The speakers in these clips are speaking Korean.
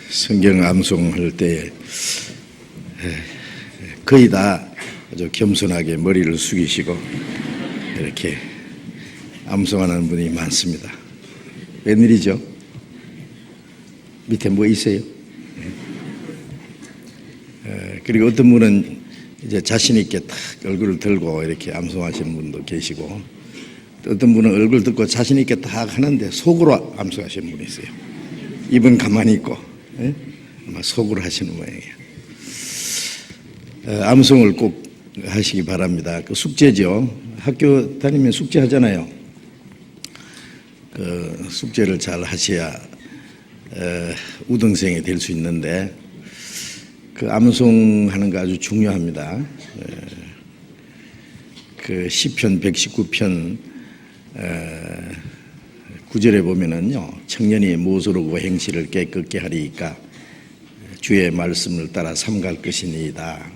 성경 암송할 때 거의 다 아주 겸손하게 머리를 숙이시고 이렇게 암송하는 분이 많습니다. 웬일이죠? 밑에 뭐 있어요? 그리고 어떤 분은 이제 자신 있게 탁 얼굴을 들고 이렇게 암송하시는 분도 계시고, 또 어떤 분은 얼굴 듣고 자신 있게 딱 하는데 속으로 암송하시는 분이 있어요. 입은 가만히 있고 아마 속으로 하시는 모양이에요. 암송을 꼭 하시기 바랍니다. 그 숙제죠. 학교 다니면 숙제 하잖아요. 그 숙제를 잘 하셔야 우등생이 될 수 있는데, 그 암송하는 거 아주 중요합니다. 그 시편 119편 9절에 보면은요, 청년이 무엇으로 행실을 깨끗게 하리이까 주의 말씀을 따라 삼갈 것이니이다.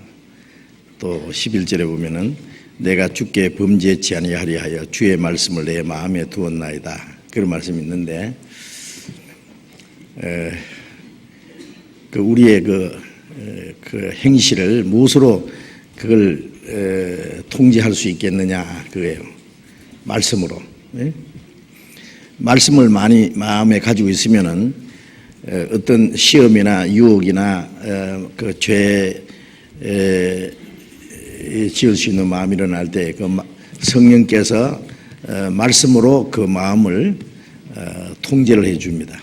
또 11절에 보면은 내가 주께 범죄치 아니하리 하여 주의 말씀을 내 마음에 두었나이다. 그런 말씀이 있는데, 그 우리의 그 행실을 무엇으로 그걸 통제할 수 있겠느냐, 그거예요. 말씀으로. 말씀을 많이 마음에 가지고 있으면은 어떤 시험이나 유혹이나 그 죄 지을 수 있는 마음이 일어날 때 그 성령께서 말씀으로 그 마음을 통제를 해줍니다.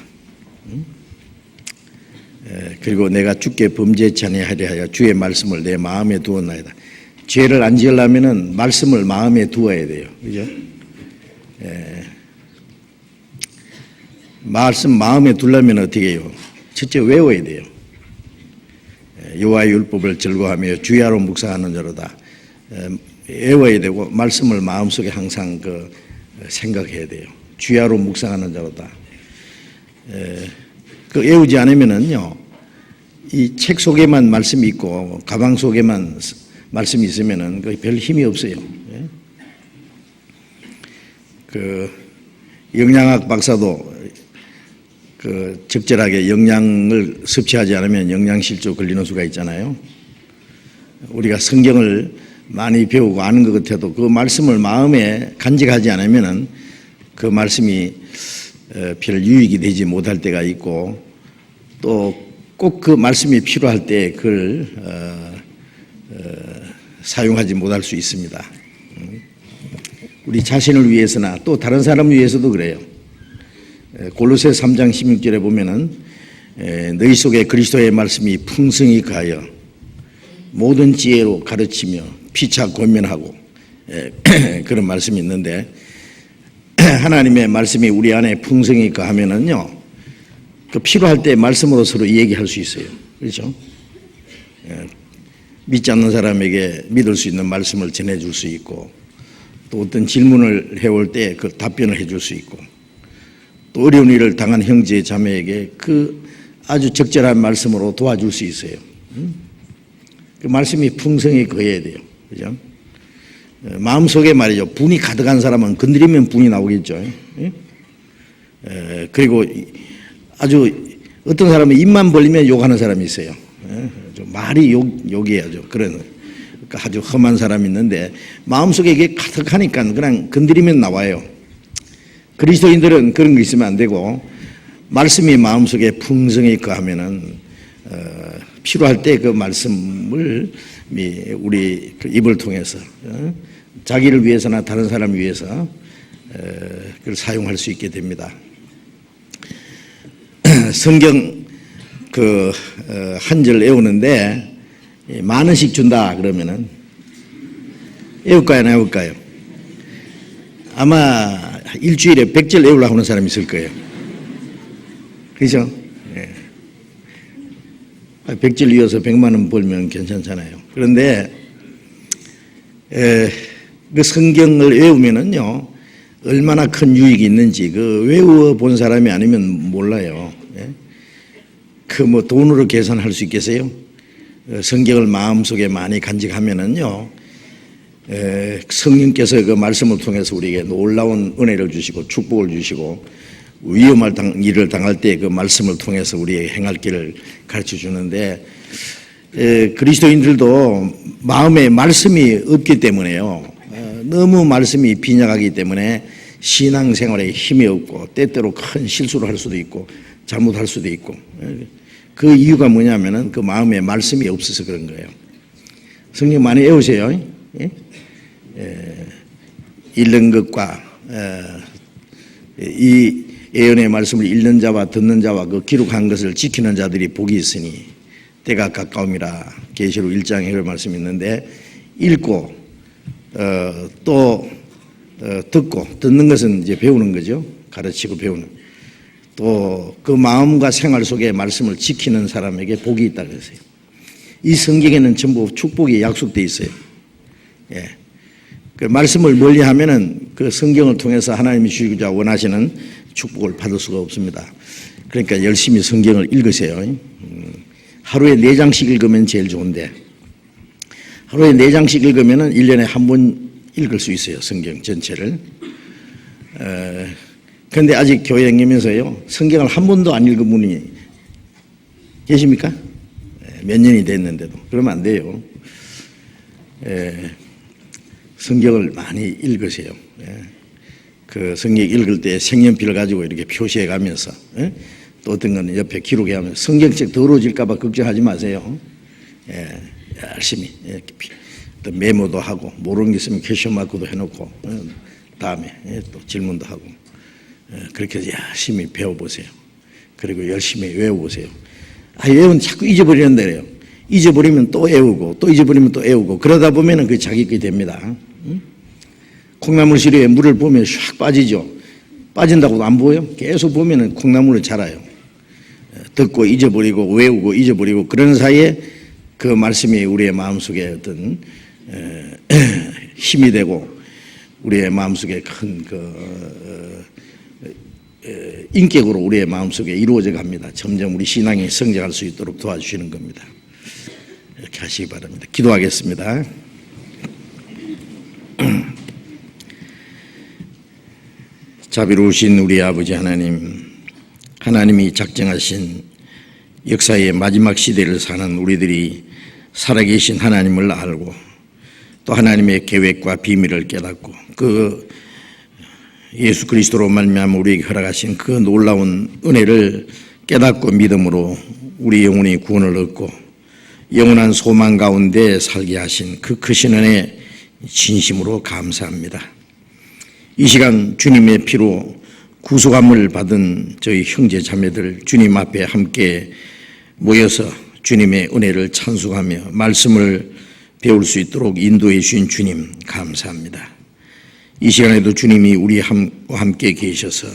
그리고 내가 주께 범죄치 아니하리 하여 주의 말씀을 내 마음에 두었나이다. 죄를 안 지으려면은 말씀을 마음에 두어야 돼요. 그죠? 말씀 마음에 두려면 어떻게 해요? 첫째 외워야 돼요. 여호와의 율법을 즐거워하며 주야로 묵상하는 자로다. 외워야 되고 말씀을 마음속에 항상 그 생각해야 돼요. 주야로 묵상하는 자로다. 그 외우지 않으면은요, 이 책 속에만 말씀이 있고 가방 속에만 말씀이 있으면은 그 별 힘이 없어요. 그 영양학 박사도 그 적절하게 영양을 섭취하지 않으면 영양실조 걸리는 수가 있잖아요. 우리가 성경을 많이 배우고 아는 것 같아도 그 말씀을 마음에 간직하지 않으면은 그 말씀이 별 유익이 되지 못할 때가 있고, 또 꼭 그 말씀이 필요할 때 그걸 사용하지 못할 수 있습니다. 우리 자신을 위해서나 또 다른 사람을 위해서도 그래요. 골로새 3장 16절에 보면은 너희 속에 그리스도의 말씀이 풍성히 가하여 모든 지혜로 가르치며 피차 권면하고 그런 말씀이 있는데, 하나님의 말씀이 우리 안에 풍성히 가하면은요, 그 필요할 때 말씀으로 서로 얘기할 수 있어요. 그렇죠? 믿지 않는 사람에게 믿을 수 있는 말씀을 전해줄 수 있고, 또 어떤 질문을 해올 때 그 답변을 해줄 수 있고, 또 어려운 일을 당한 형제 자매에게 그 아주 적절한 말씀으로 도와줄 수 있어요. 그 말씀이 풍성히 거해야 돼요. 그죠? 마음속에 말이죠, 분이 가득한 사람은 건드리면 분이 나오겠죠. 그리고 아주 어떤 사람은 입만 벌리면 욕하는 사람이 있어요. 말이 욕이에요. 그런 아주 험한 사람이 있는데 마음속에 이게 가득하니까 그냥 건드리면 나와요. 그리스도인들은 그런 거 있으면 안 되고, 말씀이 마음속에 풍성히 거하면은 필요할 때 그 말씀을 우리 그 입을 통해서 자기를 위해서나 다른 사람을 위해서 그걸 사용할 수 있게 됩니다. 성경 그 한 절 외우는데 10,000원씩 준다 그러면은 외울까요, 안 외울까요? 아마 일주일에 100절 외우려고 하는 사람이 있을 거예요. 그죠? 100절 이어서 100만 원 벌면 괜찮잖아요. 그런데 그 성경을 외우면은요, 얼마나 큰 유익이 있는지 그 외워 본 사람이 아니면 몰라요. 그 뭐 돈으로 계산할 수 있겠어요? 성경을 마음속에 많이 간직하면은요, 성령께서 그 말씀을 통해서 우리에게 놀라운 은혜를 주시고 축복을 주시고 위험할 일을 당할 때 그 말씀을 통해서 우리에게 행할 길을 가르쳐 주는데 그리스도인들도 마음에 말씀이 없기 때문에요. 너무 말씀이 빈약하기 때문에 신앙생활에 힘이 없고 때때로 큰 실수를 할 수도 있고 잘못할 수도 있고 그 이유가 뭐냐면은 그 마음에 말씀이 없어서 그런 거예요. 성경 많이 외우세요. 읽는 것과 이 예언의 말씀을 읽는 자와 듣는 자와 그 기록한 것을 지키는 자들이 복이 있으니 때가 가까움이라. 계시록 1장에 그런 말씀이 있는데 읽고 또 듣고 듣는 것은 이제 배우는 거죠. 가르치고 배우는. 또 그 마음과 생활 속에 말씀을 지키는 사람에게 복이 있다 그랬어요. 이 성경에는 전부 축복이 약속되어 있어요. 예. 그 말씀을 멀리하면은 그 성경을 통해서 하나님이 주시고자 원하시는 축복을 받을 수가 없습니다. 그러니까 열심히 성경을 읽으세요. 하루에 4장씩 읽으면 제일 좋은데 하루에 4장씩 읽으면은 1년에 한 번 읽을 수 있어요. 성경 전체를. 그런데 아직 교회 다니면서요 성경을 한 번도 안 읽은 분이 계십니까? 몇 년이 됐는데도. 그러면 안 돼요. 성경을 많이 읽으세요. 그 성경 읽을 때 색연필을 가지고 이렇게 표시해 가면서 또 어떤 건 옆에 기록해 가면서 성경책 더러워질까 봐 걱정하지 마세요. 열심히 또 메모도 하고 모르는 게 있으면 퀘스천 마크도 해놓고 다음에 또 질문도 하고 그렇게 열심히 배워보세요. 그리고 열심히 외워보세요. 외우면 자꾸 잊어버리는 데래요. 잊어버리면 또 외우고 또 잊어버리면 또 외우고 그러다 보면은 그게 자기 것이 됩니다. 콩나물 시루에 물을 보면 샥 빠지죠. 빠진다고도 안 보여요? 계속 보면은 콩나물을 자라요. 듣고 잊어버리고 외우고 잊어버리고 그런 사이에 그 말씀이 우리의 마음속에 어떤 힘이 되고 우리의 마음속에 큰 인격으로 우리의 마음속에 이루어져 갑니다. 점점 우리 신앙이 성장할 수 있도록 도와주시는 겁니다. 이렇게 하시기 바랍니다. 기도하겠습니다. 자비로우신 우리 아버지 하나님, 하나님이 작정하신 역사의 마지막 시대를 사는 우리들이 살아계신 하나님을 알고 또 하나님의 계획과 비밀을 깨닫고 그 예수 그리스도로 말미암아 우리에게 허락하신 그 놀라운 은혜를 깨닫고 믿음으로 우리 영혼이 구원을 얻고 영원한 소망 가운데 살게 하신 그 크신 은혜 진심으로 감사합니다. 이 시간 주님의 피로 구속함을 받은 저희 형제 자매들 주님 앞에 함께 모여서 주님의 은혜를 찬송하며 말씀을 배울 수 있도록 인도해 주신 주님 감사합니다. 이 시간에도 주님이 우리와 함께 계셔서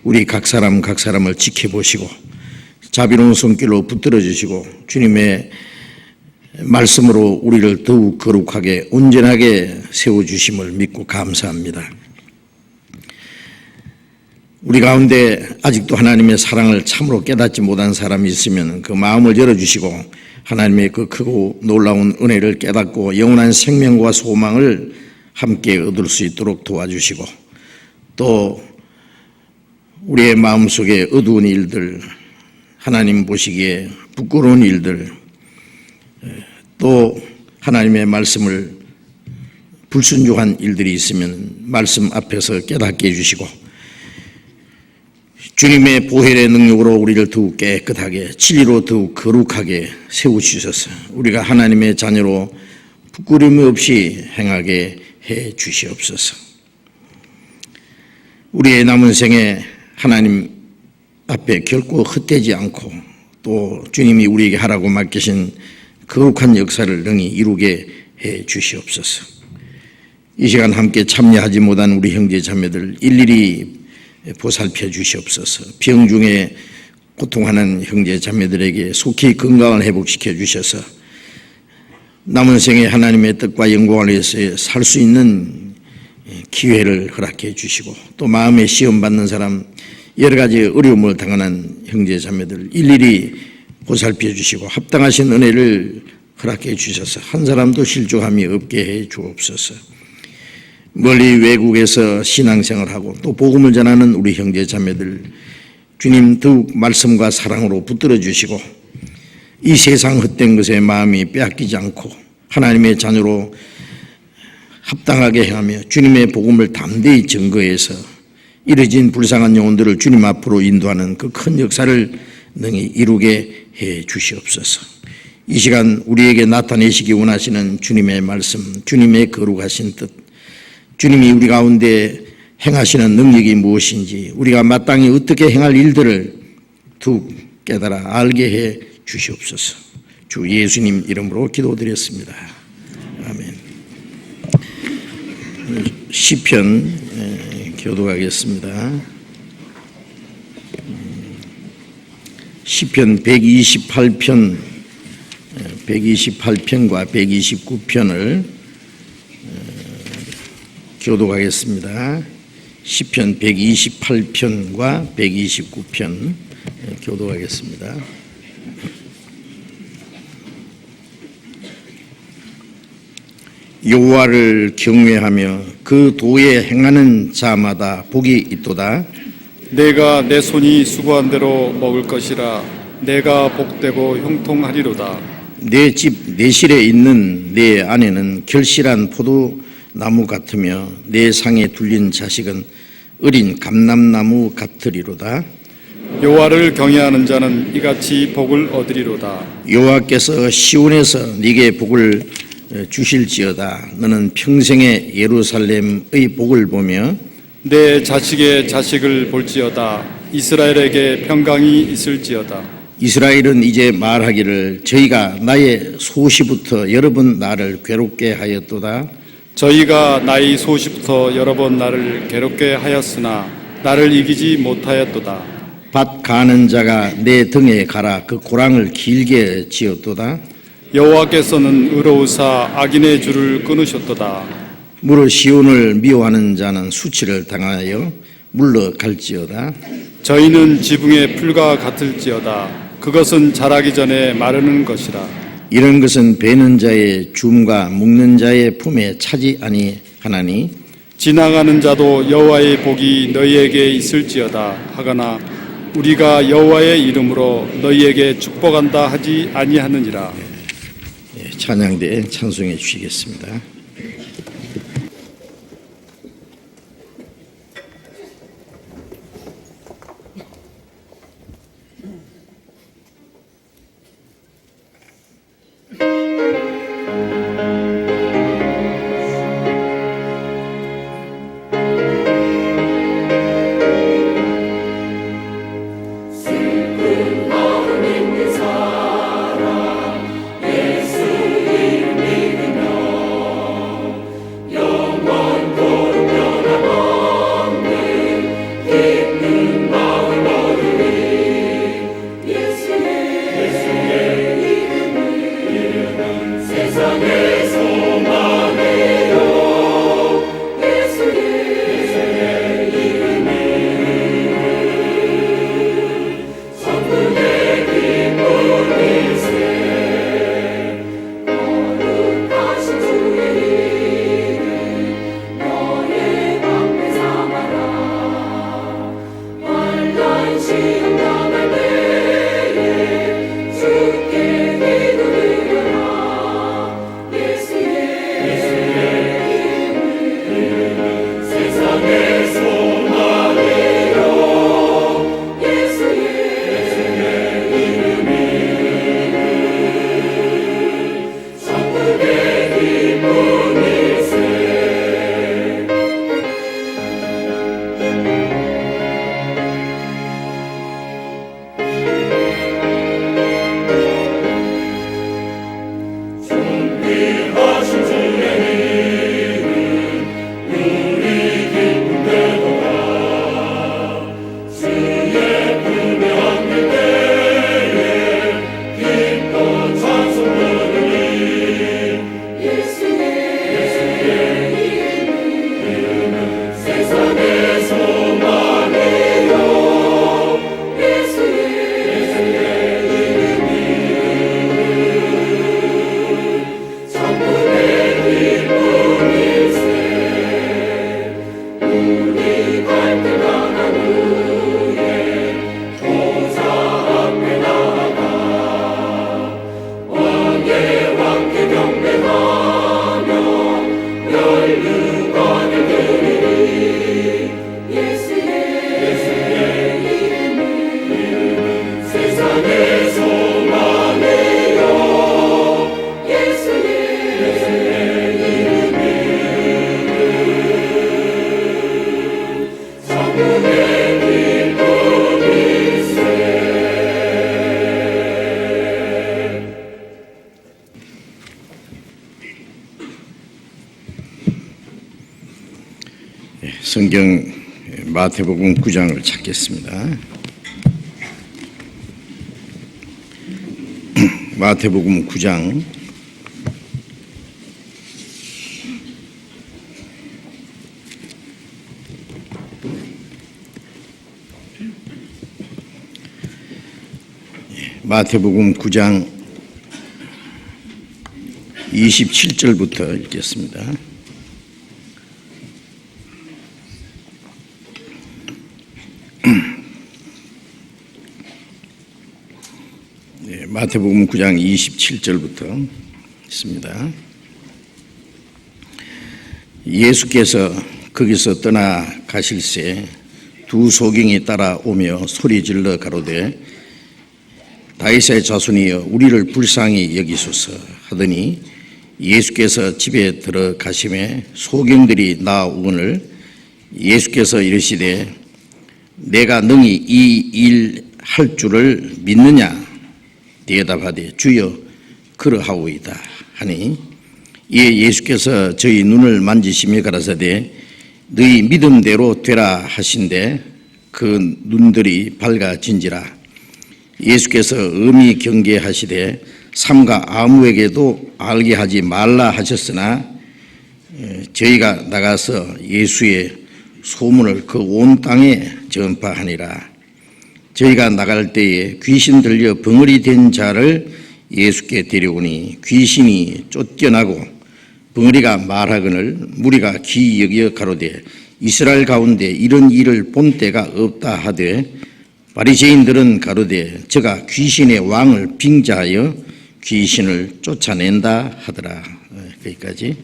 우리 각 사람을 지켜보시고 자비로운 손길로 붙들어 주시고 주님의 말씀으로 우리를 더욱 거룩하게 온전하게 세워주심을 믿고 감사합니다. 우리 가운데 아직도 하나님의 사랑을 참으로 깨닫지 못한 사람이 있으면 그 마음을 열어주시고 하나님의 그 크고 놀라운 은혜를 깨닫고 영원한 생명과 소망을 함께 얻을 수 있도록 도와주시고 또 우리의 마음속에 어두운 일들, 하나님 보시기에 부끄러운 일들, 또 하나님의 말씀을 불순종한 일들이 있으면 말씀 앞에서 깨닫게 해주시고 주님의 보혈의 능력으로 우리를 더욱 깨끗하게 진리로 더욱 거룩하게 세우시소서. 우리가 하나님의 자녀로 부끄러움 없이 행하게 해 주시옵소서. 우리의 남은 생에 하나님 앞에 결코 헛되지 않고 또 주님이 우리에게 하라고 맡기신 거룩한 역사를 능히 이루게 해 주시옵소서. 이 시간 함께 참여하지 못한 우리 형제 자매들 일일이 보살펴 주시옵소서. 병 중에 고통하는 형제 자매들에게 속히 건강을 회복시켜 주셔서 남은 생에 하나님의 뜻과 영광을 위해서 살 수 있는 기회를 허락해 주시고 또 마음에 시험 받는 사람 여러 가지 어려움을 당하는 형제 자매들 일일이 보살펴 주시고 합당하신 은혜를 허락해 주셔서 한 사람도 실족함이 없게 해 주옵소서. 멀리 외국에서 신앙생활하고 또 복음을 전하는 우리 형제 자매들 주님 더욱 말씀과 사랑으로 붙들어 주시고 이 세상 헛된 것에 마음이 빼앗기지 않고 하나님의 자녀로 합당하게 행하며 주님의 복음을 담대히 증거해서 이뤄진 불쌍한 영혼들을 주님 앞으로 인도하는 그 큰 역사를 능히 이루게 해 주시옵소서. 이 시간 우리에게 나타내시기 원하시는 주님의 말씀, 주님의 거룩하신 뜻, 주님이 우리 가운데 행하시는 능력이 무엇인지 우리가 마땅히 어떻게 행할 일들을 더욱 깨달아 알게 해 주시옵소서. 주 예수님 이름으로 기도드렸습니다. 아멘. 시편 교독하겠습니다. 시편 128편, 128편과 129편을 교독하겠습니다. 시편 128편과 129편 교독하겠습니다. 여호와를 경외하며 그 도에 행하는 자마다 복이 있도다. 내가 내 손이 수고한 대로 먹을 것이라. 내가 복되고 형통하리로다. 내 집 내실에 있는 내 아내는 결실한 포도나무 같으며 내 상에 둘린 자식은 어린 감람나무 같으리로다. 여호와를 경외하는 자는 이같이 복을 얻으리로다. 여호와께서 시온에서 네게 복을 주실지어다. 너는 평생에 예루살렘의 복을 보며 내 자식의 자식을 볼지어다. 이스라엘에게 평강이 있을지어다. 이스라엘은 이제 말하기를 저희가 나의 소시부터 여러 번 나를 괴롭게 하였도다. 저희가 나의 소시부터 여러 번 나를 괴롭게 하였으나 나를 이기지 못하였도다. 밭 가는 자가 내 등에 가라 그 고랑을 길게 지었도다. 여호와께서는 의로우사 악인의 줄을 끊으셨도다. 무릇 시온을 미워하는 자는 수치를 당하여 물러갈지어다. 저희는 지붕의 풀과 같을지어다. 그것은 자라기 전에 마르는 것이라. 이런 것은 베는 자의 줌과 묶는 자의 품에 차지 아니하나니 지나가는 자도 여호와의 복이 너희에게 있을지어다 하거나 우리가 여호와의 이름으로 너희에게 축복한다 하지 아니하느니라. 찬양대 찬송해 주시겠습니다. 예수 이름 믿으며 성경 마태복음 9장을 찾겠습니다. 마태복음 9장 마태복음 9장 27절부터 읽겠습니다. 마태복음 9장 27절부터 있습니다. 예수께서 거기서 떠나 가실새 두 소경이 따라오며 소리질러 가로되 다윗의 자손이여 우리를 불쌍히 여기소서 하더니 예수께서 집에 들어가심에 소경들이 나오거늘 예수께서 이르시되 내가 능히 이 일 할 줄을 믿느냐 대답하되 주여 그러하오이다 하니 이에 예수께서 저희 눈을 만지시며 가라사대 너희 믿음대로 되라 하신대 그 눈들이 밝아진지라. 예수께서 엄히 경계하시되 삼가 아무에게도 알게 하지 말라 하셨으나 저희가 나가서 예수의 소문을 그 온 땅에 전파하니라. 저희가 나갈 때에 귀신 들려 벙어리 된 자를 예수께 데려오니 귀신이 쫓겨나고 벙어리가 말하거늘 무리가 귀히 여겨 가로되 이스라엘 가운데 이런 일을 본 때가 없다 하되 바리새인들은 가로되 저가 귀신의 왕을 빙자하여 귀신을 쫓아낸다 하더라. 거기까지.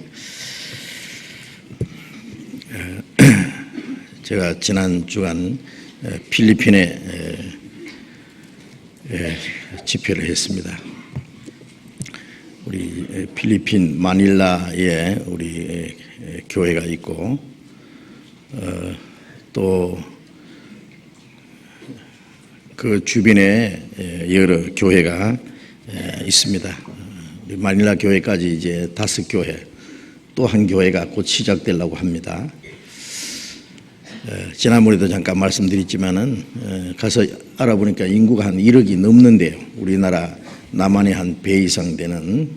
제가 지난 주간 필리핀에 집회를 했습니다. 우리 필리핀 마닐라에 우리 교회가 있고 또 그 주변에 여러 교회가 있습니다. 우리 마닐라 교회까지 이제 5교회, 또 한 교회가 곧 시작되려고 합니다. 지난번에도 잠깐 말씀드렸지만은 가서 알아보니까 인구가 한 1억이 넘는데요. 우리나라 남한의 한 배 이상 되는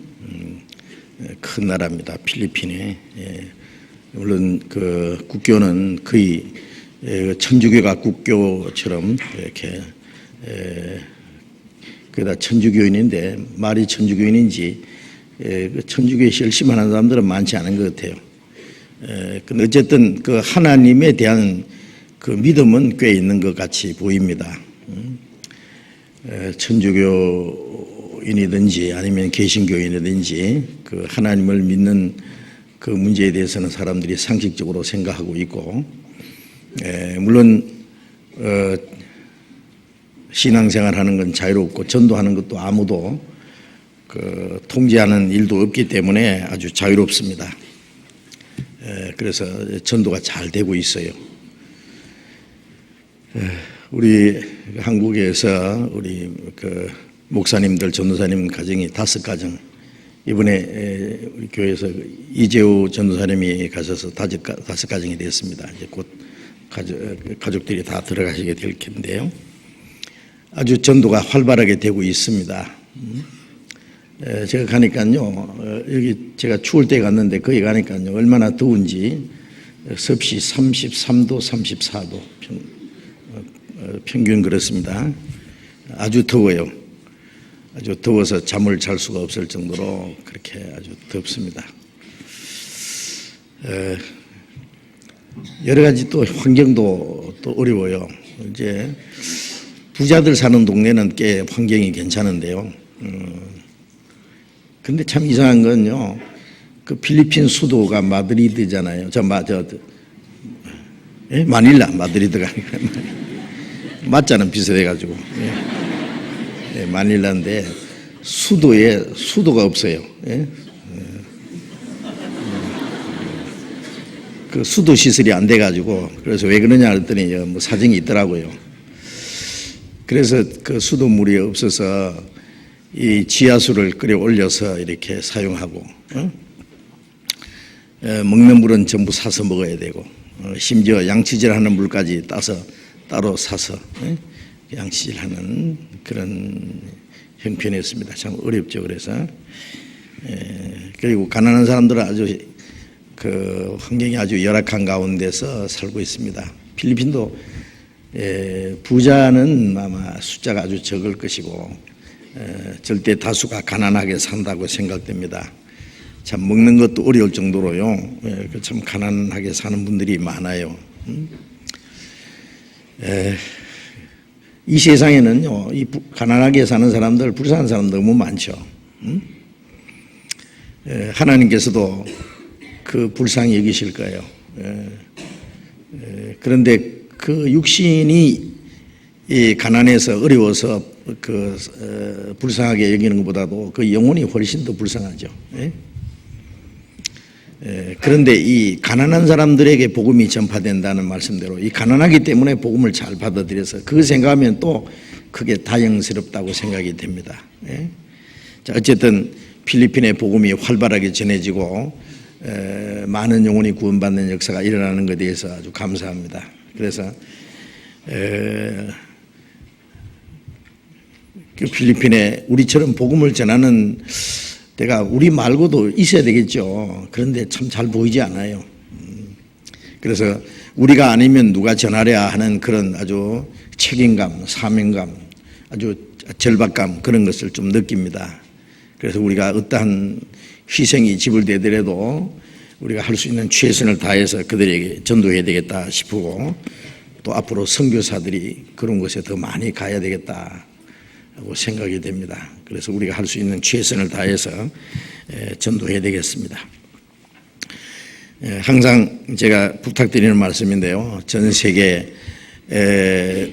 큰 나라입니다. 필리핀에. 물론 그 국교는 거의 천주교가 국교처럼 이렇게 그다 천주교인인데 말이 천주교인인지 천주교에 열심히 하는 사람들은 많지 않은 것 같아요. 근데 어쨌든 그 하나님에 대한 그 믿음은 꽤 있는 것 같이 보입니다. 천주교인이든지 아니면 개신교인이든지 그 하나님을 믿는 그 문제에 대해서는 사람들이 상식적으로 생각하고 있고, 물론 신앙생활하는 건 자유롭고 전도하는 것도 아무도 그 통제하는 일도 없기 때문에 아주 자유롭습니다. 그래서 전도가 잘 되고 있어요. 우리 한국에서 우리 그 목사님들, 전도사님 가정이 5가정, 이번에 우리 교회에서 이재호 전도사님이 가셔서 5가정이 됐습니다. 이제 곧 가족들이 다 들어가시게 될 텐데요. 아주 전도가 활발하게 되고 있습니다. 제가 가니까요, 여기 제가 추울 때 갔는데 거기 가니까요, 얼마나 더운지 섭씨 33도, 34도 평균 그렇습니다. 아주 더워요. 아주 더워서 잠을 잘 수가 없을 정도로 그렇게 아주 덥습니다. 여러 가지 또 환경도 또 어려워요. 이제 부자들 사는 동네는 꽤 환경이 괜찮은데요. 근데 참 이상한 건요, 그 필리핀 수도가 마드리드잖아요. 마닐라, 마드리드가 맞자는 비슷해가지고. 마닐라인데 수도에 수도가 없어요. 그 수도 시설이 안 돼가지고, 그래서 왜 그러냐 했더니 뭐 사정이 있더라고요. 그래서 그 수도물이 없어서 이 지하수를 끓여 올려서 이렇게 사용하고, 먹는 물은 전부 사서 먹어야 되고, 심지어 양치질하는 물까지 따서 따로 사서 양치질하는 그런 형편이었습니다. 참 어렵죠. 그래서 그리고 가난한 사람들은 아주 그 환경이 아주 열악한 가운데서 살고 있습니다. 필리핀도 부자는 아마 숫자가 아주 적을 것이고 절대 다수가 가난하게 산다고 생각됩니다. 참 먹는 것도 어려울 정도로요. 참 가난하게 사는 분들이 많아요. 이 세상에는요, 이 가난하게 사는 사람들, 불쌍한 사람 너무 많죠. 하나님께서도 그 불쌍히 여기실 거예요. 그런데 그 육신이 이 가난해서 어려워서 그 불쌍하게 여기는 것보다도 그 영혼이 훨씬 더 불쌍하죠. 그런데 이 가난한 사람들에게 복음이 전파된다는 말씀대로 이 가난하기 때문에 복음을 잘 받아들여서 그 생각하면 또 그게 다행스럽다고 생각이 됩니다. 자, 어쨌든 필리핀의 복음이 활발하게 전해지고 많은 영혼이 구원받는 역사가 일어나는 것에 대해서 아주 감사합니다. 그래서 그 필리핀에 우리처럼 복음을 전하는 데가 우리 말고도 있어야 되겠죠. 그런데 참 잘 보이지 않아요. 그래서 우리가 아니면 누가 전하랴 하는 그런 아주 책임감, 사명감, 아주 절박감 그런 것을 좀 느낍니다. 그래서 우리가 어떠한 희생이 지불되더라도 우리가 할 수 있는 최선을 다해서 그들에게 전도해야 되겠다 싶고 또 앞으로 선교사들이 그런 곳에 더 많이 가야 되겠다 하고 생각이 됩니다. 그래서 우리가 할 수 있는 최선을 다해서 전도해야 되겠습니다. 항상 제가 부탁드리는 말씀인데요. 전 세계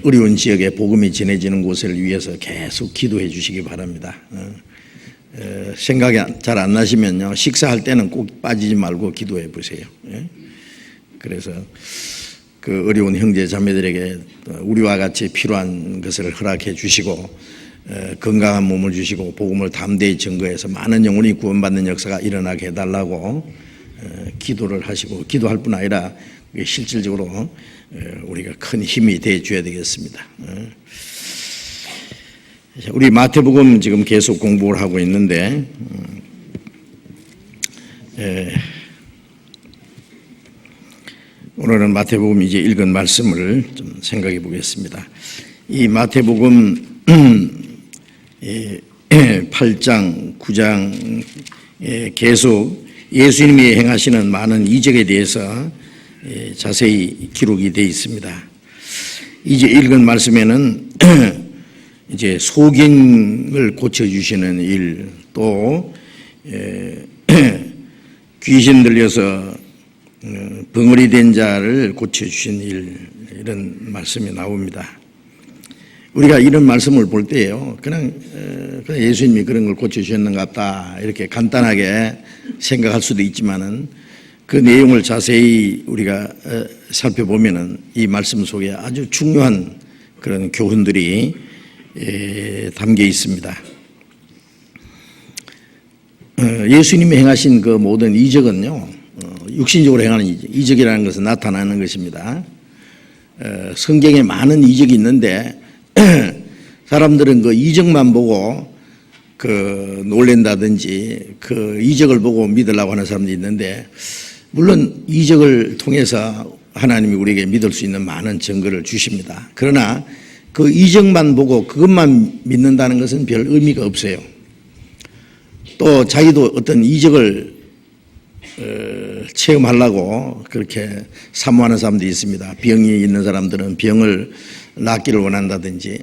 어려운 지역에 복음이 전해지는 곳을 위해서 계속 기도해 주시기 바랍니다. 생각이 잘 안 나시면요, 식사할 때는 꼭 빠지지 말고 기도해 보세요. 그래서 그 어려운 형제 자매들에게 우리와 같이 필요한 것을 허락해 주시고 건강한 몸을 주시고 복음을 담대히 증거해서 많은 영혼이 구원받는 역사가 일어나게 해달라고 기도를 하시고, 기도할 뿐 아니라 실질적으로 우리가 큰 힘이 돼 줘야 되겠습니다. 우리 마태복음 지금 계속 공부를 하고 있는데 오늘은 마태복음 이제 읽은 말씀을 좀 생각해 보겠습니다. 이 마태복음 8장, 9장 계속 예수님이 행하시는 많은 이적에 대해서 자세히 기록이 되어 있습니다. 이제 읽은 말씀에는 이제 소경을 고쳐주시는 일, 또 귀신 들려서 벙어리 된 자를 고쳐주신 일, 이런 말씀이 나옵니다. 우리가 이런 말씀을 볼 때요, 그냥 예수님이 그런 걸 고쳐주셨는가 보다 이렇게 간단하게 생각할 수도 있지만은 그 내용을 자세히 우리가 살펴보면은 이 말씀 속에 아주 중요한 그런 교훈들이 담겨 있습니다. 예수님이 행하신 그 모든 이적은요, 육신적으로 행하는 이적이라는 것은 나타나는 것입니다. 성경에 많은 이적이 있는데 사람들은 그 이적만 보고 그 놀란다든지 그 이적을 보고 믿으려고 하는 사람도 있는데, 물론 이적을 통해서 하나님이 우리에게 믿을 수 있는 많은 증거를 주십니다. 그러나 그 이적만 보고 그것만 믿는다는 것은 별 의미가 없어요. 또 자기도 어떤 이적을 체험하려고 그렇게 사모하는 사람도 있습니다. 병이 있는 사람들은 병을 낫기를 원한다든지.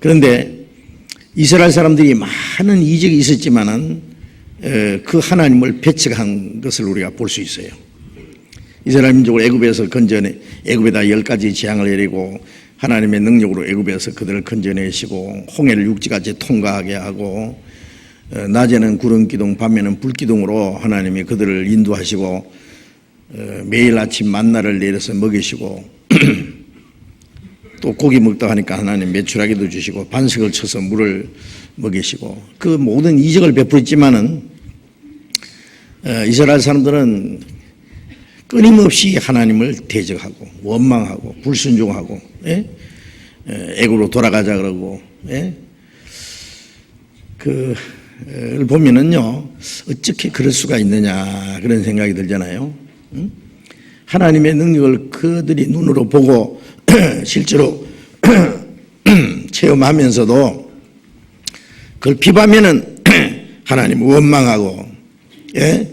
그런데 이스라엘 사람들이 많은 이적이 있었지만은 그 하나님을 배척한 것을 우리가 볼 수 있어요. 이스라엘 민족을 애굽에서 건져내, 애굽에다 10가지 재앙을 내리고 하나님의 능력으로 애굽에서 그들을 건져내시고 홍해를 육지같이 통과하게 하고 낮에는 구름 기둥, 밤에는 불 기둥으로 하나님이 그들을 인도하시고 매일 아침 만나를 내려서 먹이시고 또 고기 먹다 하니까 하나님 메추라기도 주시고 반석을 쳐서 물을 먹이시고 그 모든 이적을 베풀었지만은 이스라엘 사람들은 끊임없이 하나님을 대적하고 원망하고 불순종하고, 예? 애굽으로 돌아가자 그러고, 예? 그걸 보면은요, 어떻게 그럴 수가 있느냐 그런 생각이 들잖아요. 응? 하나님의 능력을 그들이 눈으로 보고 실제로 체험하면서도 그걸 비방하면은 하나님 원망하고, 예?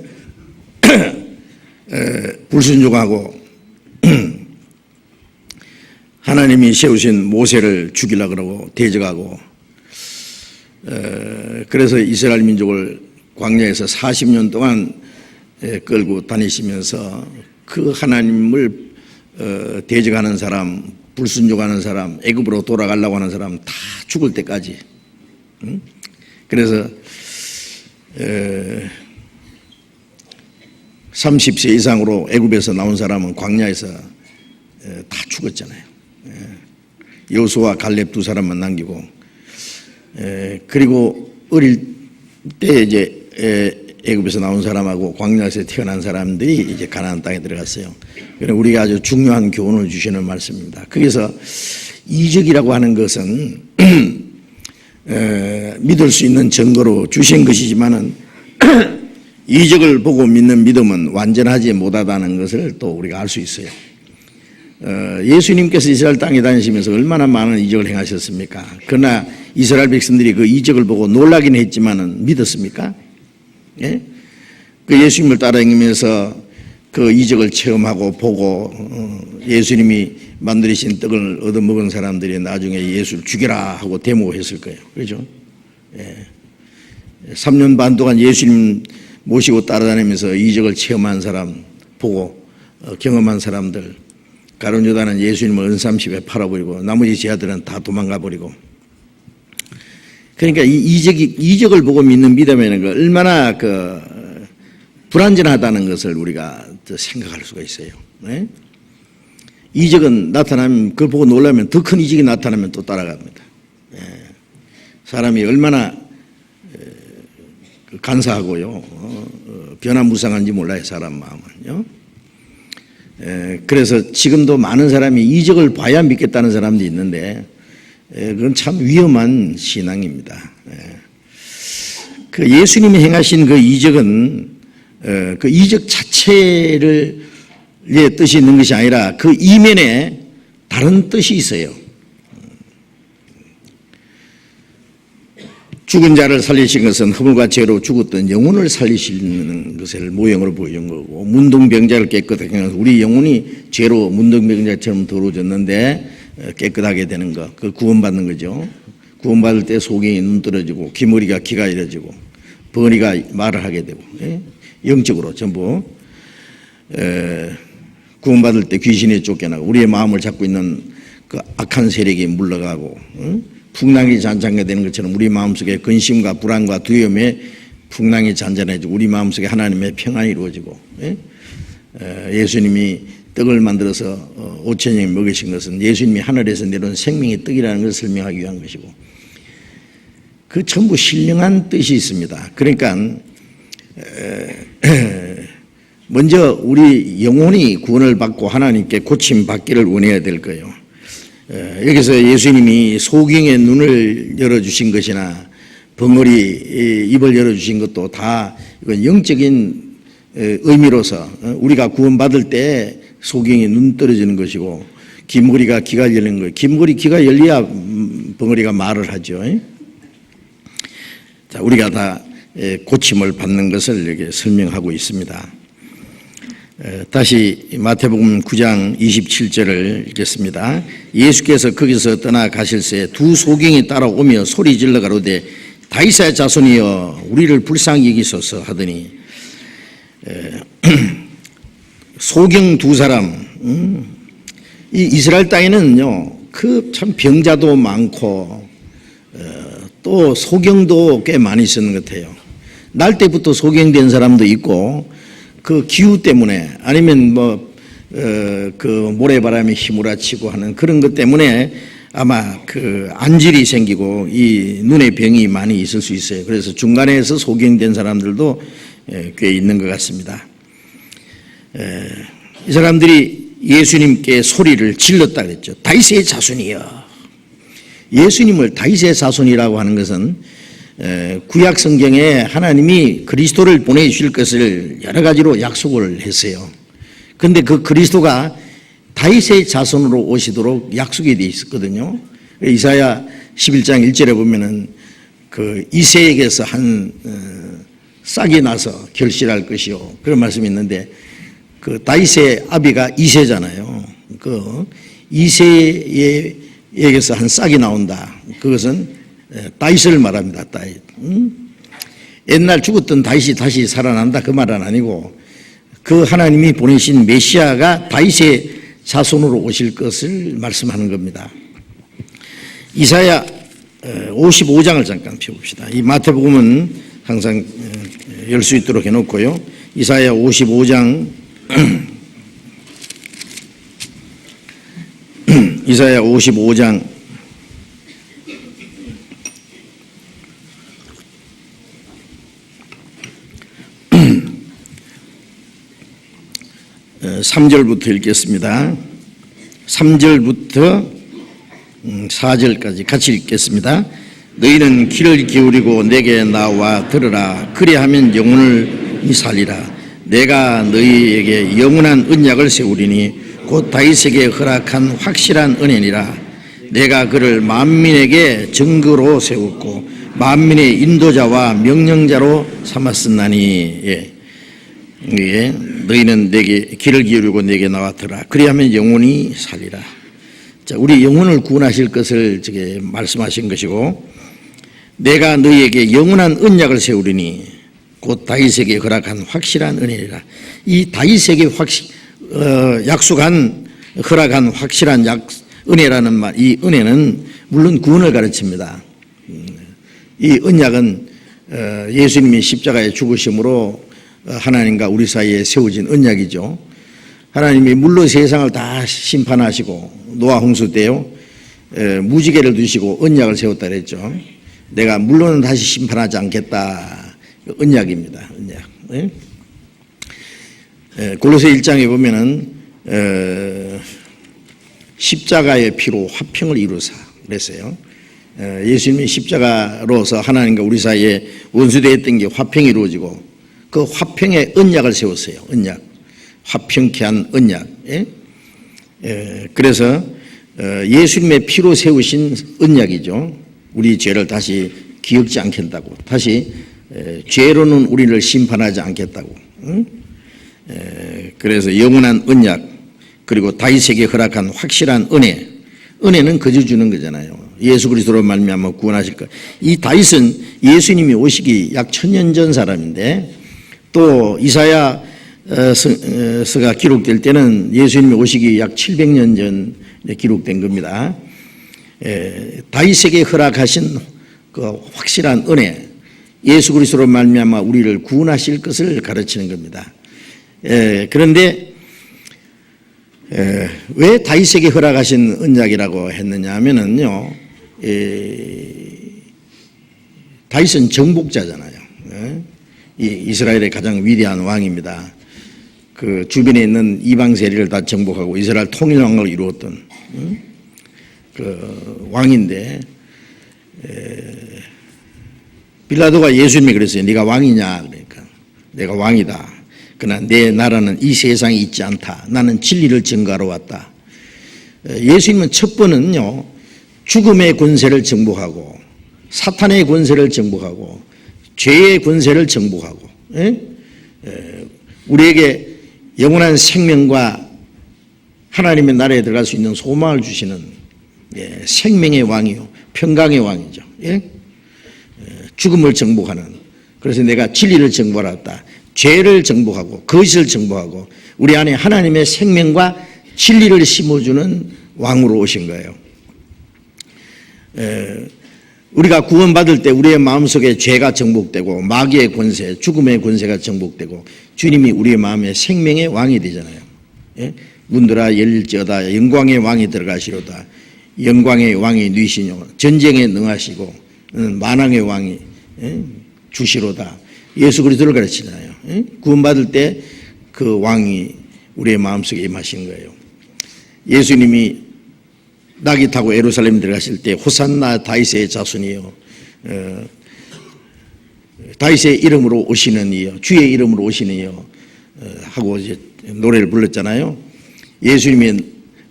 불순종하고 하나님이 세우신 모세를 죽이려고 그러고 대적하고, 그래서 이스라엘 민족을 광야에서 40년 동안 끌고 다니시면서 그 하나님을 대적하는 사람, 불순종하는 사람, 애굽으로 돌아가려고 하는 사람 다 죽을 때까지. 그래서 30세 이상으로 애굽에서 나온 사람은 광야에서 다 죽었잖아요. 여호수아 갈렙 두 사람만 남기고, 그리고 어릴 때 이제 애굽에서 나온 사람하고 광야에서 태어난 사람들이 이제 가나안 땅에 들어갔어요. 그래서 우리가 아주 중요한 교훈을 주시는 말씀입니다. 거기서 이적이라고 하는 것은 믿을 수 있는 증거로 주신 것이지만은 이적을 보고 믿는 믿음은 완전하지 못하다는 것을 또 우리가 알 수 있어요. 예수님께서 이스라엘 땅에 다니시면서 얼마나 많은 이적을 행하셨습니까? 그러나 이스라엘 백성들이 그 이적을 보고 놀라긴 했지만은 믿었습니까? 예? 그 예수님을 따라다니면서 그 이적을 체험하고 보고 예수님이 만드신 떡을 얻어먹은 사람들이 나중에 예수를 죽여라 하고 데모했을 거예요. 그렇죠? 예. 3년 반 동안 예수님 모시고 따라다니면서 이적을 체험한 사람 보고 경험한 사람들, 가룟 유다는 예수님을 은삼십에 팔아버리고 나머지 제자들은 다 도망가 버리고. 그러니까 이 이적을 보고 믿는 믿음에는 얼마나 불완전하다는 것을 우리가 생각할 수가 있어요. 네? 이적은 나타나면 그걸 보고 놀라면 더 큰 이적이 나타나면 또 따라갑니다. 네. 사람이 얼마나 간사하고요, 변화무쌍한지 몰라요, 사람 마음은요. 그래서 지금도 많은 사람이 이적을 봐야 믿겠다는 사람도 있는데, 그건 참 위험한 신앙입니다. 그 예수님이 행하신 그 이적은 그 이적 자체를 뜻이 있는 것이 아니라 그 이면에 다른 뜻이 있어요. 죽은 자를 살리신 것은 허물과 죄로 죽었던 영혼을 살리시는 것을 모형으로 보여준 거고, 문둥병자를 깨끗하게 하는, 우리 영혼이 죄로 문둥병자처럼 더러워졌는데 깨끗하게 되는 것, 그 구원받는 거죠. 구원받을 때 소경이 눈 떨어지고 귀머리가 귀가 이래지고 벙어리가 말을 하게 되고, 영적으로 전부 구원받을 때 귀신이 쫓겨나고 우리의 마음을 잡고 있는 그 악한 세력이 물러가고, 풍랑이 잔잔하게 되는 것처럼 우리 마음속에 근심과 불안과 두려움에 풍랑이 잔잔해지고 우리 마음속에 하나님의 평안이 이루어지고, 예수님이 떡을 만들어서 5,000명이 먹으신 것은 예수님이 하늘에서 내려온 생명의 떡이라는 것을 설명하기 위한 것이고, 그 전부 신령한 뜻이 있습니다. 그러니까 먼저 우리 영혼이 구원을 받고 하나님께 고침받기를 원해야 될 거예요. 여기서 예수님이 소경의 눈을 열어주신 것이나 벙어리 입을 열어주신 것도 다 이건 영적인 의미로서 우리가 구원받을 때 소경이 눈 떨어지는 것이고 귀머리가 귀가 열리는 거예요. 귀머리 귀가 열려야 벙어리가 말을 하죠. 자, 우리가 다 고침을 받는 것을 여기 설명하고 있습니다. 다시 마태복음 9장 27절을 읽겠습니다. 예수께서 거기서 떠나가실새 두 소경이 따라오며 소리 질러 가로되 다윗의 자손이여 우리를 불쌍히 여기소서 하더니, 소경 두 사람, 이 이스라엘 땅에는요 그 참 병자도 많고 또 소경도 꽤 많이 있었는 것 같아요. 날 때부터 소경된 사람도 있고 그 기후 때문에 아니면 그 모래바람이 휘몰아치고 하는 그런 것 때문에 아마 그 안질이 생기고 이 눈의 병이 많이 있을 수 있어요. 그래서 중간에서 소경된 사람들도 꽤 있는 것 같습니다. 이 사람들이 예수님께 소리를 질렀다 그랬죠. 다윗의 자손이여. 예수님을 다윗의 자손이라고 하는 것은 구약 성경에 하나님이 그리스도를 보내주실 것을 여러 가지로 약속을 했어요. 그런데 그 그리스도가 다윗의 자손으로 오시도록 약속이 되어 있었거든요. 이사야 11장 1절에 보면은 그 이새에게서 한 싹이 나서 결실할 것이요, 그런 말씀이 있는데, 그 다윗의 아비가 이새잖아요. 그 이새에게서 한 싹이 나온다. 그것은 다윗을 말합니다. 다윗. 옛날 죽었던 다윗이 다시 살아난다, 그 말은 아니고, 그 하나님이 보내신 메시아가 다윗의 자손으로 오실 것을 말씀하는 겁니다. 이사야 55장을 잠깐 펴봅시다. 이 마태복음은 항상 열 수 있도록 해놓고요. 이사야 55장 이사야 55장 3절부터 읽겠습니다. 3절부터 4절까지 같이 읽겠습니다. 너희는 귀를 기울이고 내게 나와 들으라. 그리하면 영혼을 살리라. 내가 너희에게 영원한 언약을 세우리니 곧 다윗에게 허락한 확실한 은혜니라. 내가 그를 만민에게 증거로 세웠고 만민의 인도자와 명령자로 삼았으나니. 예. 너희는 내게 귀를 기울이고 내게 나와 들으라. 그리하면 영혼이 살리라. 자, 우리 영혼을 구원하실 것을 저게 말씀하신 것이고, 내가 너희에게 영원한 언약을 세우리니 곧 다윗에게 허락한 확실한 은혜라. 이 다윗에게 약속한 허락한 확실한 은혜라는 말, 이 은혜는 물론 구원을 가르칩니다. 이 언약은 예수님이 십자가에 죽으심으로 하나님과 우리 사이에 세워진 언약이죠. 하나님이 물로 세상을 다 심판하시고 노아 홍수 때요 무지개를 두시고 언약을 세웠다 그랬죠. 내가 물로는 다시 심판하지 않겠다. 언약입니다. 언약. 골로새 1장에 보면은 십자가의 피로 화평을 이루사 그랬어요. 예수님이 십자가로서 하나님과 우리 사이에 원수되었던 게 화평이 이루어지고 그 화평의 언약을 세웠어요. 언약. 화평케 한 언약. 그래서 예수님의 피로 세우신 언약이죠. 우리 죄를 다시 기억지 않겠다고, 다시 죄로는 우리를 심판하지 않겠다고. 그래서 영원한 언약, 그리고 다윗에게 허락한 확실한 은혜. 은혜는 거저 주는 거잖아요. 예수 그리스도로 말미암아 구원하실 것. 이 다윗은 예수님이 오시기 약 1000년 전 사람인데, 또 이사야서가 기록될 때는 예수님이 오시기 약 700년 전에 기록된 겁니다. 다윗에게 허락하신 그 확실한 은혜, 예수 그리스도로 말미암아 우리를 구원하실 것을 가르치는 겁니다. 그런데 왜 다윗에게 허락하신 언약이라고 했느냐 하면은요, 다윗은 정복자잖아요. 이 이스라엘의 가장 위대한 왕입니다. 그 주변에 있는 이방 세력을 다 정복하고 이스라엘 통일왕을 이루었던 그 왕인데, 빌라도가 예수님이 그랬어요. 네가 왕이냐? 그러니까 내가 왕이다. 그러나 내 나라는 이 세상에 있지 않다. 나는 진리를 증거하러 왔다. 예수님은 첫 번은요, 죽음의 권세를 정복하고 사탄의 권세를 정복하고 죄의 권세를 정복하고 우리에게 영원한 생명과 하나님의 나라에 들어갈 수 있는 소망을 주시는 생명의 왕이요 평강의 왕이죠. 죽음을 정복하는, 그래서 내가 진리를 정복하였다. 죄를 정복하고 거짓을 정복하고 우리 안에 하나님의 생명과 진리를 심어주는 왕으로 오신 거예요. 우리가 구원받을 때 우리의 마음속에 죄가 정복되고 마귀의 권세, 죽음의 권세가 정복되고 주님이 우리의 마음에 생명의 왕이 되잖아요. 문들아 열릴지어다. 영광의 왕이 들어가시로다. 영광의 왕이 누이시뇨. 전쟁에 능하시고 만왕의 왕이 주시로다. 예수 그리스도를 가르치잖아요. 구원받을 때 그 왕이 우리의 마음속에 임하신 거예요. 예수님이 낙이 타고 예루살렘 들어가실 때 호산나 다윗의 자손이요, 다윗의 이름으로 오시는 이요, 주의 이름으로 오시는 이요 하고 이제 노래를 불렀잖아요. 예수님이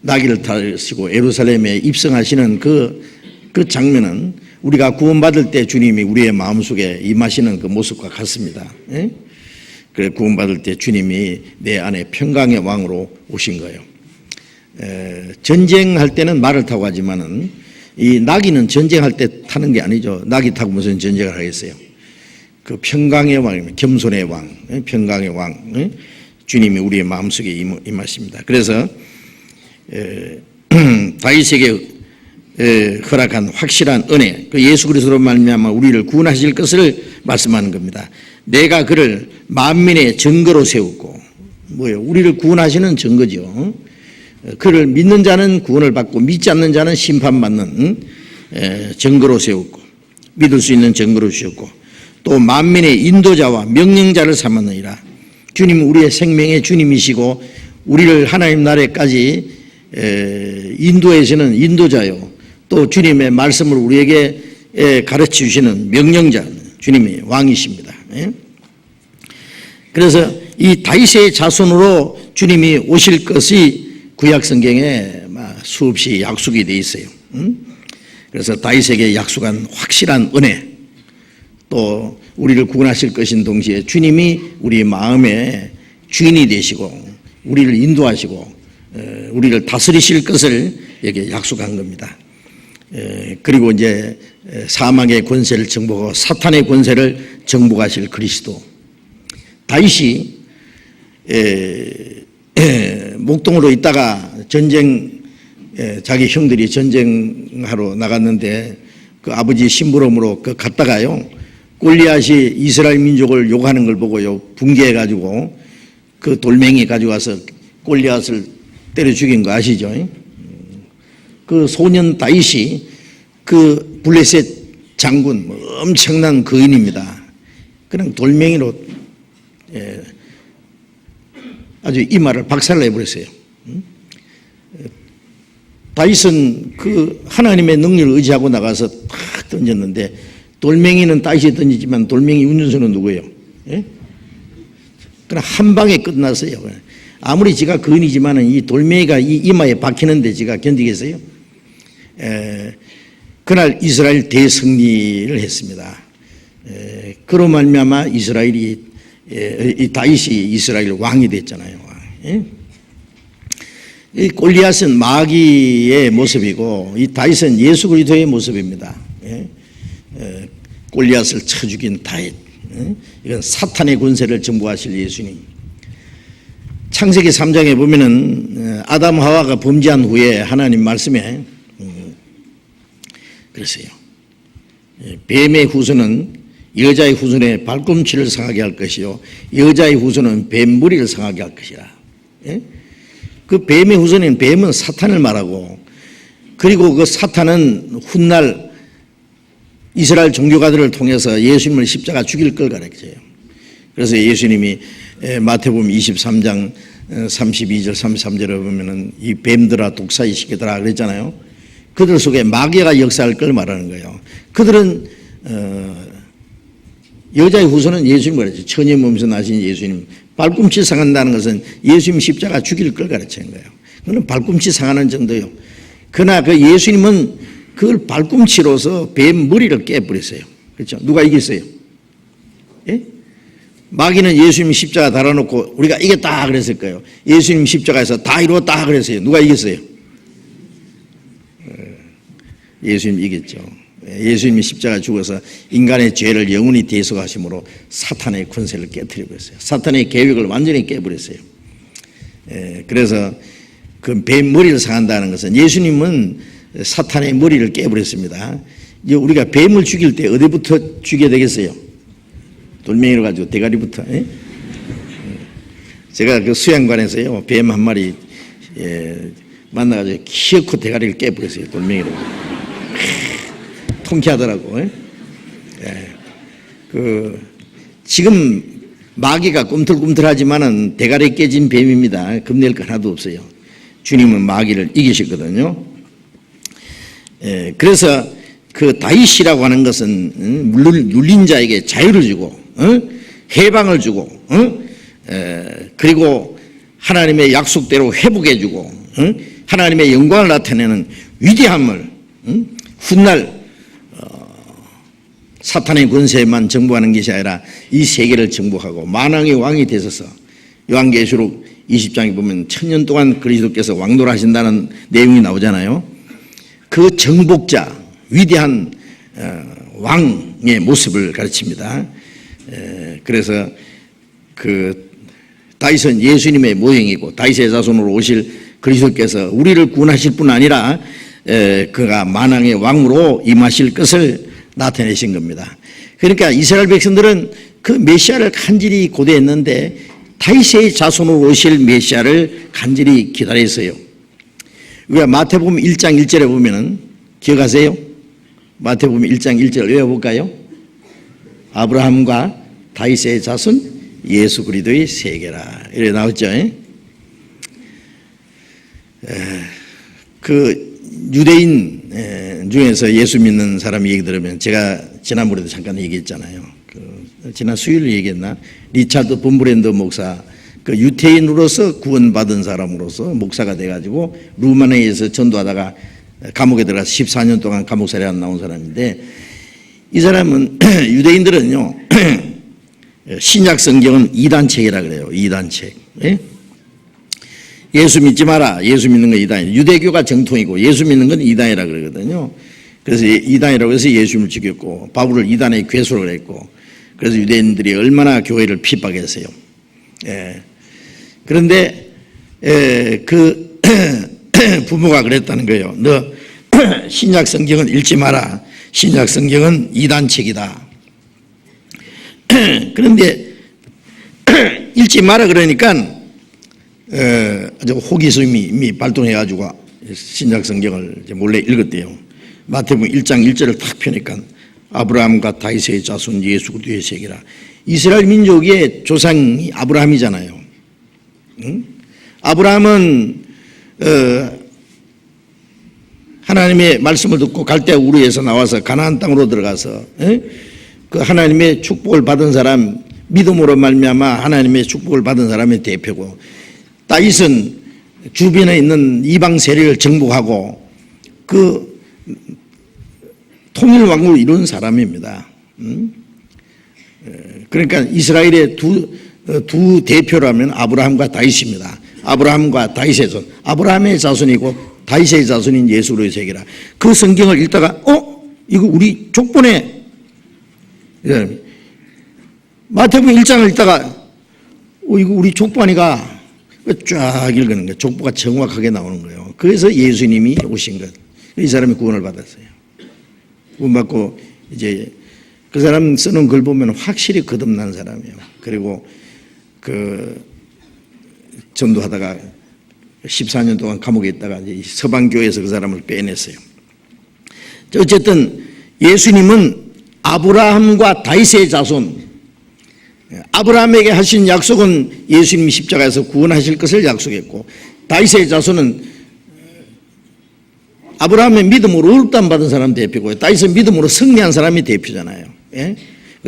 나귀를 타시고 예루살렘에 입성하시는 그 장면은 우리가 구원받을 때 주님이 우리의 마음속에 임하시는 그 모습과 같습니다. 예? 그래, 구원받을 때 주님이 내 안에 평강의 왕으로 오신 거예요. 전쟁할 때는 말을 타고 하지만은 이 나귀는 전쟁할 때 타는 게 아니죠. 나귀 타고 무슨 전쟁을 하겠어요. 그 평강의 왕입니다. 겸손의 왕, 평강의 왕, 주님이 우리의 마음속에 임하십니다. 그래서 다윗에게 허락한 확실한 은혜, 그 예수 그리스도로 말미암아 우리를 구원하실 것을 말씀하는 겁니다. 내가 그를 만민의 증거로 세우고, 뭐예요? 우리를 구원하시는 증거죠. 그를 믿는 자는 구원을 받고 믿지 않는 자는 심판받는 증거로 세웠고, 믿을 수 있는 증거로 주셨고, 또 만민의 인도자와 명령자를 삼았느니라. 주님은 우리의 생명의 주님이시고 우리를 하나님 나라에까지 인도해주시는 인도자요, 또 주님의 말씀을 우리에게 가르쳐 주시는 명령자, 주님이 왕이십니다. 그래서 이 다윗의 자손으로 주님이 오실 것이 구약 성경에 수없이 약속이 되어 있어요. 그래서 다윗에게 약속한 확실한 은혜, 또 우리를 구원하실 것인 동시에 주님이 우리 마음의 주인이 되시고 우리를 인도하시고 우리를 다스리실 것을 여기에 약속한 겁니다. 그리고 이제 사망의 권세를 정복하고 사탄의 권세를 정복하실 그리스도. 다윗이 목동으로 있다가 자기 형들이 전쟁하러 나갔는데 그 아버지 심부름으로 갔다가요, 골리앗이 이스라엘 민족을 욕하는 걸 보고요, 붕괴해가지고 그 돌멩이 가져와서 골리앗을 때려 죽인 거 아시죠? 그 소년 다윗이 그 블레셋 장군, 엄청난 거인입니다. 그냥 돌멩이로 아주 이마를 박살내버렸어요. 다윗은 그 하나님의 능력을 의지하고 나가서 탁 던졌는데, 돌멩이는 다윗이 던지지만 돌멩이 운전수는 누구예요? 예? 그냥 한 방에 끝났어요. 아무리 지가 거인이지만은 이 돌멩이가 이 이마에 박히는데 지가 견디겠어요? 그날 이스라엘 대승리를 했습니다. 그로 말미암아 이스라엘이 이 다윗이 이스라엘 왕이 됐잖아요. 이 골리앗은 마귀의 모습이고 이 다윗은 예수 그리스도의 모습입니다. 골리앗을 쳐 죽인 다윗, 이건 사탄의 권세를 정복하실 예수님. 창세기 3장에 보면은 아담 하와가 범죄한 후에 하나님 말씀에 그랬어요. 뱀의 후손은 여자의 후손의 발꿈치를 상하게 할 것이요, 여자의 후손은 뱀 머리를 상하게 할 것이라. 그 뱀의 후손인 뱀은 사탄을 말하고, 그리고 그 사탄은 훗날 이스라엘 종교가들을 통해서 예수님을 십자가 죽일 걸 가르쳐요. 그래서 예수님이 마태복음 23장 32절 33절에 보면은 이 뱀들아 독사의 시키더라 그랬잖아요. 그들 속에 마귀가 역사할 걸 말하는 거예요. 그들은 여자의 후손은 예수님 그랬죠. 처녀 몸에서 나신 예수님. 발꿈치 상한다는 것은 예수님 십자가 죽일 걸 가르치는 거예요. 그건 발꿈치 상하는 정도요. 그러나 그 예수님은 그걸 발꿈치로서 뱀 머리를 깨버렸어요. 그렇죠? 누가 이겼어요? 예? 마귀는 예수님 십자가 달아놓고 우리가 이겼다 그랬을 거예요. 예수님 십자가에서 다 이루었다 그랬어요. 누가 이겼어요? 예수님 이겼죠. 예수님이 십자가 죽어서 인간의 죄를 영원히 대속하심으로 사탄의 권세를 깨뜨려버렸어요. 사탄의 계획을 완전히 깨버렸어요. 그래서 그 뱀 머리를 상한다는 것은 예수님은 사탄의 머리를 깨버렸습니다. 이제 우리가 뱀을 죽일 때 어디부터 죽여야 되겠어요? 돌멩이로 가지고 대가리부터. 제가 그 수양관에서요, 뱀 한 마리 만나가지고 키어코 대가리를 깨버렸어요. 돌멩이로. 통쾌하더라고. 지금 마귀가 꿈틀꿈틀하지만은 대가리 깨진 뱀입니다. 겁낼 거 하나도 없어요. 주님은 마귀를 이기셨거든요. 그래서 그 다윗이라고 하는 것은 눌린 자에게 자유를 주고 해방을 주고 그리고 하나님의 약속대로 회복해 주고 하나님의 영광을 나타내는 위대함을 훗날 사탄의 권세만 정복하는 것이 아니라 이 세계를 정복하고 만왕의 왕이 되셔서 요한계시록 20장에 보면 1000년 동안 그리스도께서 왕노를 하신다는 내용이 나오잖아요. 그 정복자 위대한 왕의 모습을 가르칩니다. 그래서 그 다윗은 예수님의 모형이고 다윗의 자손으로 오실 그리스도께서 우리를 구원하실 뿐 아니라 그가 만왕의 왕으로 임하실 것을 나타내신 겁니다. 그러니까 이스라엘 백성들은 그 메시아를 간절히 고대했는데 다윗의 자손으로 오실 메시아를 간절히 기다렸어요. 우리가 마태복음 1장 1절에 보면은 기억하세요? 마태복음 1장 1절 외워볼까요? 아브라함과 다윗의 자손 예수 그리스도의 세계라 이렇게 나왔죠. 그 유대인 중에서 예수 믿는 사람 얘기 들으면 제가 지난번에도 잠깐 얘기했잖아요. 지난 수요일 얘기했나? 리차드 본브랜드 목사 그 유태인으로서 구원받은 사람으로서 목사가 돼가지고 루마니아에서 전도하다가 감옥에 들어가서 14년 동안 감옥살이 안 나온 사람인데 이 사람은 유대인들은요 신약 성경은 이단책이라 그래요. 이단책. 예수 믿지 마라. 예수 믿는 건 이단이에요. 유대교가 정통이고 예수 믿는 건 이단이라 그러거든요. 그래서 이단이라고 해서 예수님을 죽였고 바울을 이단의 괴수로 했고 그래서 유대인들이 얼마나 교회를 핍박했어요. 그런데 그 부모가 그랬다는 거예요. 너 신약 성경은 읽지 마라. 신약 성경은 이단책이다. 그런데 읽지 마라 그러니까 아주 호기심이 발동해가지고 신약 성경을 몰래 읽었대요. 마태복음 1장 1절을 탁 펴니까 아브라함과 다윗의 자손 예수 그리스도의 세계라. 이스라엘 민족의 조상이 아브라함이잖아요. 응? 아브라함은 하나님의 말씀을 듣고 갈대아 우르에서 나와서 가나안 땅으로 들어가서 그 하나님의 축복을 받은 사람, 믿음으로 말미암아 하나님의 축복을 받은 사람의 대표고, 다윗은 주변에 있는 이방 세력을 정복하고 그 통일 왕국을 이룬 사람입니다. 그러니까 이스라엘의 두 대표라면 아브라함과 다윗입니다. 아브라함과 다윗의 자손, 아브라함의 자손이고 다윗의 자손인 예수 그리스도의 세계라. 그 성경을 읽다가 이거 우리 족보네. 마태복음 1장을 읽다가 이거 우리 족보 아니가. 쫙 읽는 거예요. 족보가 정확하게 나오는 거예요. 그래서 예수님이 오신 것. 이 사람이 구원을 받았어요. 구원받고 이제 그 사람 쓰는 글 보면 확실히 거듭난 사람이에요. 그리고 그 전도하다가 14년 동안 감옥에 있다가 이제 서방교회에서 그 사람을 빼냈어요. 어쨌든 예수님은 아브라함과 다윗의 자손, 아브라함에게 하신 약속은 예수님이 십자가에서 구원하실 것을 약속했고, 다윗의 자손은 아브라함의 믿음으로 율단 받은 사람 대표고요. 다윗은 믿음으로 승리한 사람이 대표잖아요.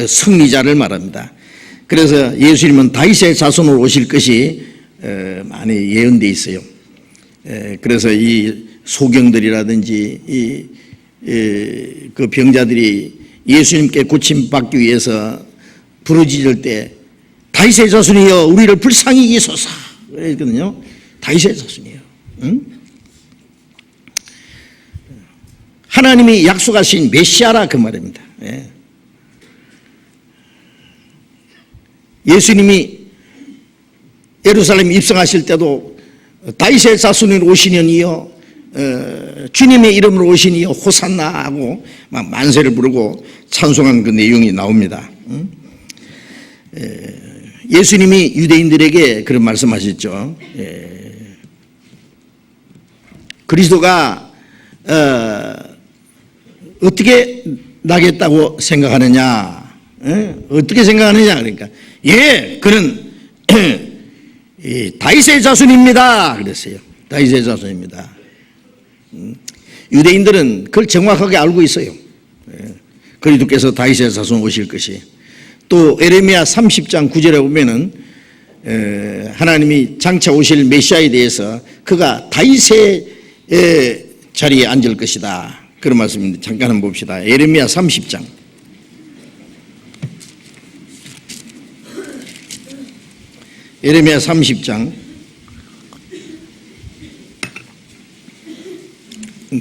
승리자를 말합니다. 그래서 예수님은 다윗의 자손으로 오실 것이 많이 예언되어 있어요. 그래서 이 소경들이라든지 그 병자들이 예수님께 고침받기 위해서 부르짖을 때 다윗의 자손이여 우리를 불쌍히 여기소서 그랬거든요. 다윗의 자손이에요. 응? 하나님이 약속하신 메시아라 그 말입니다. 예수님이 예루살렘 입성하실 때도 다윗의 자손으로 오시느니여 주님의 이름으로 오시니여 호산나 하고 막 만세를 부르고 찬송한 그 내용이 나옵니다. 예수님이 유대인들에게 그런 말씀하셨죠. 그리스도가 어떻게 나겠다고 생각하느냐? 어떻게 생각하느냐? 그러니까 예, 그는 다윗의 자손입니다. 그랬어요. 다윗의 자손입니다. 유대인들은 그걸 정확하게 알고 있어요. 그리스도께서 다윗의 자손 오실 것이. 또 에레미야 30장 9절에 보면은 하나님이 장차 오실 메시아에 대해서 그가 다윗의 자리에 앉을 것이다. 그런 말씀인데 잠깐 한번 봅시다. 에레미야 30장. 에레미야 30장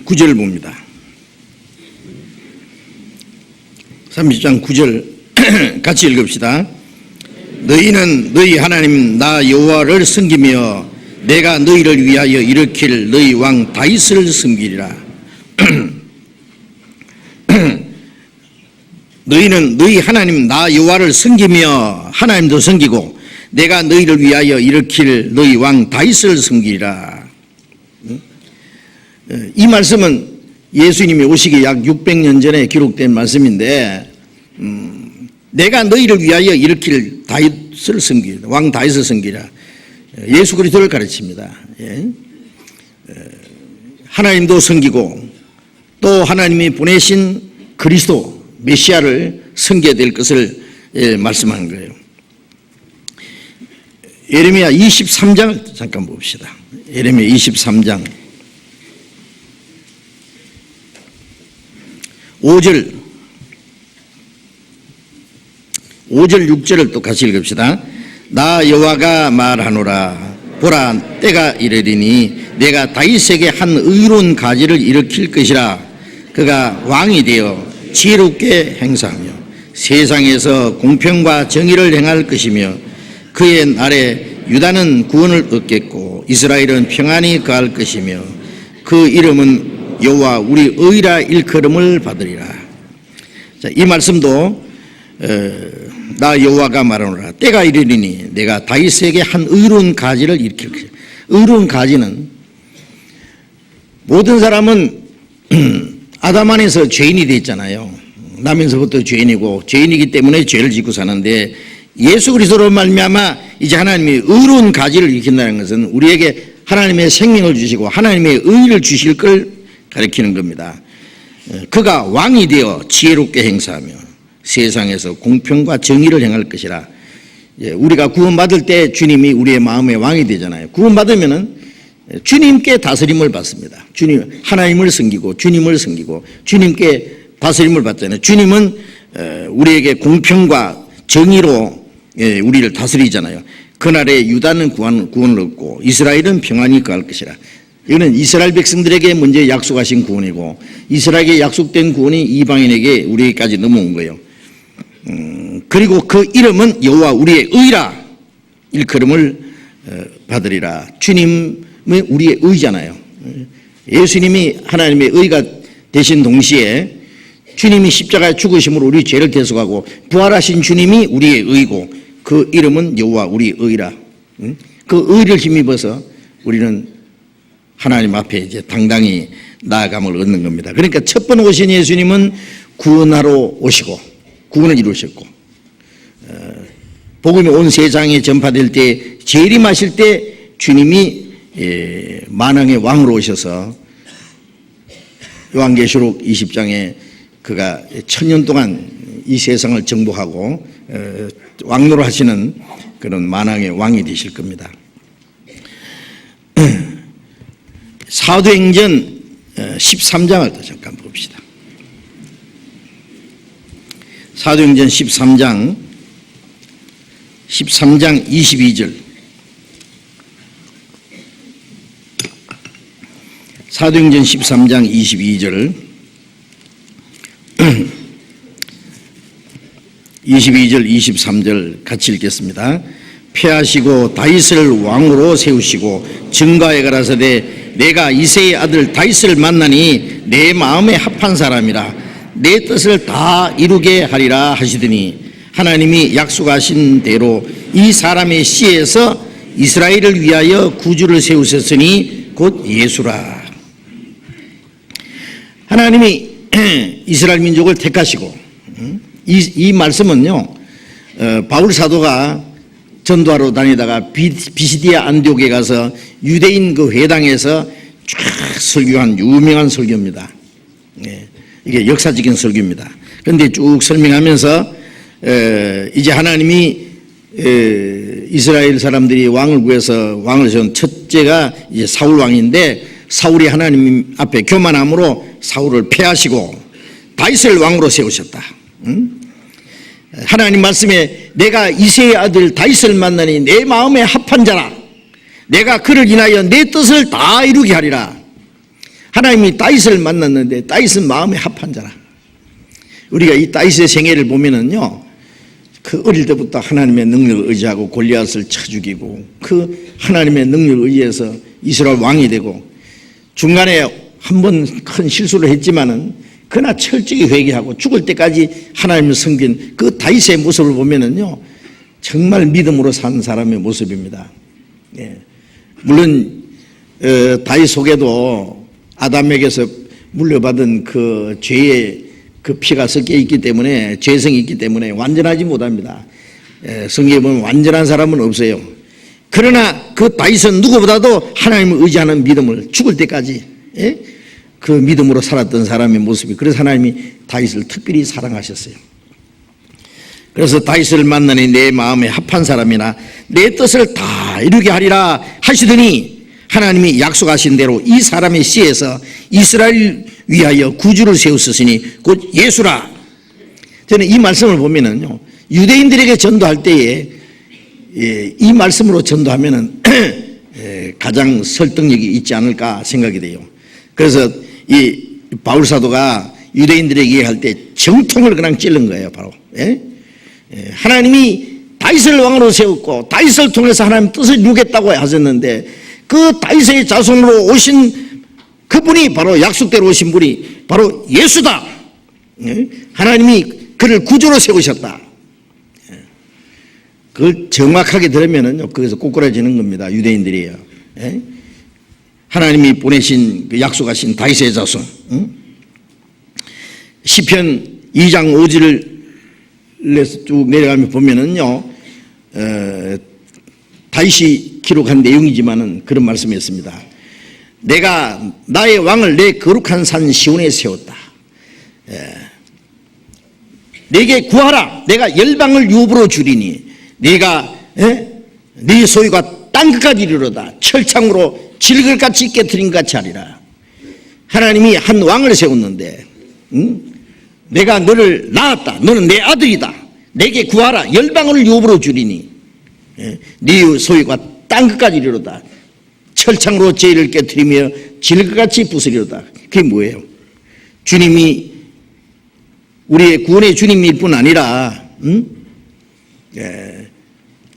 9절 봅니다. 30장 9절 같이 읽읍시다. 너희는 너희 하나님 나 여호와를 섬기며 내가 너희를 위하여 일으킬 너희 왕 다윗을 섬기리라. 너희는 너희 하나님 나 여호와를 섬기며 하나님도 섬기고 내가 너희를 위하여 일으킬 너희 왕 다윗을 섬기리라. 이 말씀은 예수님이 오시기 약 600년 전에 기록된 말씀인데 내가 너희를 위하여 일으킬 다윗을 섬기리라. 왕 다윗을 섬기리라. 예수 그리스도를 가르칩니다. 하나님도 섬기고 또 하나님이 보내신 그리스도 메시아를 섬겨야 될 것을 말씀하는 거예요. 예레미야 23장을 잠깐 봅시다. 예레미야 23장 5절 6절을 또 같이 읽읍시다. 나 여호와가 말하노라. 보라 때가 이르리니 내가 다윗에게 한 의로운 가지를 일으킬 것이라. 그가 왕이 되어 지혜롭게 행사하며 세상에서 공평과 정의를 행할 것이며 그의 날에 유다는 구원을 얻겠고 이스라엘은 평안히 거할 것이며 그 이름은 여호와 우리 의라 일컬음을 받으리라. 자, 이 말씀도 나 여호와가 말하노라. 때가 이르리니 내가 다윗에게 한 의로운 가지를 일으킬 것이다. 의로운 가지는 모든 사람은 아담 안에서 죄인이 됐잖아요. 나면서부터 죄인이고 죄인이기 때문에 죄를 짓고 사는데 예수 그리스도로 말미암아 이제 하나님이 의로운 가지를 일으킨다는 것은 우리에게 하나님의 생명을 주시고 하나님의 의를 주실 걸 가리키는 겁니다. 그가 왕이 되어 지혜롭게 행사하며 세상에서 공평과 정의를 행할 것이라. 우리가 구원받을 때 주님이 우리의 마음의 왕이 되잖아요. 구원받으면은 주님께 다스림을 받습니다. 주님 하나님을 섬기고 주님을 섬기고 주님께 다스림을 받잖아요. 주님은 우리에게 공평과 정의로 우리를 다스리잖아요. 그날에 유다는 구원을 얻고 이스라엘은 평안히 거할 것이라. 이거는 이스라엘 백성들에게 먼저 약속하신 구원이고 이스라엘에게 약속된 구원이 이방인에게 우리에게까지 넘어온 거예요. 그리고 그 이름은 여호와 우리의 의라 일컬음을 받으리라. 주님은 우리의 의잖아요. 예수님이 하나님의 의가 되신 동시에 주님이 십자가에 죽으심으로 우리 죄를 대속하고 부활하신 주님이 우리의 의고 그 이름은 여호와 우리의 의라. 그 의를 힘입어서 우리는 하나님 앞에 이제 당당히 나아감을 얻는 겁니다. 그러니까 첫 번 오신 예수님은 구원하러 오시고 구원을 이루셨고 복음이 온 세상에 전파될 때 재림하실 때 주님이 만왕의 왕으로 오셔서 요한계시록 20장에 그가 천년 동안 이 세상을 정복하고 왕노를 하시는 그런 만왕의 왕이 되실 겁니다. 사도행전 13장을 또 잠깐 봅시다. 사도행전 13장 22절. 사도행전 13장 22절 22절 23절 같이 읽겠습니다. 패하시고 다윗을 왕으로 세우시고 증거에 가라사대 내가 이새의 아들 다윗을 만나니 내 마음에 합한 사람이라 내 뜻을 다 이루게 하리라 하시더니 하나님이 약속하신 대로 이 사람의 씨에서 이스라엘을 위하여 구주를 세우셨으니 곧 예수라. 하나님이 이스라엘 민족을 택하시고 이 말씀은요 바울 사도가 전도하러 다니다가 비시디아 안디옥에 가서 유대인 그 회당에서 쫙 설교한 유명한 설교입니다. 이게 역사적인 설교입니다. 그런데 쭉 설명하면서 이제 하나님이 이스라엘 사람들이 왕을 구해서 왕을 세운 첫째가 이제 사울 왕인데, 사울이 하나님 앞에 교만함으로 사울을 패하시고 다윗을 왕으로 세우셨다. 하나님 말씀에 내가 이새의 아들 다윗을 만나니 내 마음에 합한 자라. 내가 그를 인하여 내 뜻을 다 이루게 하리라. 하나님이 다윗을 만났는데 다윗은 마음에 합한 자라. 우리가 이 다윗의 생애를 보면은요, 그 어릴 때부터 하나님의 능력을 의지하고 골리앗을 쳐 죽이고 그 하나님의 능력을 의지해서 이스라엘 왕이 되고, 중간에 한 번 큰 실수를 했지만은 그러나 철저히 회개하고 죽을 때까지 하나님을 섬긴 그 다윗의 모습을 보면은요, 정말 믿음으로 산 사람의 모습입니다. 물론 다윗 속에도 아담에게서 물려받은 그 죄의 그 피가 섞여 있기 때문에, 죄성이 있기 때문에 완전하지 못합니다. 성경에 보면 완전한 사람은 없어요. 그러나 그 다윗은 누구보다도 하나님을 의지하는 믿음을 죽을 때까지 그 믿음으로 살았던 사람의 모습이, 그래서 하나님이 다윗을 특별히 사랑하셨어요. 그래서 다윗을 만나니 내 마음에 합한 사람이나 내 뜻을 다 이루게 하리라 하시더니, 하나님이 약속하신 대로 이 사람의 씨에서 이스라엘 위하여 구주를 세우셨으니 곧 예수라. 저는 이 말씀을 보면은요, 유대인들에게 전도할 때에 이 말씀으로 전도하면은 가장 설득력이 있지 않을까 생각이 돼요. 그래서 이 바울 사도가 유대인들에게 얘기할 때 정통을 그냥 찔른 거예요. 바로 하나님이 다윗을 왕으로 세웠고 다윗을 통해서 하나님 뜻을 이루겠다고 하셨는데, 그 다윗의 자손으로 오신 그분이 바로 약속대로 오신 분이 바로 예수다. 하나님이 그를 구주로 세우셨다. 그걸 정확하게 들으면은요, 거기서 꼬꾸라지는 겁니다. 유대인들이에요. 하나님이 보내신 그 약속하신 다윗의 자손. 시편 2장 5절에서 쭉 내려가면 보면은요, 다윗이 기록한 내용이지만은 그런 말씀이었습니다. 내가 나의 왕을 내 거룩한 산 시온에 세웠다. 내게 구하라. 내가 열방을 유업으로 주리니 네가 네 소유가 땅끝까지 이르러다. 철창으로 질글같이 깨트린 같이 하리라. 하나님이 한 왕을 세웠는데, 내가 너를 낳았다. 너는 내 아들이다. 내게 구하라. 열방을 유업으로 주리니 네 소유가 땅끝까지 이르러다. 철창으로 죄를 깨트리며 질글같이 부수리로다. 그게 뭐예요? 주님이 우리의 구원의 주님일 뿐 아니라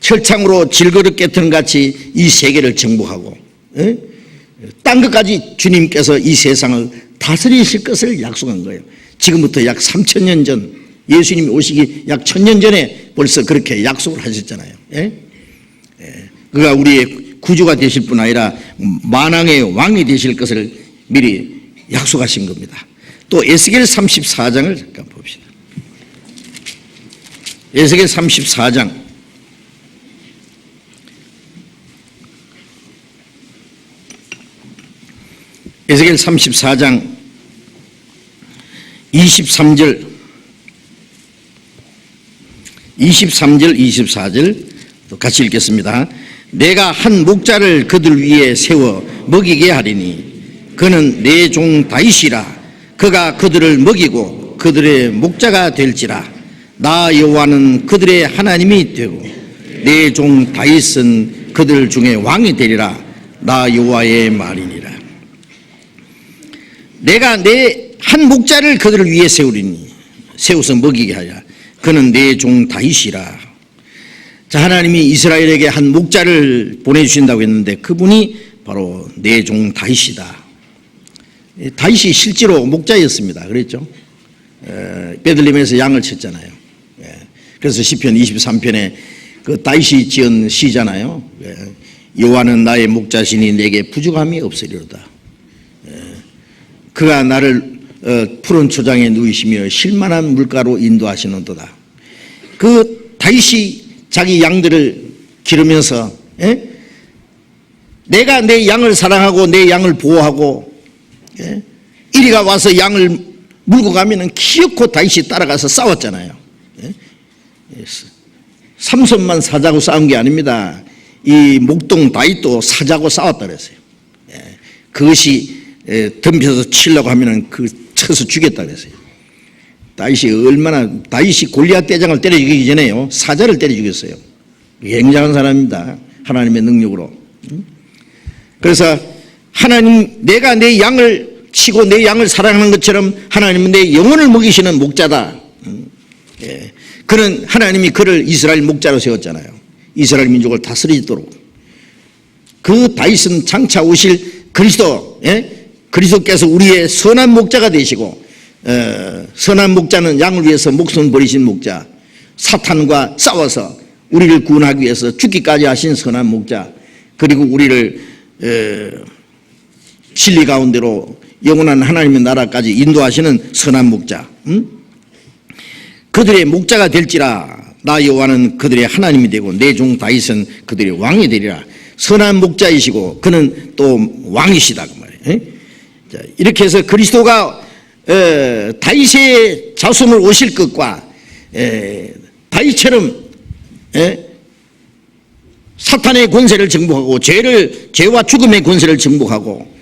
철창으로 질그릇 깨트는 같이 이 세계를 정복하고 땅끝까지 주님께서 이 세상을 다스리실 것을 약속한 거예요. 지금부터 약 3000년 전, 예수님이 오시기 약 1000년 전에 벌써 그렇게 약속을 하셨잖아요. 그가 우리의 구주가 되실 뿐 아니라 만왕의 왕이 되실 것을 미리 약속하신 겁니다. 또 에스겔 34장을 잠깐 봅시다. 에스겔 34장. 에스겔 34장 23절 24절 또 같이 읽겠습니다. 내가 한 목자를 그들 위에 세워 먹이게 하리니 그는 내 종 다윗이라. 그가 그들을 먹이고 그들의 목자가 될지라. 나 여호와는 그들의 하나님이 되고 내 종 다윗은 그들 중에 왕이 되리라. 나 여호와의 말이니라. 내가 내 한 목자를 그들을 위해 세우리니 세워서 먹이게 하랴. 그는 내 종 다윗이라. 자, 하나님이 이스라엘에게 한 목자를 보내주신다고 했는데 그분이 바로 내 종 다윗이다. 다윗이 실제로 목자였습니다. 그랬죠? 베들레헴에서 양을 쳤잖아요. 그래서 시편 23편에 그 다윗이 지은 시잖아요. 여호와는 나의 목자시니 내게 부족함이 없으리로다. 그가 나를 푸른 초장에 누이시며 실만한 물가로 인도하시는도다. 그 다윗이 자기 양들을 기르면서 내가 내 양을 사랑하고 내 양을 보호하고 이리가 와서 양을 물고 가면은 기어코 다윗이 따라가서 싸웠잖아요. 삼손만 사자고 싸운 게 아닙니다. 이 목동 다윗도 사자고 싸웠다 그랬어요. 그것이 덤벼서 치려고 하면은 그 쳐서 죽였다 그랬어요. 다윗이 골리앗 대장을 때려 죽이기 전에요, 사자를 때려 죽였어요. 굉장한 사람입니다. 하나님의 능력으로. 그래서 하나님, 내가 내 양을 치고 내 양을 사랑하는 것처럼 하나님은 내 영혼을 먹이시는 목자다. 그는 하나님이 그를 이스라엘 목자로 세웠잖아요. 이스라엘 민족을 다스리도록. 그 다윗은 장차 오실 그리스도, 그리스도께서 우리의 선한 목자가 되시고, 선한 목자는 양을 위해서 목숨을 버리신 목자, 사탄과 싸워서 우리를 구원하기 위해서 죽기까지 하신 선한 목자, 그리고 우리를 진리 가운데로 영원한 하나님의 나라까지 인도하시는 선한 목자. 그들의 목자가 될지라. 나 여호와는 그들의 하나님이 되고 내 종 다윗은 그들의 왕이 되리라. 선한 목자이시고 그는 또 왕이시다 그 말이에요. 자, 이렇게 해서 그리스도가 다윗의 자손을 오실 것과 다윗처럼 사탄의 권세를 정복하고 죄와 죽음의 권세를 정복하고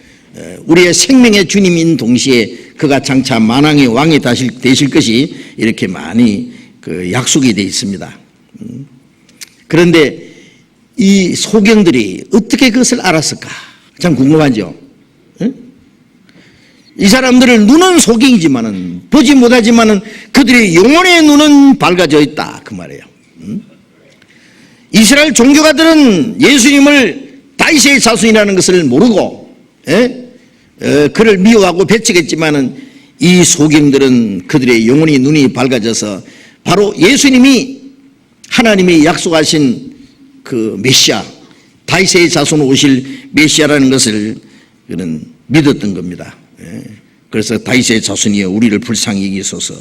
우리의 생명의 주님인 동시에 그가 장차 만왕의 왕이 되실 것이 이렇게 많이 그 약속이 되어 있습니다. 그런데 이 소경들이 어떻게 그것을 알았을까? 참 궁금하죠. 이 사람들을 눈은 소경이지만은 보지 못하지만은 그들의 영혼의 눈은 밝아져 있다 그 말이에요. 이스라엘 종교가들은 예수님을 다윗의 자손이라는 것을 모르고 그를 미워하고 배척했지만은 이 소경들은 그들의 영혼의 눈이 밝아져서 바로 예수님이 하나님이 약속하신 그 메시아, 다윗의 자손으로 오실 메시아라는 것을 그는 믿었던 겁니다. 그래서 다윗의 자손이여 우리를 불쌍히 여기소서.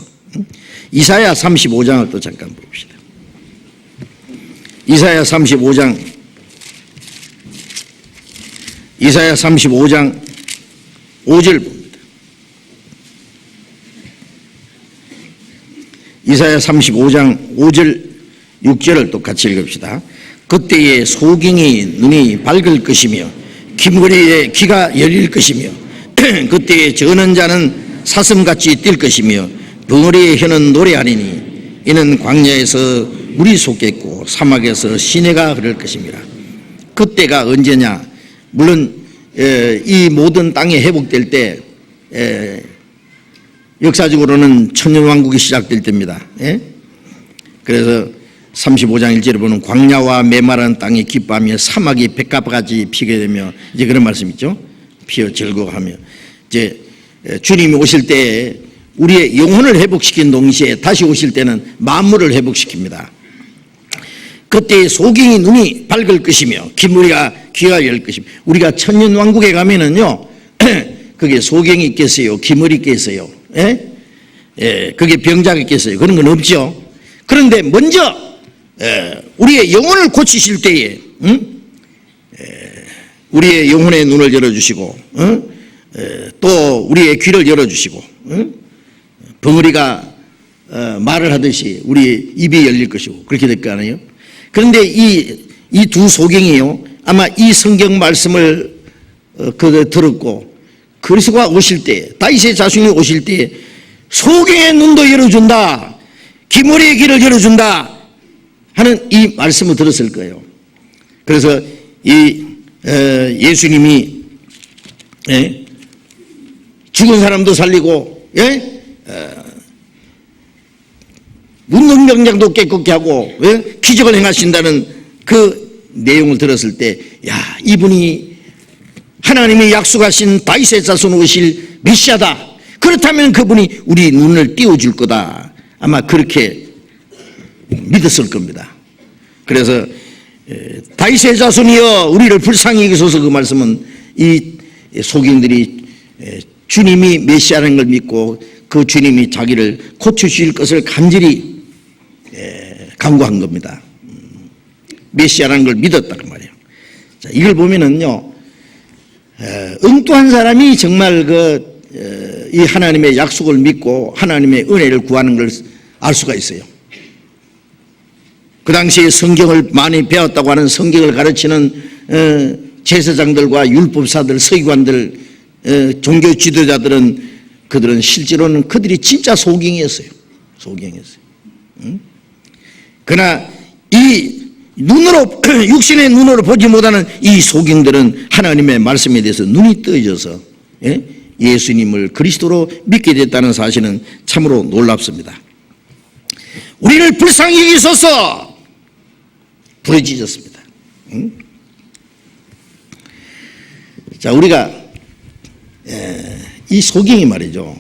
이사야 35장을 또 잠깐 봅시다. 이사야 35장 5절 봅니다. 이사야 35장 5절 6절을 또 같이 읽읍시다. 그때에 소경의 눈이 밝을 것이며 김거리의 귀가 열릴 것이며 그때에 저는 자는 사슴같이 뛸 것이며 벙어리의 혀는 노래하리니 이는 광야에서 물이 솟겠고 사막에서 시내가 흐를 것입니다. 그때가 언제냐? 물론 이 모든 땅이 회복될 때 역사적으로는 천년왕국이 시작될 때입니다. 그래서 35장 1절에 보면 광야와 메마른 땅이 기뻐하며 사막이 백합같이 피게 되며 이제 그런 말씀 있죠. 피어 즐거워하며 이제 주님이 오실 때 우리의 영혼을 회복시킨 동시에 다시 오실 때는 만물을 회복시킵니다. 그때 소경의 눈이 밝을 것이며 기머리가 귀가 열 것이며 우리가 천년왕국에 가면은요 그게 소경이 있겠어요? 기머리 있겠어요? 그게 병자가 있겠어요? 그런 건 없죠. 그런데 먼저 우리의 영혼을 고치실 때에 우리의 영혼의 눈을 열어주시고 또 우리의 귀를 열어주시고 벙어리가 말을 하듯이 우리 입이 열릴 것이고 그렇게 될 거 아니에요. 그런데 이 두 소경이요 아마 이 성경 말씀을 들었고 그리스도가 오실 때 다윗의 자손이 오실 때 소경의 눈도 열어준다, 기머리의 귀를 열어준다 하는 이 말씀을 들었을 거예요. 그래서 이 예수님이 죽은 사람도 살리고 문둥병장도 깨끗게 하고 기적을 행하신다는 그 내용을 들었을 때 야, 이분이 하나님이 약속하신 다윗의 자손 오실 메시아다. 그렇다면 그분이 우리 눈을 띄워줄 거다. 아마 그렇게 믿었을 겁니다. 그래서 다윗의 자손이여 우리를 불쌍히 여기소서 그 말씀은 이 소경들이 주님이 메시아라는 걸 믿고 그 주님이 자기를 고쳐주실 것을 간절히 강구한 겁니다. 메시아라는 걸 믿었다는 말이에요. 자, 이걸 보면은요, 엉뚱한 사람이 정말 이 하나님의 약속을 믿고 하나님의 은혜를 구하는 걸 알 수가 있어요. 그 당시에 성경을 많이 배웠다고 하는 성경을 가르치는 제사장들과 율법사들, 서기관들, 종교 지도자들은 그들은 실제로는 그들이 진짜 소경이었어요. 소경이었어요. 그러나 이 눈으로 육신의 눈으로 보지 못하는 이 소경들은 하나님의 말씀에 대해서 눈이 떠져서 예수님을 그리스도로 믿게 됐다는 사실은 참으로 놀랍습니다. 우리를 불쌍히 여기소서 부르짖었습니다. 자, 우리가 이 소경이 말이죠,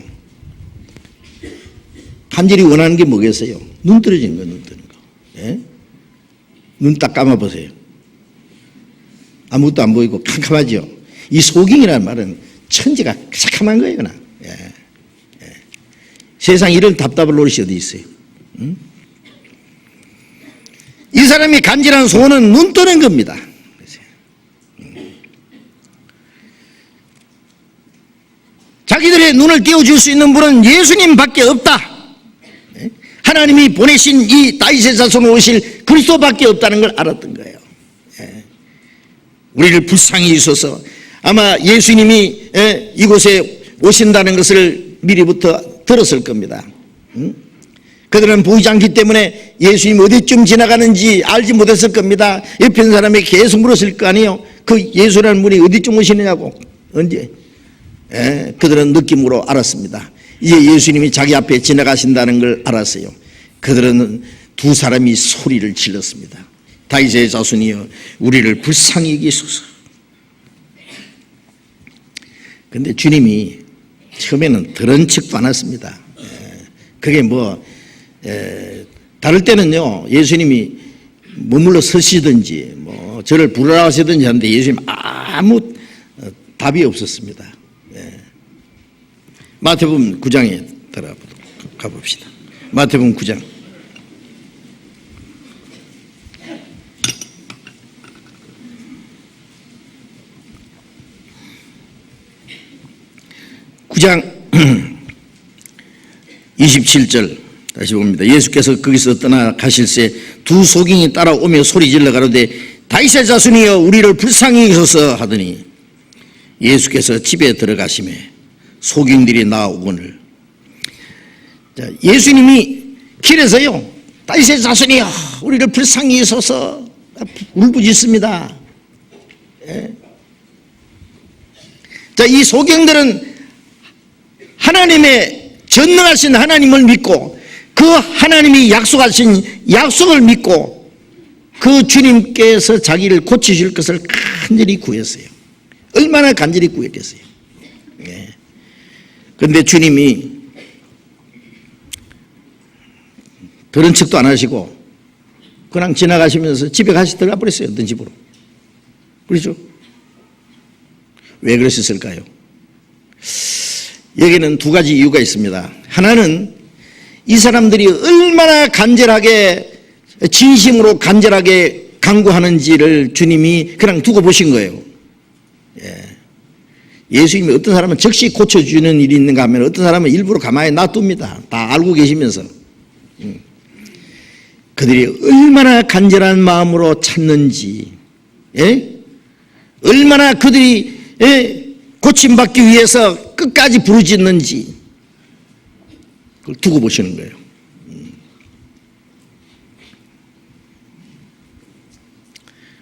간절히 원하는 게 뭐겠어요? 눈 떨어지는 거, 눈 뜨는 거. 눈 딱 감아보세요. 아무것도 안 보이고 캄캄하죠. 이 소경이라는 말은 천지가 새카만 거예요, 그냥. 세상에 이런 답답할 노릇이 어디 있어요? 이 사람이 간절한 소원은 눈 뜨는 겁니다. 자기들의 눈을 띄워줄 수 있는 분은 예수님밖에 없다. 하나님이 보내신 이 다윗의 자손으로 오실 그리스도밖에 없다는 걸 알았던 거예요. 우리를 불쌍히 여기소서. 아마 예수님이 이곳에 오신다는 것을 미리부터 들었을 겁니다. 그들은 보이지 않기 때문에 예수님이 어디쯤 지나가는지 알지 못했을 겁니다. 옆에 있는 사람에게 계속 물었을 거 아니에요. 그 예수라는 분이 어디쯤 오시느냐고. 언제? 그들은 느낌으로 알았습니다. 이제 예수님이 자기 앞에 지나가신다는 걸 알았어요. 그들은 두 사람이 소리를 질렀습니다. 다윗의 자손이여 우리를 불쌍히 여기소서. 그런데 주님이 처음에는 들은 척도 안 했습니다. 그게 다를 때는요, 예수님이 머물러 서시든지 저를 부르라 하시든지 하는데 예수님 아무 답이 없었습니다. 마태복음 9장에 가봅시다. 마태복음 9장. (9장) 27절 다시 봅니다. 예수께서 거기서 떠나 가실새 두 소경이 따라오며 소리질러 가로되 다윗의 자손이여 우리를 불쌍히 여기소서 하더니 예수께서 집에 들어가시매 소경들이 나오거늘. 자, 예수님이 길에서요 다윗의 자손이여 우리를 불쌍히 여기소서 울부짖습니다. 자, 이 소경들은 하나님의 전능하신 하나님을 믿고 그 하나님이 약속하신 약속을 믿고 그 주님께서 자기를 고치실 것을 간절히 구했어요. 얼마나 간절히 구했겠어요. 그런데 주님이 들은 척도 안 하시고 그냥 지나가시면서 집에 들어가 버렸어요. 어떤 집으로. 그렇죠? 왜 그러셨을까요? 여기는 두 가지 이유가 있습니다. 하나는 이 사람들이 얼마나 간절하게 진심으로 간절하게 간구하는지를 주님이 그냥 두고 보신 거예요. 예수님이 어떤 사람은 즉시 고쳐주는 일이 있는가 하면 어떤 사람은 일부러 가만히 놔둡니다. 다 알고 계시면서. 그들이 얼마나 간절한 마음으로 찾는지, 얼마나 그들이 고침받기 위해서 끝까지 부르짖는지 그걸 두고 보시는 거예요.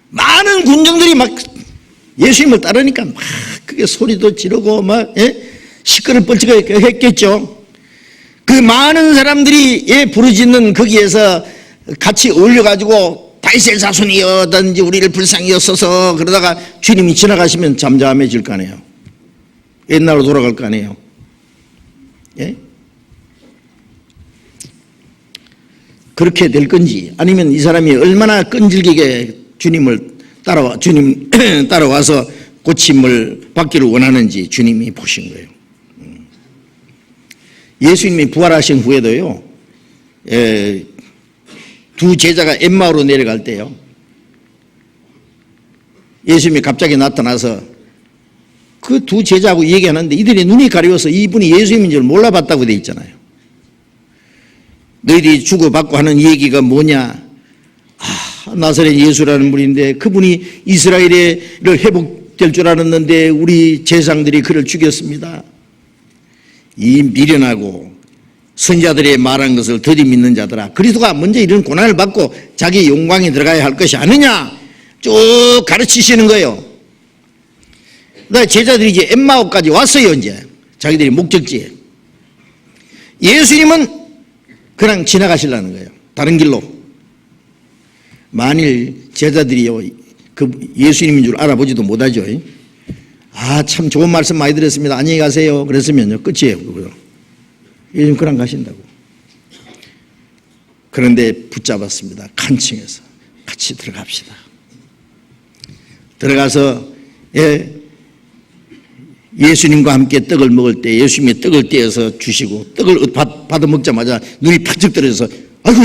많은 군중들이 막 예수님을 따르니까 막 그게 소리도 지르고 막 시끄러 뻘찍하게 했겠죠. 그 많은 사람들이 부르짖는 거기에서 같이 어울려가지고 다윗의 자손이여든지 우리를 불쌍히 여소서 그러다가 주님이 지나가시면 잠잠해질 거 아니에요. 옛날로 돌아갈 거 아니에요. 그렇게 될 건지 아니면 이 사람이 얼마나 끈질기게 주님 따라와서 고침을 받기를 원하는지 주님이 보신 거예요. 예수님이 부활하신 후에도요, 두 제자가 엠마오로 내려갈 때요, 예수님이 갑자기 나타나서 그 두 제자하고 얘기하는데 이들이 눈이 가려워서 이분이 예수님인 줄 몰라봤다고 돼 있잖아요. 너희들이 주고받고 하는 얘기가 뭐냐? 나사렛 예수라는 분인데 그분이 이스라엘을 회복될 줄 알았는데 우리 제상들이 그를 죽였습니다. 이 미련하고 선자들의 말한 것을 더디 믿는 자들아, 그리스도가 먼저 이런 고난을 받고 자기 영광에 들어가야 할 것이 아니냐 쭉 가르치시는 거예요. 제자들이 이제 엠마오까지 왔어요. 이제 자기들이 목적지에. 예수님은 그냥 지나가시려는 거예요, 다른 길로. 만일 제자들이요 그 예수님인 줄 알아보지도 못하죠. 참 좋은 말씀 많이 들었습니다, 안녕히 가세요 그랬으면요 끝이에요. 예수님 그냥 가신다고. 그런데 붙잡았습니다. 간청해서 같이 들어갑시다. 들어가서 예수님과 함께 떡을 먹을 때 예수님이 떡을 떼어서 주시고 떡을 받아 먹자마자 눈이 팍쩍 떨어져서 아이고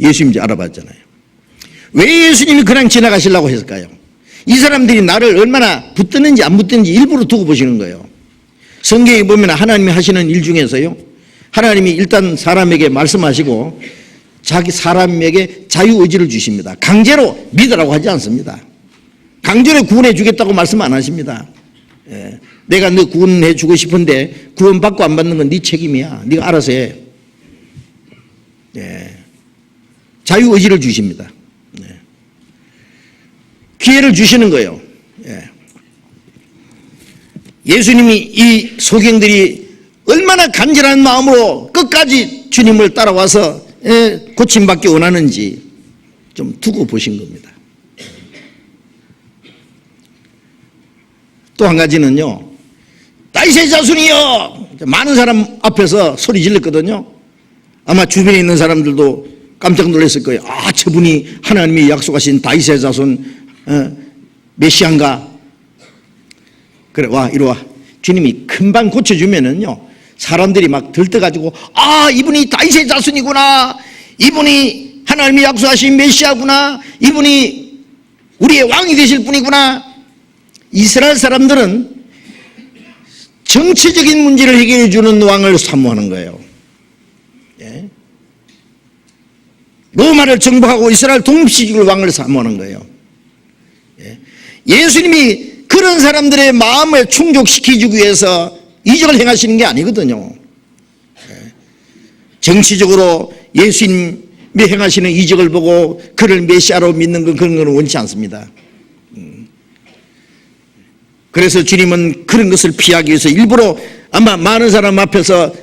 예수님인지 알아봤잖아요. 왜 예수님이 그냥 지나가시려고 했을까요? 이 사람들이 나를 얼마나 붙드는지 안 붙드는지 일부러 두고 보시는 거예요. 성경에 보면 하나님이 하시는 일 중에서요, 하나님이 일단 사람에게 말씀하시고 자기 사람에게 자유의지를 주십니다. 강제로 믿으라고 하지 않습니다. 강제로 구원해 주겠다고 말씀 안 하십니다. 내가 너 구원해 주고 싶은데 구원받고 안 받는 건 네 책임이야, 네가 알아서 해. 자유의지를 주십니다. 기회를 주시는 거예요. 예수님이 이 소경들이 얼마나 간절한 마음으로 끝까지 주님을 따라와서 고침받기 원하는지 좀 두고 보신 겁니다. 또 한 가지는요, 다윗의 자손이여, 많은 사람 앞에서 소리 질렀거든요. 아마 주변에 있는 사람들도 깜짝 놀랐을 거예요. 저분이 하나님이 약속하신 다윗의 자손 메시아인가? 그래, 이리 와. 주님이 금방 고쳐주면은요, 사람들이 막 들떠가지고 이분이 다윗의 자손이구나, 이분이 하나님이 약속하신 메시아구나, 이분이 우리의 왕이 되실 분이구나. 이스라엘 사람들은 정치적인 문제를 해결해 주는 왕을 사모하는 거예요. 로마를 정복하고 이스라엘 독립시킬 왕을 사모하는 거예요. 예수님이 그런 사람들의 마음을 충족시키기 위해서 이적을 행하시는 게 아니거든요. 정치적으로 예수님이 행하시는 이적을 보고 그를 메시아로 믿는 건 그런 건 원치 않습니다. 그래서 주님은 그런 것을 피하기 위해서 일부러 아마 많은 사람 앞에서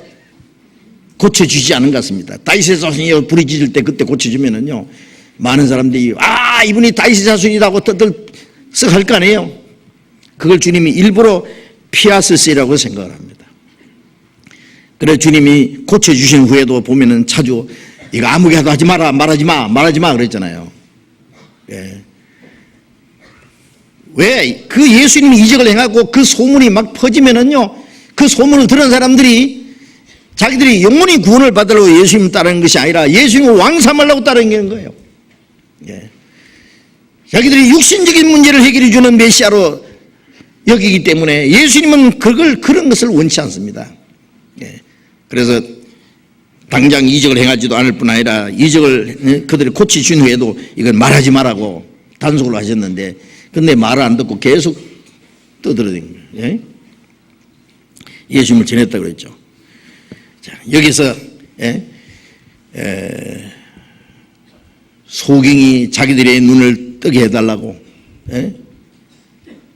고쳐주지 않은 것 같습니다. 다윗의 자손이여 부르짖을 때 그때 고쳐주면은요, 많은 사람들이 이분이 다윗의 자손이라고 떠들썩 할 거 아니에요. 그걸 주님이 일부러 피하셨으리라고 생각을 합니다. 그래 주님이 고쳐주신 후에도 보면은 자주 이거 아무개도 하지 마라, 말하지 마 그랬잖아요. 왜? 그 예수님이 이적을 행하고 그 소문이 막 퍼지면은요, 그 소문을 들은 사람들이 자기들이 영원히 구원을 받으려고 예수님 따르는 것이 아니라 예수님을 왕 삼으려고 따르는 거예요. 자기들이 육신적인 문제를 해결해 주는 메시아로 여기기 때문에 예수님은 그런 것을 원치 않습니다. 그래서 당장 이적을 행하지도 않을 뿐 아니라 이적을 그들이 고치신 후에도 이건 말하지 말라고 단속을 하셨는데, 근데 말을 안 듣고 계속 떠들어댄 거예요. 예수님을 전했다고 그랬죠. 자, 여기서 소경이 자기들의 눈을 뜨게 해달라고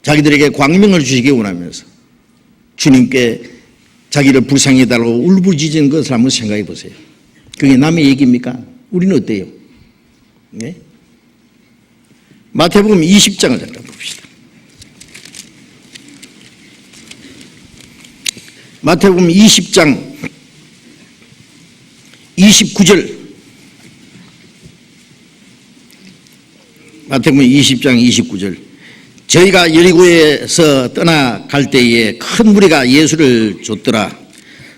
자기들에게 광명을 주시기 원하면서 주님께 자기를 불쌍히 해달라고 울부짖은 것을 한번 생각해 보세요. 그게 남의 얘기입니까? 우리는 어때요? 마태복음 20장을 잠깐 봅시다. 마태복음 20장 29절. 마태복음 20장 29절. 저희가 여리고에서 떠나갈 때에 큰 무리가 예수를 쫓더라.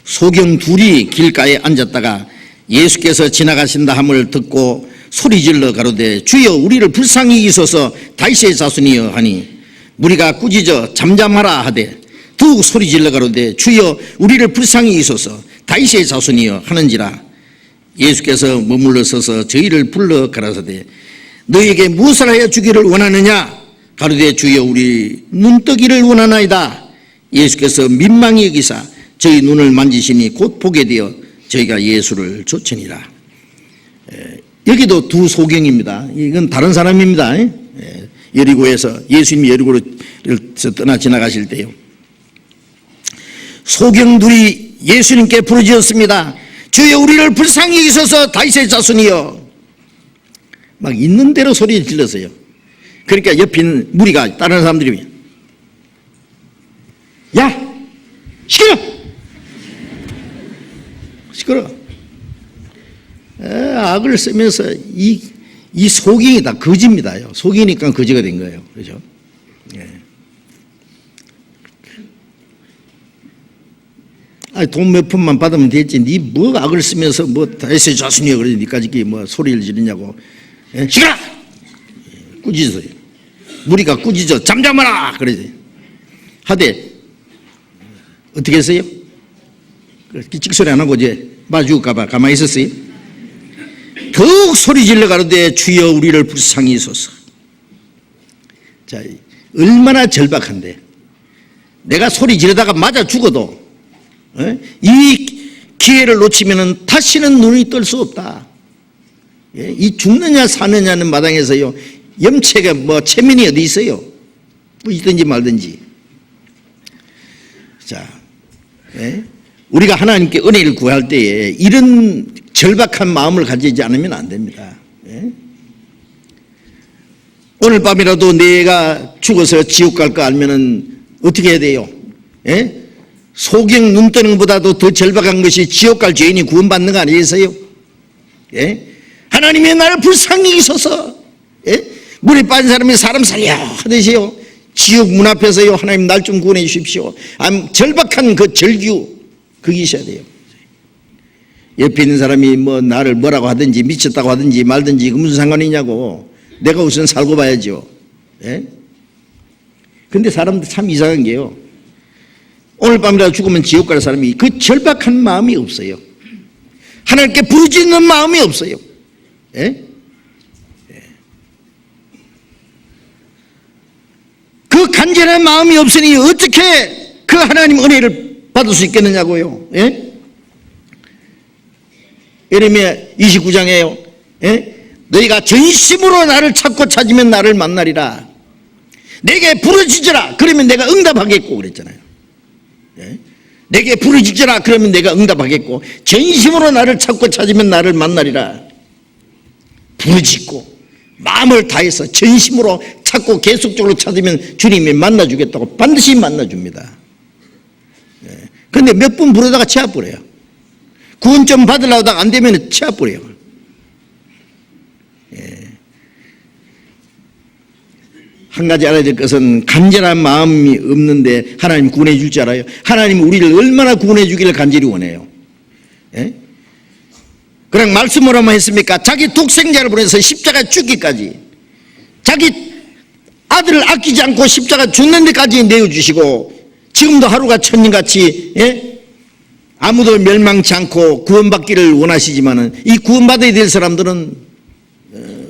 소경 둘이 길가에 앉았다가 예수께서 지나가신다 함을 듣고 소리질러 가로되 주여 우리를 불쌍히 여기소서 다윗의 자손이여 하니 무리가 꾸짖어 잠잠하라 하되 더욱 소리질러 가로되 주여 우리를 불쌍히 여기소서 다윗의 자손이여 하는지라. 예수께서 머물러 서서 저희를 불러 가라사대 너희에게 무엇을 하여 주기를 원하느냐 가로되 주여 우리 눈뜨기를 원하나이다. 예수께서 민망히 여기사 저희 눈을 만지시니 곧 보게 되어 저희가 예수를 좇으니라. 여기도 두 소경입니다. 이건 다른 사람입니다. 여리고에서 예수님이 여리고에서 떠나 지나가실 때요. 소경 둘이 예수님께 부르짖었습니다. 주여 우리를 불쌍히 여기소서 다윗의 자손이여. 막 있는 대로 소리 질렀어요. 그러니까 옆에 있는 무리가 다른 사람들이 야 시끄러 악을 쓰면서 이 소경이 다 거지입니다. 소경이니까 거지가 된 거예요. 그렇죠? 돈 몇 푼만 받으면 됐지. 니 뭐 악을 쓰면서 뭐 다윗의 자손이여 그러지. 니까지 뭐 소리를 지르냐고. 시끄러! 꾸짖어요. 무리가 꾸짖어 잠잠하라 그러지. 하되 어떻게 했어요? 찍소리 안 하고 이제 마주갈까 가만히 있었어요. 더욱 소리 질러 가로되 주여 우리를 불쌍히 여기소서. 자, 얼마나 절박한데 내가 소리 지르다가 맞아 죽어도 이 기회를 놓치면 다시는 눈이 뜰 수 없다. 이 죽느냐 사느냐는 마당에서요 염체가 뭐 체면이 어디 있어요? 뭐 있든지 말든지. 자, 우리가 하나님께 은혜를 구할 때에 이런 절박한 마음을 가지지 않으면 안 됩니다. 오늘 밤이라도 내가 죽어서 지옥 갈 거 알면은 어떻게 해야 돼요? 소경 눈 뜨는 것보다도 더 절박한 것이 지옥 갈 죄인이 구원받는 거 아니겠어요? 하나님의 나를 불쌍히 여기소서. 물에 빠진 사람이 사람 살려 하듯이요 지옥 문 앞에서요 하나님 날 좀 구원해 주십시오. 절박한 그 절규 그게 있어야 돼요. 옆에 있는 사람이 뭐 나를 뭐라고 하든지 미쳤다고 하든지 말든지 그 무슨 상관이냐고. 내가 우선 살고 봐야죠. 근데 사람들 참 이상한 게요. 오늘 밤이라도 죽으면 지옥 갈 사람이 그 절박한 마음이 없어요. 하나님께 부르짖는 마음이 없어요. 그 간절한 마음이 없으니 어떻게 그 하나님 은혜를 받을 수 있겠느냐고요. 예레미야 29장에요. 너희가 전심으로 나를 찾고 찾으면 나를 만나리라. 내게 부르짖으라 그러면 내가 응답하겠고 그랬잖아요. 내게 부르짖으라 그러면 내가 응답하겠고 전심으로 나를 찾고 찾으면 나를 만나리라. 부르짖고 마음을 다해서 전심으로 찾고 계속적으로 찾으면 주님이 만나주겠다고 반드시 만나줍니다. 그런데 몇 분 부르다가 치아버려요. 구원 좀 받으려고 하다가 안 되면 치아버려요. 한 가지 알아야 될 것은 간절한 마음이 없는데 하나님 구원해 줄 줄 알아요. 하나님이 우리를 얼마나 구원해 주기를 간절히 원해요. 그냥 말씀으로만 했습니까? 자기 독생자를 보내서 십자가 죽기까지 자기 아들을 아끼지 않고 십자가 죽는 데까지 내어주시고 지금도 하루가 천년같이 아무도 멸망치 않고 구원받기를 원하시지만은 이 구원받아야 될 사람들은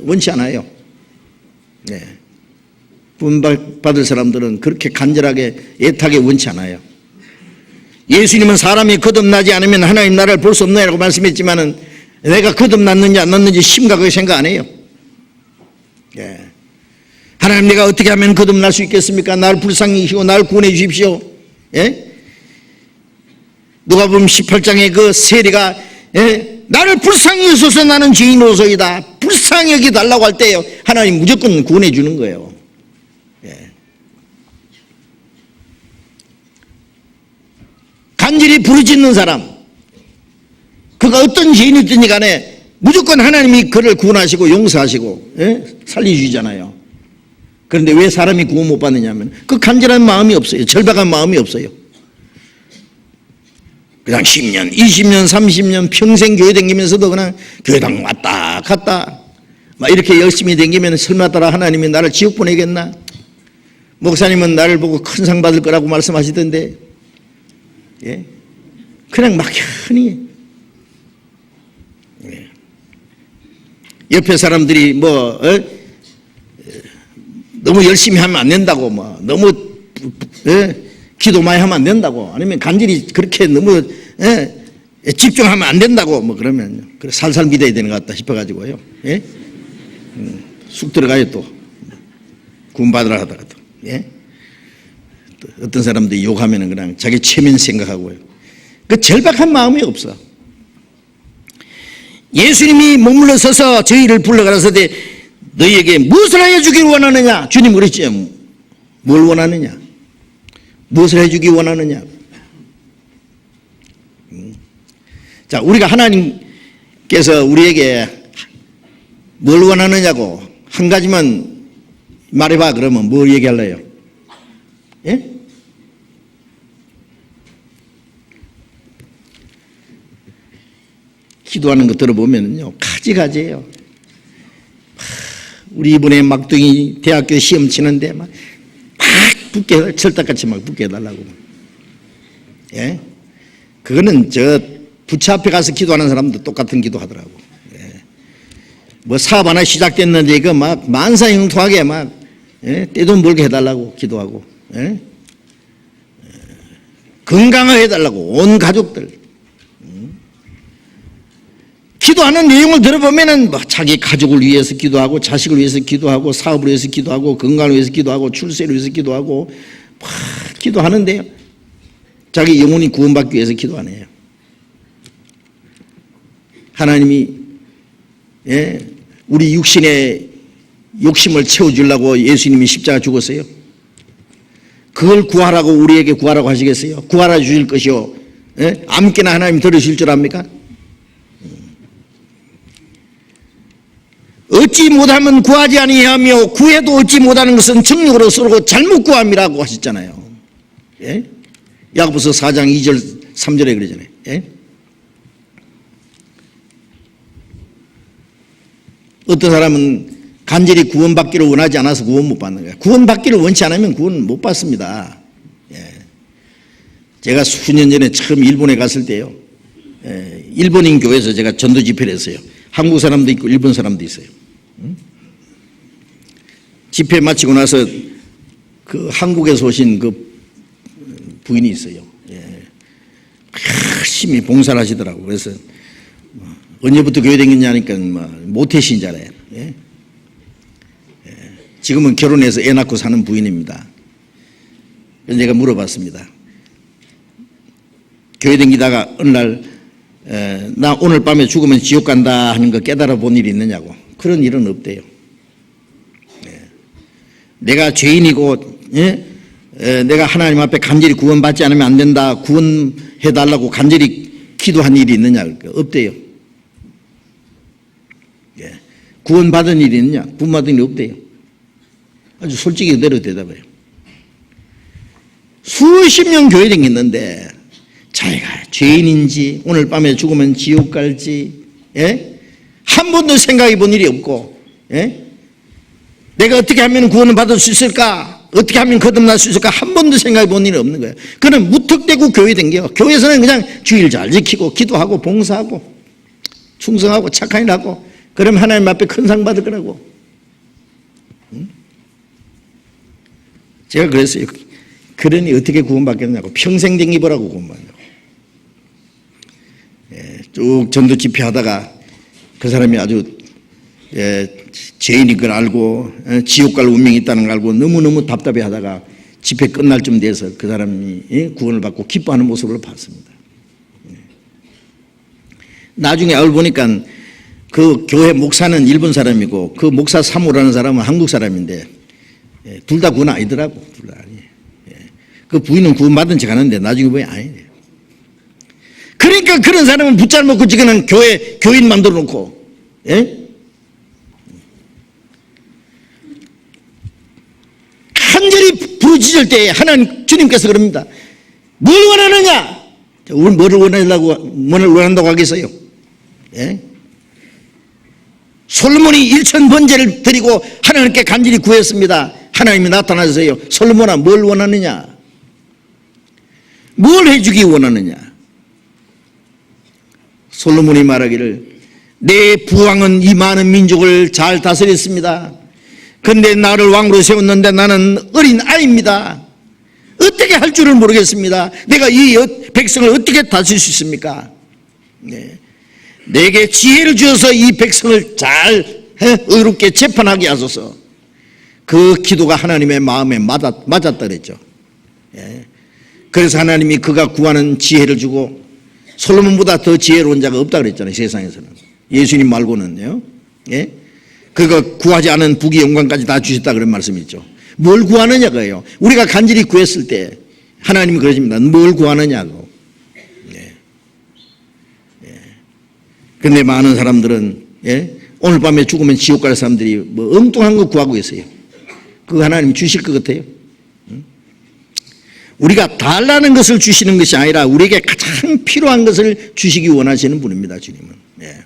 원치 않아요. 구원받을 사람들은 그렇게 간절하게 애타게 원치 않아요. 예수님은 사람이 거듭나지 않으면 하나님 나라를 볼 수 없느냐고 말씀했지만은 내가 거듭났는지 안 났는지 심각하게 생각 안 해요. 하나님 내가 어떻게 하면 거듭날 수 있겠습니까? 나를 불쌍히 여기시고 나를 구원해 주십시오. 누가복음 18장에 그 세리가 나를 불쌍히 여기소서 나는 죄인으로서이다. 불쌍히 여기달라고 할 때요 하나님 무조건 구원해 주는 거예요. 간절히 부르짖는 사람 그가 어떤 죄인이든지 간에 무조건 하나님이 그를 구원하시고 용서하시고 살려주시잖아요. 그런데 왜 사람이 구원 못 받느냐 하면 그 간절한 마음이 없어요. 절박한 마음이 없어요. 그냥 10년, 20년, 30년 평생 교회 다니면서도 그냥 교회당 왔다 갔다 막 이렇게 열심히 다니면 설마 따라 하나님이 나를 지옥 보내겠나? 목사님은 나를 보고 큰 상 받을 거라고 말씀하시던데, 예? 그냥 막연히, 예. 옆에 사람들이 너무 열심히 하면 안 된다고, 너무 기도 많이 하면 안 된다고, 아니면 간절히 그렇게 너무 집중하면 안 된다고 그러면 그래 살살 믿어야 되는 것 같다 싶어가지고요. 예? 쑥 들어가요 또 구원받으라 하다가도. 예? 또 어떤 사람들이 욕하면은 그냥 자기 체면 생각하고요. 그 절박한 마음이 없어. 예수님이 머물러 서서 저희를 불러가라사대 너희에게 무엇을 하여 주기를 원하느냐? 주님 그랬죠. 뭘 원하느냐? 무엇을 해주기 원하느냐? 자, 우리가 하나님께서 우리에게 뭘 원하느냐고 한 가지만 말해봐. 그러면 뭘 얘기할래요? 예? 기도하는 거 들어보면요 가지가지예요. 우리 이번에 막둥이 대학교 시험 치는데 막 붙게 철딱같이 막 붙게 해달라고. 예? 그거는 저 부처 앞에 가서 기도하는 사람도 똑같은 기도하더라고. 예. 뭐 사업 하나 시작됐는데 이거 막 만사형통하게 막 떼돈 벌게 해달라고 기도하고. 예? 건강하게 해달라고 온 가족들. 기도하는 내용을 들어보면은 자기 가족을 위해서 기도하고 자식을 위해서 기도하고 사업을 위해서 기도하고 건강을 위해서 기도하고 출세를 위해서 기도하고 막 기도하는데요. 자기 영혼이 구원받기 위해서 기도하네요. 하나님이 우리 육신의 욕심을 채워주려고 예수님이 십자가 죽었어요. 그걸 구하라고 우리에게 구하라고 하시겠어요? 구하라 주실 것이요. 아무렇게나 하나님 들으실 줄 압니까? 얻지 못하면 구하지 아니하며 구해도 얻지 못하는 것은 정욕으로 쏠고 잘못 구함이라고 하셨잖아요. 예? 야고보서 4장 2절 3절에 그러잖아요. 예? 어떤 사람은 간절히 구원받기를 원하지 않아서 구원 못 받는 거예요. 구원받기를 원치 않으면 구원 못 받습니다. 예. 제가 수년 전에 처음 일본에 갔을 때요. 일본인 교회에서 제가 전도 집회를 했어요. 한국 사람도 있고 일본 사람도 있어요. 집회 마치고 나서 그 한국에서 오신 그 부인이 있어요. 열심히 봉사를 하시더라고. 그래서 언제부터 교회 다녔냐 하니까 모태신자래요. 지금은 결혼해서 애 낳고 사는 부인입니다. 그래서 제가 물어봤습니다. 교회 다니다가 어느 날 나 오늘 밤에 죽으면 지옥 간다 하는 거 깨달아 본 일이 있느냐고. 그런 일은 없대요. 내가 죄인이고 내가 하나님 앞에 간절히 구원받지 않으면 안 된다, 구원해달라고 간절히 기도한 일이 있느냐. 없대요. 구원받은 일이 있느냐? 구원받은 일이 없대요. 아주 솔직히 그대로 대답해요. 수십 년 교회 다녔는데 자기가 죄인인지 오늘 밤에 죽으면 지옥 갈지 한 번도 생각해 본 일이 없고 내가 어떻게 하면 구원을 받을 수 있을까? 어떻게 하면 거듭날 수 있을까? 한 번도 생각해 본 일이 없는 거예요. 그는 무턱대고 교회 다녀요. 교회에서는 그냥 주일 잘 지키고 기도하고 봉사하고 충성하고 착한 일하고 그러면 하나님 앞에 큰 상 받을 거라고. 제가 그랬어요. 그러니 어떻게 구원받겠냐고. 평생 댕기보라고 구원받냐고. 쭉 전도 집회하다가 그 사람이 아주 죄인인 걸 알고 지옥 갈 운명이 있다는 걸 알고 너무너무 답답해하다가 집회 끝날 쯤 돼서 그 사람이 구원을 받고 기뻐하는 모습을 봤습니다. 나중에 알고 보니까 그 교회 목사는 일본 사람이고 그 목사 사모라는 사람은 한국 사람인데 둘 다 구원 아니더라고. 둘 다 아니에요. 그 부인은 구원받은 척 하는데 나중에 보니 아니에요. 그러니까 그런 사람은 붙잡아놓고 지금 교인 만들어 놓고 간절히 부르짖을 때에 하나님 주님께서 그럽니다. 뭘 원하느냐? 뭐를 원한다고 하겠어요? 예? 솔로몬이 1000번제를 드리고 하나님께 간절히 구했습니다. 하나님이 나타나서요, 솔로몬아 뭘 원하느냐? 뭘 해주기 원하느냐? 솔로몬이 말하기를 내 부왕은 이 많은 민족을 잘 다스렸습니다. 그런데 나를 왕으로 세웠는데 나는 어린 아이입니다. 어떻게 할 줄을 모르겠습니다. 내가 이 백성을 어떻게 다스릴 수 있습니까? 네. 내게 지혜를 주어서 이 백성을 잘 의롭게 재판하게 하소서. 그 기도가 하나님의 마음에 맞았다 그랬죠. 예. 그래서 하나님이 그가 구하는 지혜를 주고, 솔로몬보다 더 지혜로운 자가 없다 그랬잖아요, 세상에서는. 예수님 말고는요. 예? 그가 구하지 않은 부귀 영광까지 다 주셨다 그런 말씀이 있죠. 뭘 구하느냐고요. 우리가 간절히 구했을 때 하나님이 그러십니다. 뭘 구하느냐고. 그런데 많은 사람들은, 예? 오늘 밤에 죽으면 지옥 갈 사람들이 뭐 엉뚱한 거 구하고 있어요. 그거 하나님이 주실 것 같아요? 우리가 달라는 것을 주시는 것이 아니라 우리에게 가장 필요한 것을 주시기 원하시는 분입니다, 주님은. 예.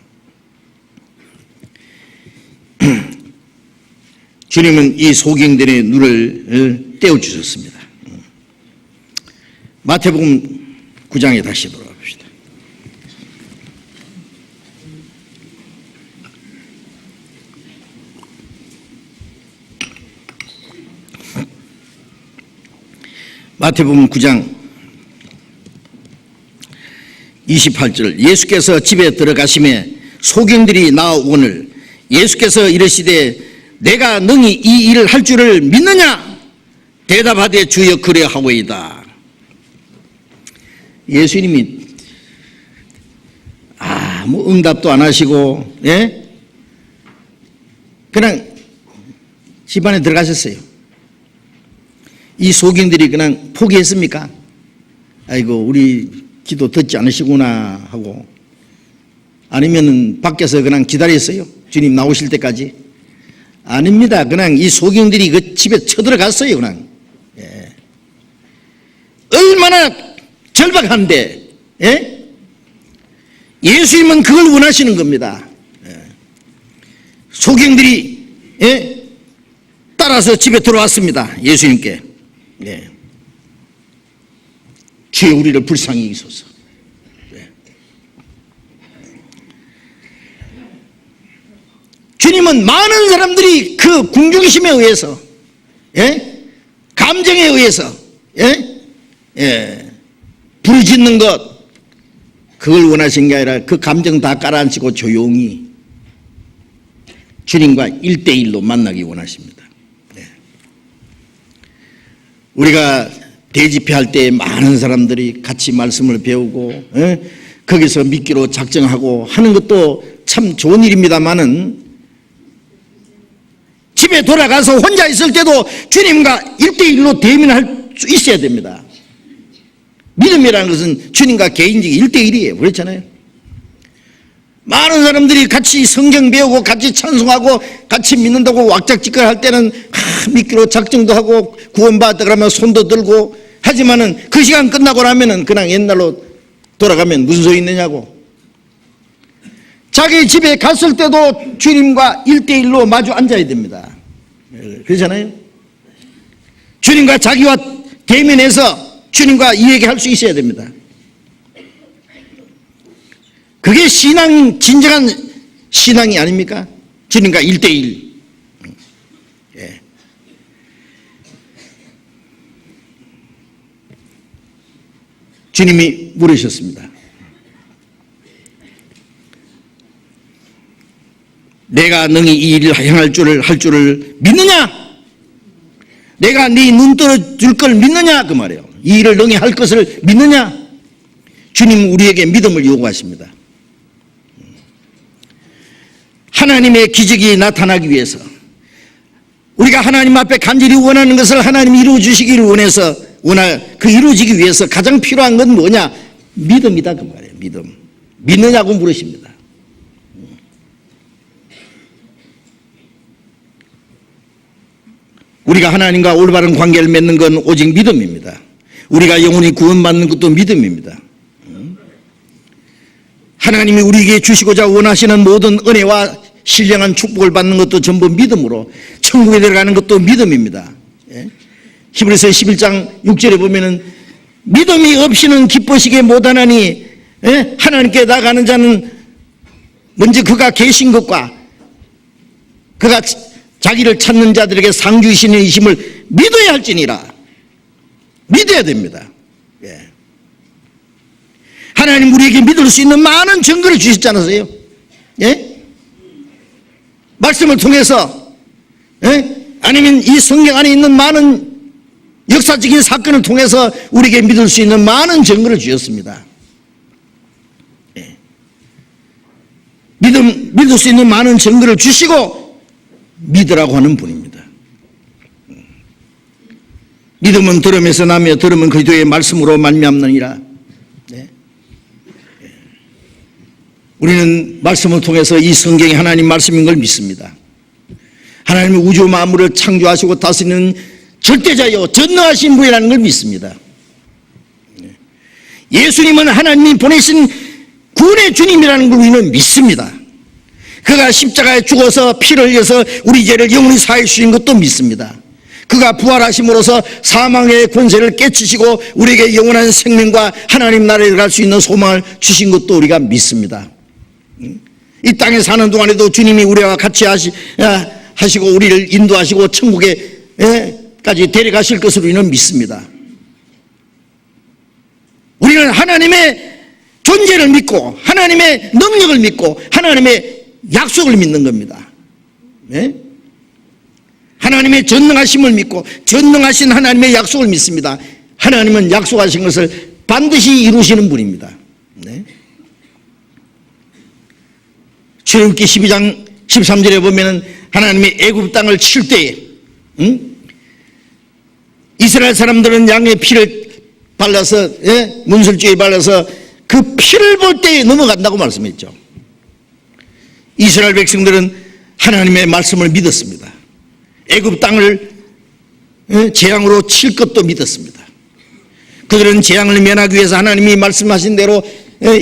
주님은 이 소경들의 눈을 떼어주셨습니다. 마태복음 9장에 다시 돌아가 봅시다. 마태복음 9장 28절, 예수께서 집에 들어가심에 소경들이 나오거늘 예수께서 이르시되 내가 능히 이 일을 할 줄을 믿느냐? 대답하되 주여 그래하오이다. 예수님이 아무 응답도 안 하시고, 예? 그냥 집안에 들어가셨어요. 이 소경들이 그냥 포기했습니까? 아이고 우리 기도 듣지 않으시구나 하고, 아니면은 밖에서 그냥 기다렸어요? 주님 나오실 때까지? 아닙니다. 그냥 이 소경들이 그 집에 쳐들어갔어요. 그냥. 예. 얼마나 절박한데, 예? 예수님은 그걸 원하시는 겁니다. 예. 소경들이, 예? 따라서 집에 들어왔습니다. 예수님께. 예. 주여 우리를 불쌍히 여기소서. 예. 주님은 많은 사람들이 그 궁중심에 의해서, 예? 감정에 의해서, 예? 예. 부르짖는 것, 그걸 원하신 게 아니라 그 감정 다 깔아앉히고 조용히 주님과 1대1로 만나기 원하십니다. 네. 우리가 대집회할 때 많은 사람들이 같이 말씀을 배우고, 예? 거기서 믿기로 작정하고 하는 것도 참 좋은 일입니다만은, 집에 돌아가서 혼자 있을 때도 주님과 1대1로 대면할 수 있어야 됩니다. 믿음이라는 것은 주님과 개인적인 1대1이에요. 그렇잖아요. 많은 사람들이 같이 성경 배우고 같이 찬송하고 같이 믿는다고 왁작지껄 할 때는 믿기로 작정도 하고 구원받았다 그러면 손도 들고 하지만은 그 시간 끝나고 나면은 그냥 옛날로 돌아가면 무슨 소리 있느냐고. 자기 집에 갔을 때도 주님과 1대1로 마주 앉아야 됩니다. 그렇잖아요. 주님과 자기와 대면해서 주님과 이야기할 수 있어야 됩니다. 그게 진정한 신앙이 아닙니까? 주님과 1대1. 예. 주님이 물으셨습니다. 내가 능히 이 일을 행할 할 줄을 믿느냐? 내가 네 눈 떠줄 걸 믿느냐? 그 말이에요. 이 일을 능히 할 것을 믿느냐? 주님은 우리에게 믿음을 요구하십니다. 하나님의 기적이 나타나기 위해서, 우리가 하나님 앞에 간절히 원하는 것을 하나님이 이루어 주시기를 원해서 그 이루어지기 위해서 가장 필요한 건 뭐냐? 믿음이다 그 말이에요. 믿음. 믿느냐고 물으십니다. 우리가 하나님과 올바른 관계를 맺는 건 오직 믿음입니다. 우리가 영원히 구원받는 것도 믿음입니다. 하나님이 우리에게 주시고자 원하시는 모든 은혜와 신령한 축복을 받는 것도 전부 믿음으로, 천국에 들어가는 것도 믿음입니다. 히브리서 11장 6절에 보면은 믿음이 없이는 기뻐시게 못하나니, 하나님께 나가는 자는 먼저 그가 계신 것과 그가 자기를 찾는 자들에게 상 주시는 이심을 믿어야 할지니라. 믿어야 됩니다. 하나님 우리에게 믿을 수 있는 많은 증거를 주셨지 않으세요? 말씀을 통해서, 아니면 이 성경 안에 있는 많은 역사적인 사건을 통해서 우리에게 믿을 수 있는 많은 증거를 주셨습니다. 믿을 수 있는 많은 증거를 주시고 믿으라고 하는 분입니다. 믿음은 들음에서 나며 들음은 그리스도의 말씀으로 말미암느니라. 우리는 말씀을 통해서 이 성경이 하나님 말씀인 걸 믿습니다. 하나님은 우주 만물을 창조하시고 다스리는 절대자요 전능하신 분이라는 걸 믿습니다. 예수님은 하나님이 보내신 구원의 주님이라는 걸 우리는 믿습니다. 그가 십자가에 죽어서 피를 흘려서 우리 죄를 영원히 사해 주신 것도 믿습니다. 그가 부활하심으로써 사망의 권세를 깨치시고 우리에게 영원한 생명과 하나님 나라에 갈 수 있는 소망을 주신 것도 우리가 믿습니다. 이 땅에 사는 동안에도 주님이 우리와 같이 하시고 우리를 인도하시고 천국에까지 데려가실 것으로 우리는 믿습니다. 우리는 하나님의 존재를 믿고 하나님의 능력을 믿고 하나님의 약속을 믿는 겁니다. 하나님의 전능하심을 믿고 전능하신 하나님의 약속을 믿습니다. 하나님은 약속하신 것을 반드시 이루시는 분입니다. 출애굽기 12장 13절에 보면은 하나님이 애굽 땅을 칠 때에 이스라엘 사람들은 양의 피를 발라서 문설주에 발라서 그 피를 볼 때에 넘어간다고 말씀했죠. 이스라엘 백성들은 하나님의 말씀을 믿었습니다. 애굽 땅을 재앙으로 칠 것도 믿었습니다. 그들은 재앙을 면하기 위해서 하나님이 말씀하신 대로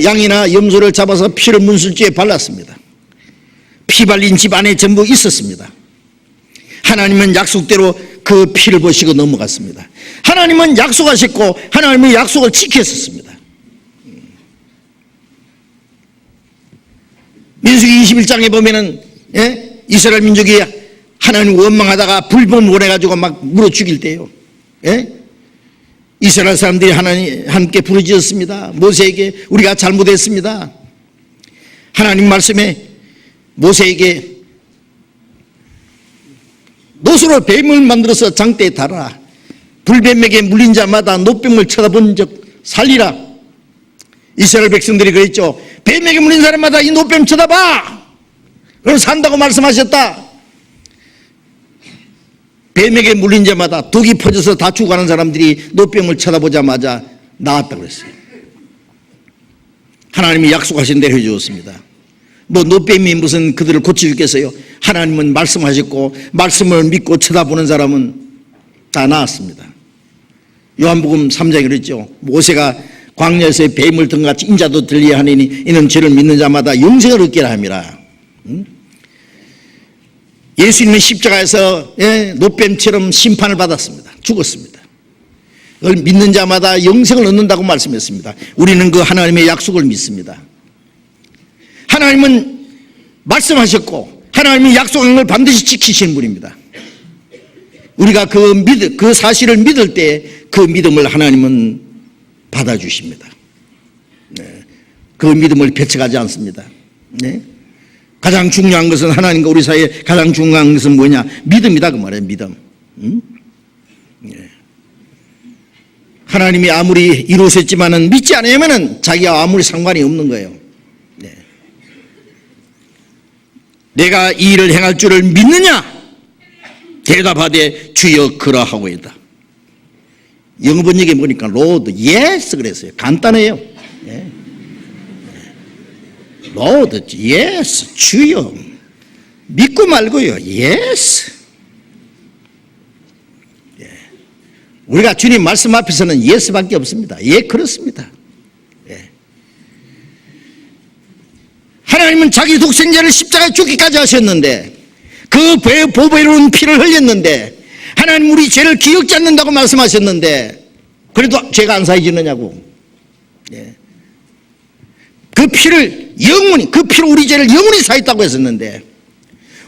양이나 염소를 잡아서 피를 문설주에 발랐습니다. 피 발린 집 안에 전부 있었습니다. 하나님은 약속대로 그 피를 보시고 넘어갔습니다. 하나님은 약속하셨고 하나님의 약속을 지켰었습니다. 민수기 21장에 보면은 이스라엘 민족이 하나님 원망하다가 불법 원해가지고 막 물어 죽일 때요. 이스라엘 사람들이 하나님 함께 부르짖었습니다. 모세에게 우리가 잘못했습니다. 하나님 말씀에 모세에게 노소로 뱀을 만들어서 장대에 달아라. 불뱀에게 물린 자마다 노뱀을 쳐다본 적 살리라. 이스라엘 백성들이 그랬죠. 뱀에게 물린 사람마다 이 노뱀 쳐다봐. 그럼 산다고 말씀하셨다. 뱀에게 물린 자마다 독이 퍼져서 다 죽어가는 사람들이 노뱀을 쳐다보자마자 나았다고 그랬어요. 하나님이 약속하신 대로 해주었습니다. 뭐 노뱀이 무슨 그들을 고쳐주겠어요? 하나님은 말씀하셨고 말씀을 믿고 쳐다보는 사람은 다 나았습니다. 요한복음 3장에 그랬죠. 모세가 광야에서 뱀을 등같이 인자도 들리야 하니 이는 죄를 믿는 자마다 영생을 얻게라 함이라. 예수님은 십자가에서 노뱀처럼 심판을 받았습니다. 죽었습니다. 그걸 믿는 자마다 영생을 얻는다고 말씀했습니다. 우리는 그 하나님의 약속을 믿습니다. 하나님은 말씀하셨고 하나님이 약속한 걸 반드시 지키시는 분입니다. 우리가 그 사실을 믿을 때 그 믿음을 하나님은 받아주십니다. 그 믿음을 배척하지 않습니다. 가장 중요한 것은 하나님과 우리 사이에 가장 중요한 것은 뭐냐? 믿음이다 그 말이에요. 믿음. 하나님이 아무리 이루셨지만은 믿지 않으면은 자기와 아무리 상관이 없는 거예요. 내가 이 일을 행할 줄을 믿느냐? 대답하되 주여 그러하오이다. 영어 번역에 보니까 Lord, yes 그랬어요. 간단해요. Lord, yes, 주여. 믿고 말고요. Yes. 우리가 주님 말씀 앞에서는 yes밖에 없습니다. 예, 그렇습니다. 하나님은 자기 독생자를 십자가에 죽기까지 하셨는데, 그 보배로운 피를 흘렸는데, 하나님 우리 죄를 기억지 않는다고 말씀하셨는데 그래도 죄가 안 사해지느냐고. 예. 그 피를 영원히, 그 피로 우리 죄를 영원히 사했다고 했었는데,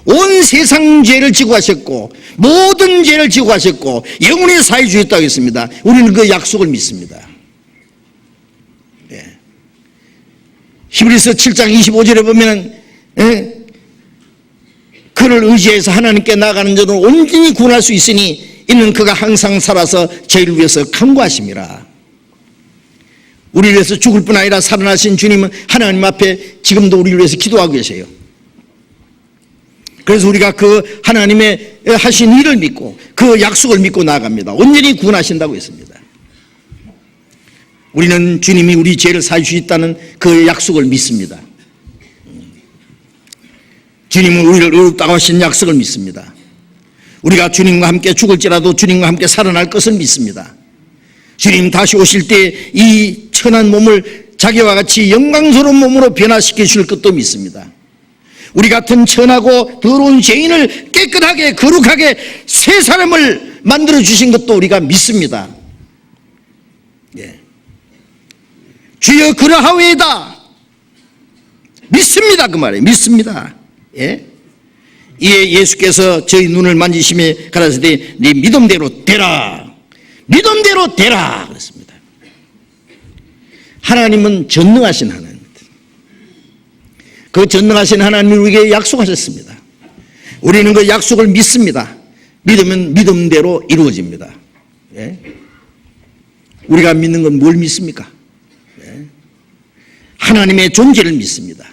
온 세상 죄를 지고 하셨고 모든 죄를 지고 하셨고 영원히 사해 주셨다고 했습니다. 우리는 그 약속을 믿습니다. 예. 히브리서 7장 25절에 보면, 예? 그를 의지해서 하나님께 나아가는 자는 온전히 구원할 수 있으니 이는 그가 항상 살아서 저희를 위해서 간구하심이라. 우리를 위해서 죽을 뿐 아니라 살아나신 주님은 하나님 앞에 지금도 우리를 위해서 기도하고 계세요. 그래서 우리가 그 하나님의 하신 일을 믿고 그 약속을 믿고 나아갑니다. 온전히 구원하신다고 했습니다. 우리는 주님이 우리 죄를 사해 주셨다는 그 약속을 믿습니다. 주님은 우리를 의롭다고 하신 약속을 믿습니다. 우리가 주님과 함께 죽을지라도 주님과 함께 살아날 것을 믿습니다. 주님 다시 오실 때 이 천한 몸을 자기와 같이 영광스러운 몸으로 변화시켜 줄 것도 믿습니다. 우리 같은 천하고 더러운 죄인을 깨끗하게 거룩하게 새 사람을 만들어 주신 것도 우리가 믿습니다. 예. 주여 그러하오이다. 믿습니다. 그 말이에요. 믿습니다. 예? 이에 예수께서 저희 눈을 만지시며 가라사대 네 믿음대로 되라. 믿음대로 되라 그랬습니다. 하나님은 전능하신 하나님입니다. 그 전능하신 하나님이 우리에게 약속하셨습니다. 우리는 그 약속을 믿습니다. 믿으면 믿음대로 이루어집니다. 예? 우리가 믿는 건 뭘 믿습니까? 예? 하나님의 존재를 믿습니다.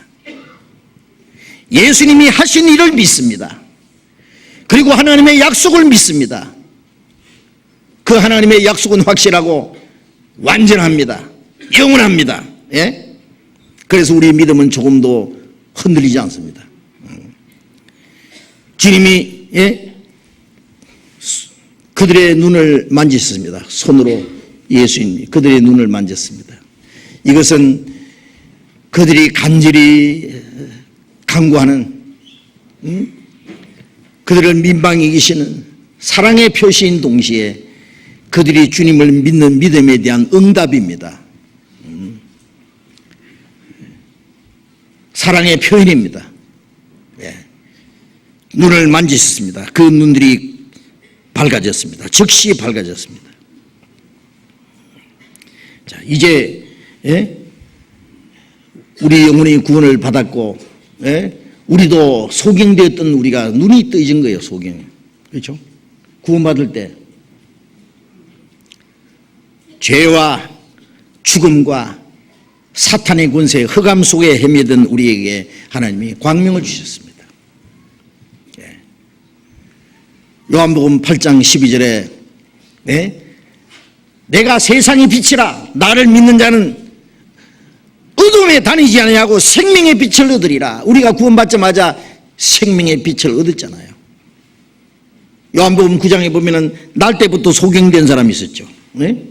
예수님이 하신 일을 믿습니다. 그리고 하나님의 약속을 믿습니다. 그 하나님의 약속은 확실하고 완전합니다. 영원합니다. 예? 그래서 우리의 믿음은 조금도 흔들리지 않습니다. 주님이, 예? 그들의 눈을 만지셨습니다. 손으로 예수님이 그들의 눈을 만졌습니다. 이것은 그들이 간절히 간구하는, 그들을 민방히 계시는 사랑의 표시인 동시에 그들이 주님을 믿는 믿음에 대한 응답입니다. 사랑의 표현입니다. 예. 눈을 만지셨습니다. 그 눈들이 밝아졌습니다. 즉시 밝아졌습니다. 자, 이제, 예? 우리 영혼이 구원을 받았고, 예? 우리도 소경되었던 우리가 눈이 떠진 거예요. 소경. 그렇죠? 구원받을 때 죄와 죽음과 사탄의 권세, 흑암 속에 헤매던 우리에게 하나님이 광명을 주셨습니다. 예. 요한복음 8장 12절에 예? 내가 세상의 빛이라 나를 믿는 자는 어둠에 다니지 아니하고 생명의 빛을 얻으리라. 우리가 구원받자마자 생명의 빛을 얻었잖아요. 요한복음 9장에 보면은 날 때부터 소경된 사람이 있었죠. 네?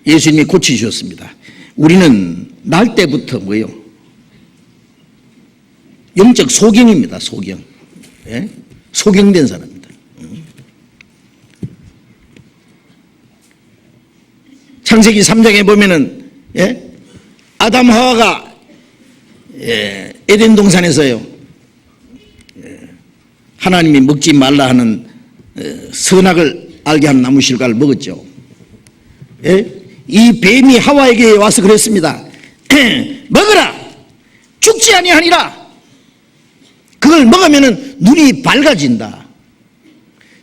예수님이 고치셨습니다. 우리는 날 때부터 뭐예요? 영적 소경입니다. 소경. 예? 소경된 사람입니다. 창세기 3장에 보면은 예? 아담 하와가 예, 에덴 동산에서요 하나님이 먹지 말라 하는 선악을 알게 한 나무 실과를 먹었죠. 예? 이 뱀이 하와에게 와서 그랬습니다. 먹으라. 죽지 아니하니라. 그걸 먹으면 눈이 밝아진다.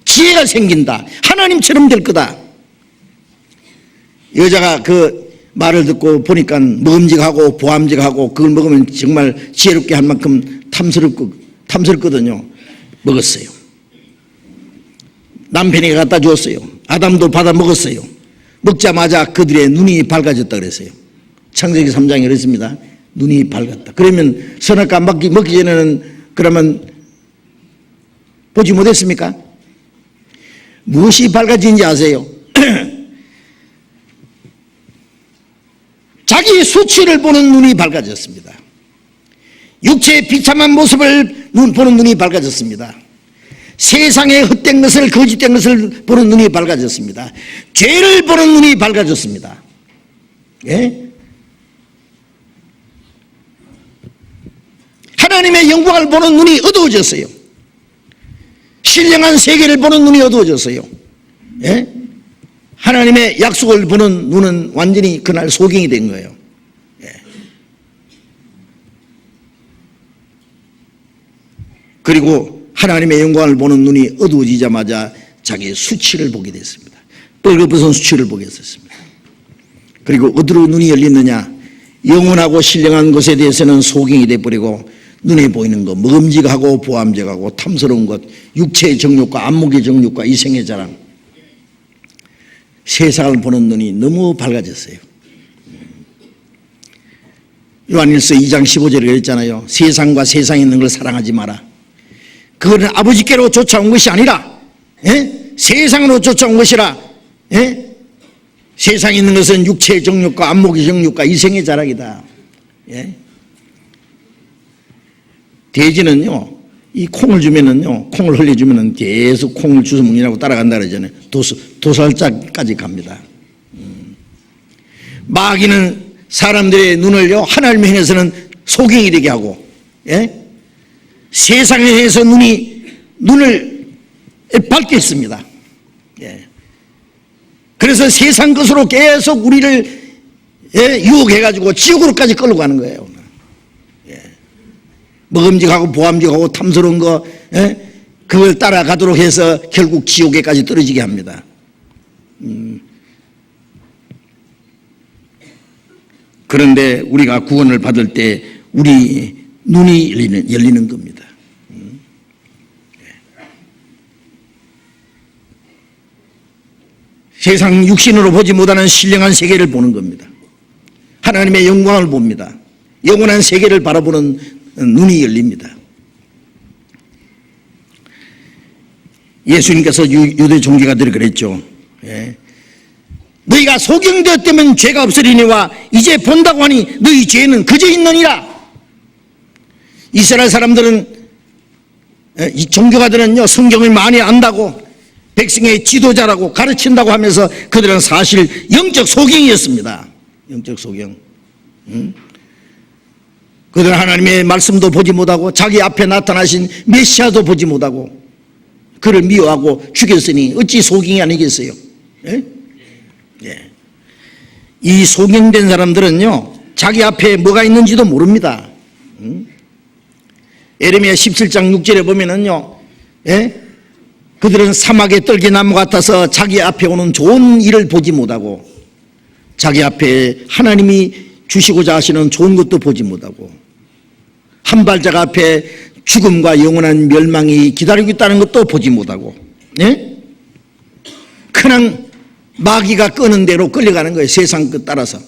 지혜가 생긴다. 하나님처럼 될 거다. 여자가 그 말을 듣고 보니까 먹음직하고 보암직하고 그걸 먹으면 정말 지혜롭게 할 만큼 탐스럽거든요. 먹었어요. 남편이 갖다 주었어요. 아담도 받아 먹었어요. 먹자마자 그들의 눈이 밝아졌다 그랬어요. 창세기 3장에 그랬습니다. 눈이 밝았다. 그러면 선악과 먹기 전에는 그러면 보지 못했습니까? 무엇이 밝아진지 아세요? 자기 수치를 보는 눈이 밝아졌습니다. 육체의 비참한 모습을 보는 눈이 밝아졌습니다. 세상의 헛된 것을, 거짓된 것을 보는 눈이 밝아졌습니다. 죄를 보는 눈이 밝아졌습니다. 예? 하나님의 영광을 보는 눈이 어두워졌어요. 신령한 세계를 보는 눈이 어두워졌어요. 예? 하나님의 약속을 보는 눈은 완전히 그날 소경이 된 거예요. 예. 그리고 하나님의 영광을 보는 눈이 어두워지자마자 자기의 수치를 보게 됐습니다. 뻘겋은 수치를 보게 됐습니다. 그리고 어디로 눈이 열리느냐? 영원하고 신령한 것에 대해서는 소경이 돼버리고 눈에 보이는 것, 먹음직하고 보암직하고 탐스러운 것, 육체의 정욕과 안목의 정욕과 이생의 자랑, 세상을 보는 눈이 너무 밝아졌어요. 요한일서 2장 15절에 그랬잖아요. 세상과 세상에 있는 걸 사랑하지 마라. 그거는 아버지께로 쫓아온 것이 아니라 세상으로 쫓아온 것이라. 세상에 있는 것은 육체의 정욕과 안목의 정욕과 이생의 자랑이다. 돼지는요, 이 콩을 주면은요, 콩을 흘려주면은 계속 콩을 주워 먹느라고 따라간다 그러잖아요. 도살자까지 갑니다. 마귀는 사람들의 눈을요, 하나님의 행에서는 소경이 되게 하고, 세상에 대해서 눈을 밝게 했습니다. 그래서 세상 것으로 계속 우리를 유혹해가지고 지옥으로까지 끌고 가는 거예요. 먹음직하고 보암직하고 탐스러운 거, 그걸 따라가도록 해서 결국 지옥에까지 떨어지게 합니다. 그런데 우리가 구원을 받을 때 우리 눈이 열리는 겁니다. 세상 육신으로 보지 못하는 신령한 세계를 보는 겁니다. 하나님의 영광을 봅니다. 영원한 세계를 바라보는 눈이 열립니다. 예수님께서 유대 종교가들이 그랬죠. 너희가 소경되었다면 죄가 없으리니와 이제 본다고 하니 너희 죄는 그저 있느니라. 이스라엘 사람들은, 이 종교가들은요, 성경을 많이 안다고 백성의 지도자라고 가르친다고 하면서 그들은 사실 영적 소경이었습니다. 영적 소경. 그들은 하나님의 말씀도 보지 못하고 자기 앞에 나타나신 메시아도 보지 못하고 그를 미워하고 죽였으니 어찌 소경이 아니겠어요? 이 소경된 사람들은요, 자기 앞에 뭐가 있는지도 모릅니다. 예레미야 17장 6절에 보면은요, 그들은 사막의 떨기나무 같아서 자기 앞에 오는 좋은 일을 보지 못하고 자기 앞에 하나님이 주시고자 하시는 좋은 것도 보지 못하고 한 발짝 앞에 죽음과 영원한 멸망이 기다리고 있다는 것도 보지 못하고, 그냥 마귀가 끄는 대로 끌려가는 거예요. 세상 것 따라서.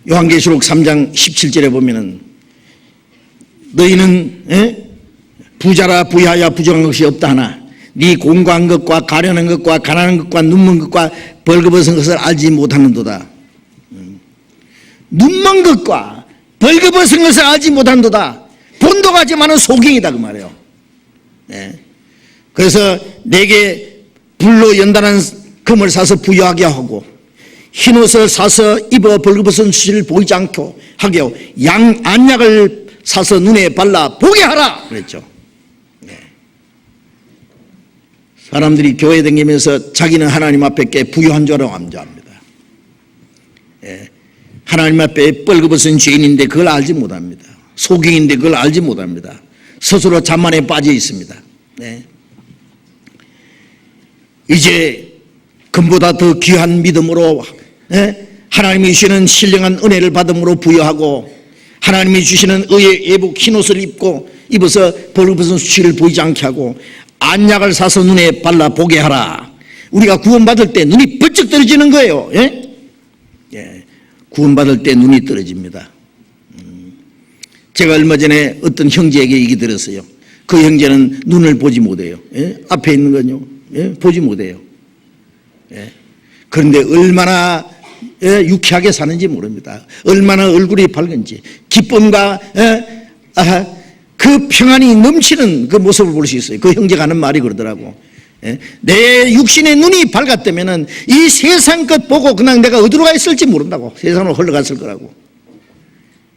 요한계시록 3장 17절에 보면은 너희는 부자라 부유하여 부정한 것이 없다 하나 네 공고한 것과 가련한 것과 가난한 것과 눈먼 것과 벌거벗은 것을 알지 못하는도다. 눈먼 것과 벌거벗은 것을 알지 못한도다. 본도가지만은 소경이다 그 말이에요. 그래서 내게 불로 연단한 금을 사서 부유하게 하고 흰옷을 사서 입어 벌거벗은 수치를 보이지 않고 하게 하고 안약을 사서 눈에 발라 보게 하라 그랬죠. 사람들이 교회 다니면서 자기는 하나님 앞에 꽤 부유한 줄 알고 암조합니다. 하나님 앞에 뻘거벗은 죄인인데 그걸 알지 못합니다. 소경인데 그걸 알지 못합니다. 스스로 자만에 빠져 있습니다. 이제 금보다 더 귀한 믿음으로 하나님이 주시는 신령한 은혜를 받음으로 부여하고 하나님이 주시는 의의 예복 흰옷을 입어서 벌거벗은 수치를 보이지 않게 하고 안약을 사서 눈에 발라 보게 하라. 우리가 구원받을 때 눈이 번쩍 떨어지는 거예요. 구원받을 때 눈이 떨어집니다. 제가 얼마 전에 어떤 형제에게 얘기 들었어요. 그 형제는 눈을 보지 못해요. 앞에 있는 건요, 보지 못해요. 그런데 얼마나 유쾌하게 사는지 모릅니다. 얼마나 얼굴이 밝은지, 기쁨과 그 평안이 넘치는 그 모습을 볼 수 있어요. 그 형제가 하는 말이 그러더라고. 내 육신의 눈이 밝았다면은 이 세상 것 보고 그냥 내가 어디로 가 있을지 모른다고. 세상으로 흘러갔을 거라고.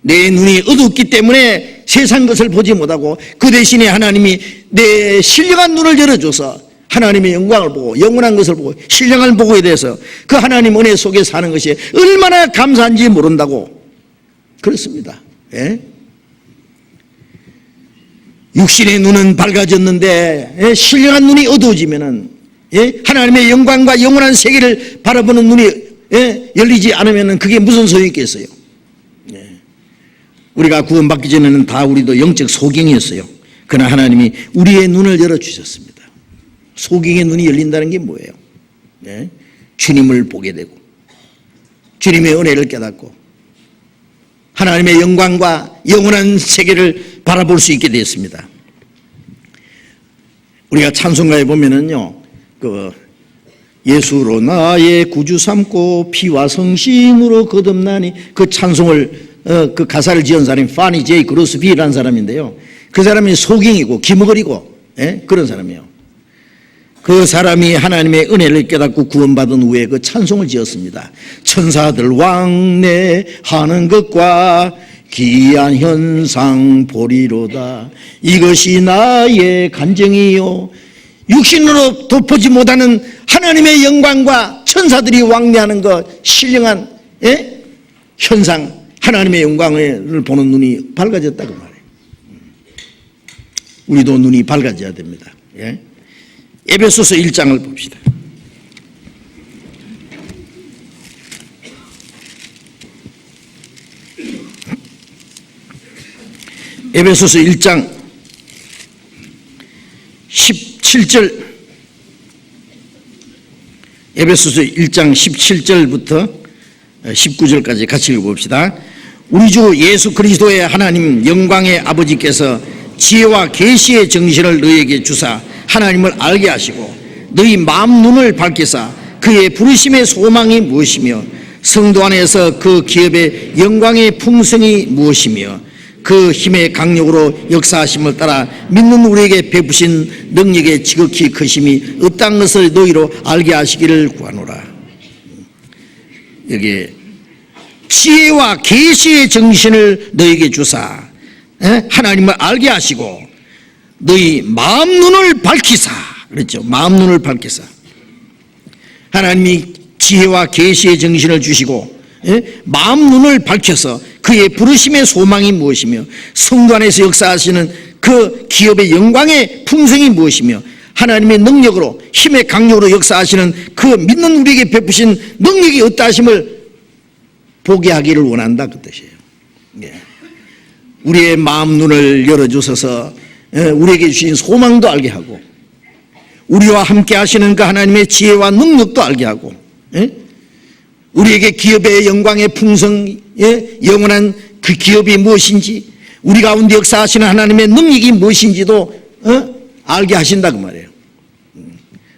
내 눈이 어둡기 때문에 세상 것을 보지 못하고 그 대신에 하나님이 내 신령한 눈을 열어줘서 하나님의 영광을 보고 영원한 것을 보고 신령한 보고에 대해서 그 하나님 은혜 속에 사는 것이 얼마나 감사한지 모른다고. 그렇습니다. 예? 육신의 눈은 밝아졌는데 신령한 눈이 어두워지면은 하나님의 영광과 영원한 세계를 바라보는 눈이 열리지 않으면은 그게 무슨 소용이 있겠어요? 우리가 구원받기 전에는 다 우리도 영적 소경이었어요. 그러나 하나님이 우리의 눈을 열어주셨습니다. 소경의 눈이 열린다는 게 뭐예요? 주님을 보게 되고 주님의 은혜를 깨닫고 하나님의 영광과 영원한 세계를 바라볼 수 있게 되었습니다. 우리가 찬송가에 보면은요, 예수로 나의 구주 삼고 피와 성신으로 거듭나니 그 찬송을 그 가사를 지은 사람이 파니 제이 그로스비라는 사람인데요. 그 사람이 소경이고 기머거리고 그런 사람이에요. 그 사람이 하나님의 은혜를 깨닫고 구원받은 후에 그 찬송을 지었습니다. 천사들 왕래하는 것과 기이한 현상 보리로다. 이것이 나의 간증이요. 육신으로 돋보지 못하는 하나님의 영광과 천사들이 왕래하는 것, 신령한 현상, 하나님의 영광을 보는 눈이 밝아졌다고 말해요. 우리도 눈이 밝아져야 됩니다. 에베소서 1장을 봅시다. 에베소서 1장 17절, 에베소서 1장 17절부터 19절까지 같이 읽어봅시다. 우리 주 예수 그리스도의 하나님 영광의 아버지께서 지혜와 계시의 정신을 너희에게 주사 하나님을 알게 하시고 너희 마음 눈을 밝히사 그의 부르심의 소망이 무엇이며 성도 안에서 그 기업의 영광의 풍성이 무엇이며 그 힘의 강력으로 역사하심을 따라 믿는 우리에게 베푸신 능력의 지극히 크심이 어떤 것을 너희로 알게 하시기를 구하노라. 여기 지혜와 계시의 정신을 너희에게 주사 하나님을 알게 하시고 너희 마음 눈을 밝히사 그랬죠. 마음 눈을 밝히사 하나님이 지혜와 계시의 정신을 주시고 마음 눈을 밝혀서 그의 부르심의 소망이 무엇이며 성도 안에서 역사하시는 그 기업의 영광의 풍성이 무엇이며 하나님의 능력으로 힘의 강력으로 역사하시는 그 믿는 우리에게 베푸신 능력이 어떠하심을 보게 하기를 원한다 그 뜻이에요. 우리의 마음 눈을 열어주셔서 우리에게 주신 소망도 알게 하고 우리와 함께 하시는 그 하나님의 지혜와 능력도 알게 하고 우리에게 기업의 영광의 풍성 영원한 그 기업이 무엇인지 우리 가운데 역사하시는 하나님의 능력이 무엇인지도 알게 하신다 그 말이에요.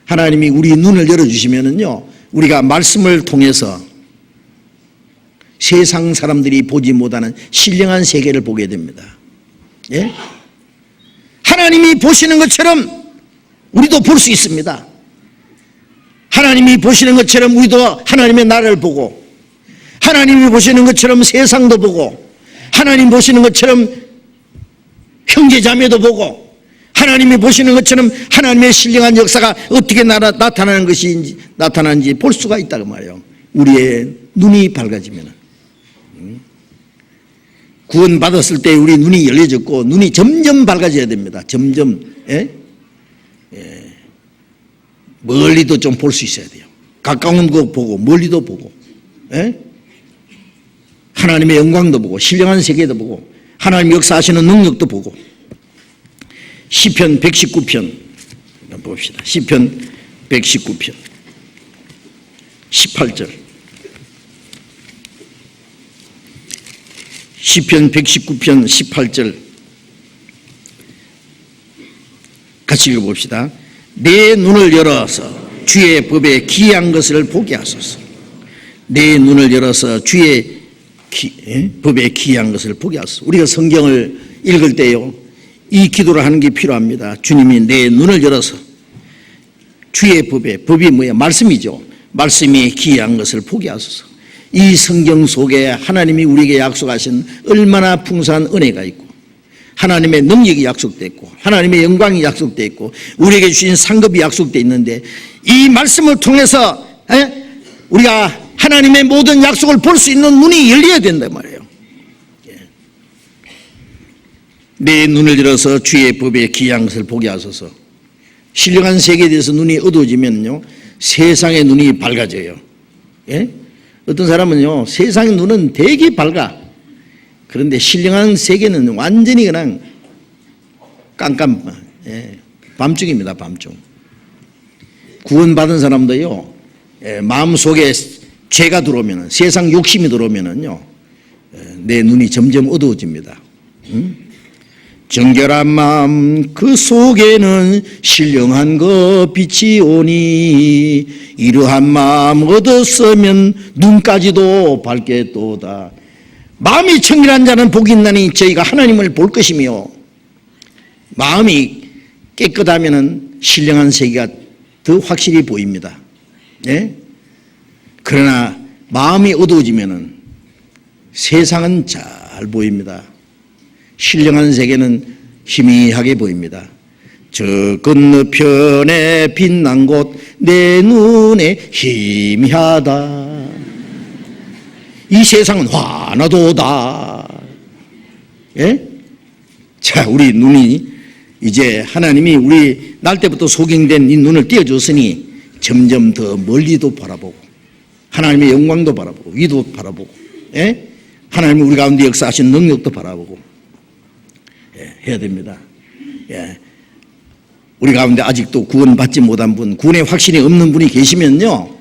하나님이 우리 눈을 열어주시면은요 우리가 말씀을 통해서 세상 사람들이 보지 못하는 신령한 세계를 보게 됩니다. 하나님이 보시는 것처럼 우리도 볼 수 있습니다. 하나님이 보시는 것처럼 우리도 하나님의 나라를 보고 하나님이 보시는 것처럼 세상도 보고 하나님 보시는 것처럼 형제 자매도 보고 하나님이 보시는 것처럼 하나님의 신령한 역사가 어떻게 나타나는지 볼 수가 있다고 말이에요. 우리의 눈이 밝아지면 구원받았을 때 우리 눈이 열려졌고 눈이 점점 밝아져야 됩니다. 점점 멀리도 좀 볼 수 있어야 돼요. 가까운 거 보고 멀리도 보고 하나님의 영광도 보고 신령한 세계도 보고 하나님 역사하시는 능력도 보고. 시편 119편 봅시다. 시편 119편 18절. 시편 119편 18절 같이 읽어봅시다. 내 눈을 열어서 주의 법에 기이한 것을 보게 하소서. 내 눈을 열어서 주의 법에 기이한 것을 보게 하소서. 우리가 성경을 읽을 때요, 이 기도를 하는 게 필요합니다. 주님이 내 눈을 열어서 주의 법에, 법이 뭐야? 말씀이죠. 말씀이 기이한 것을 보게 하소서. 이 성경 속에 하나님이 우리에게 약속하신 얼마나 풍성한 은혜가 있고, 하나님의 능력이 약속되어 있고, 하나님의 영광이 약속되어 있고, 우리에게 주신 상급이 약속되어 있는데, 이 말씀을 통해서 우리가 하나님의 모든 약속을 볼 수 있는 눈이 열려야 된단 말이에요. 내 눈을 열어서 주의 법에 기이한 것을 보게 하소서. 신령한 세계에 대해서 눈이 어두워지면요, 세상의 눈이 밝아져요. 예? 어떤 사람은요, 세상의 눈은 되게 밝아. 그런데 신령한 세계는 완전히 그냥 밤중입니다. 밤중. 구원받은 사람도요, 마음속에 죄가 들어오면, 세상 욕심이 들어오면은요, 내 눈이 점점 어두워집니다. 정결한 마음 그 속에는 신령한 것 빛이 오니, 이러한 마음 얻었으면 눈까지도 밝겠도다. 마음이 청결한 자는 복이 있나니 저희가 하나님을 볼 것이며, 마음이 깨끗하면 신령한 세계가 더 확실히 보입니다. 네? 그러나 마음이 어두워지면 세상은 잘 보입니다. 신령한 세계는 희미하게 보입니다. 저 건너편에 빛난 곳 내 눈에 희미하다. 이 세상은 환하도다. 예? 자, 우리 눈이 이제 하나님이 우리 날 때부터 소경된 이 눈을 띄워줬으니 점점 더 멀리도 바라보고, 하나님의 영광도 바라보고, 위도 바라보고, 예? 하나님이 우리 가운데 역사하신 능력도 바라보고, 해야 됩니다. 예. 우리 가운데 아직도 구원받지 못한 분, 구원의 확신이 없는 분이 계시면요,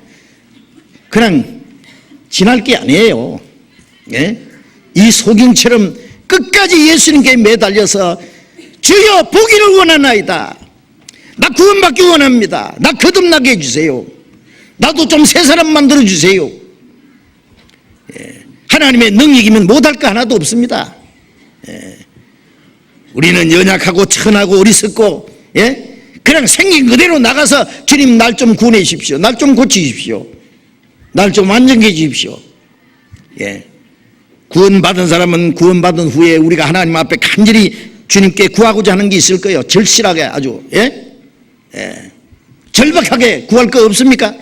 그냥 지날 게 아니에요. 예? 이 소경처럼 끝까지 예수님께 매달려서 주여 보기를 원하나이다. 나 구원받기 원합니다. 나 거듭나게 해주세요. 나도 좀 새 사람 만들어주세요. 예. 하나님의 능력이면 못할 거 하나도 없습니다. 예. 우리는 연약하고 천하고 어리석고, 예? 그냥 생긴 그대로 나가서 주님 날 좀 구원해 주십시오. 날 좀 고치십시오. 날 좀 완전해 주십시오. 예. 구원받은 사람은 구원받은 후에 우리가 하나님 앞에 간절히 주님께 구하고자 하는 게 있을 거예요. 절실하게 아주, 예? 예. 절박하게 구할 거 없습니까?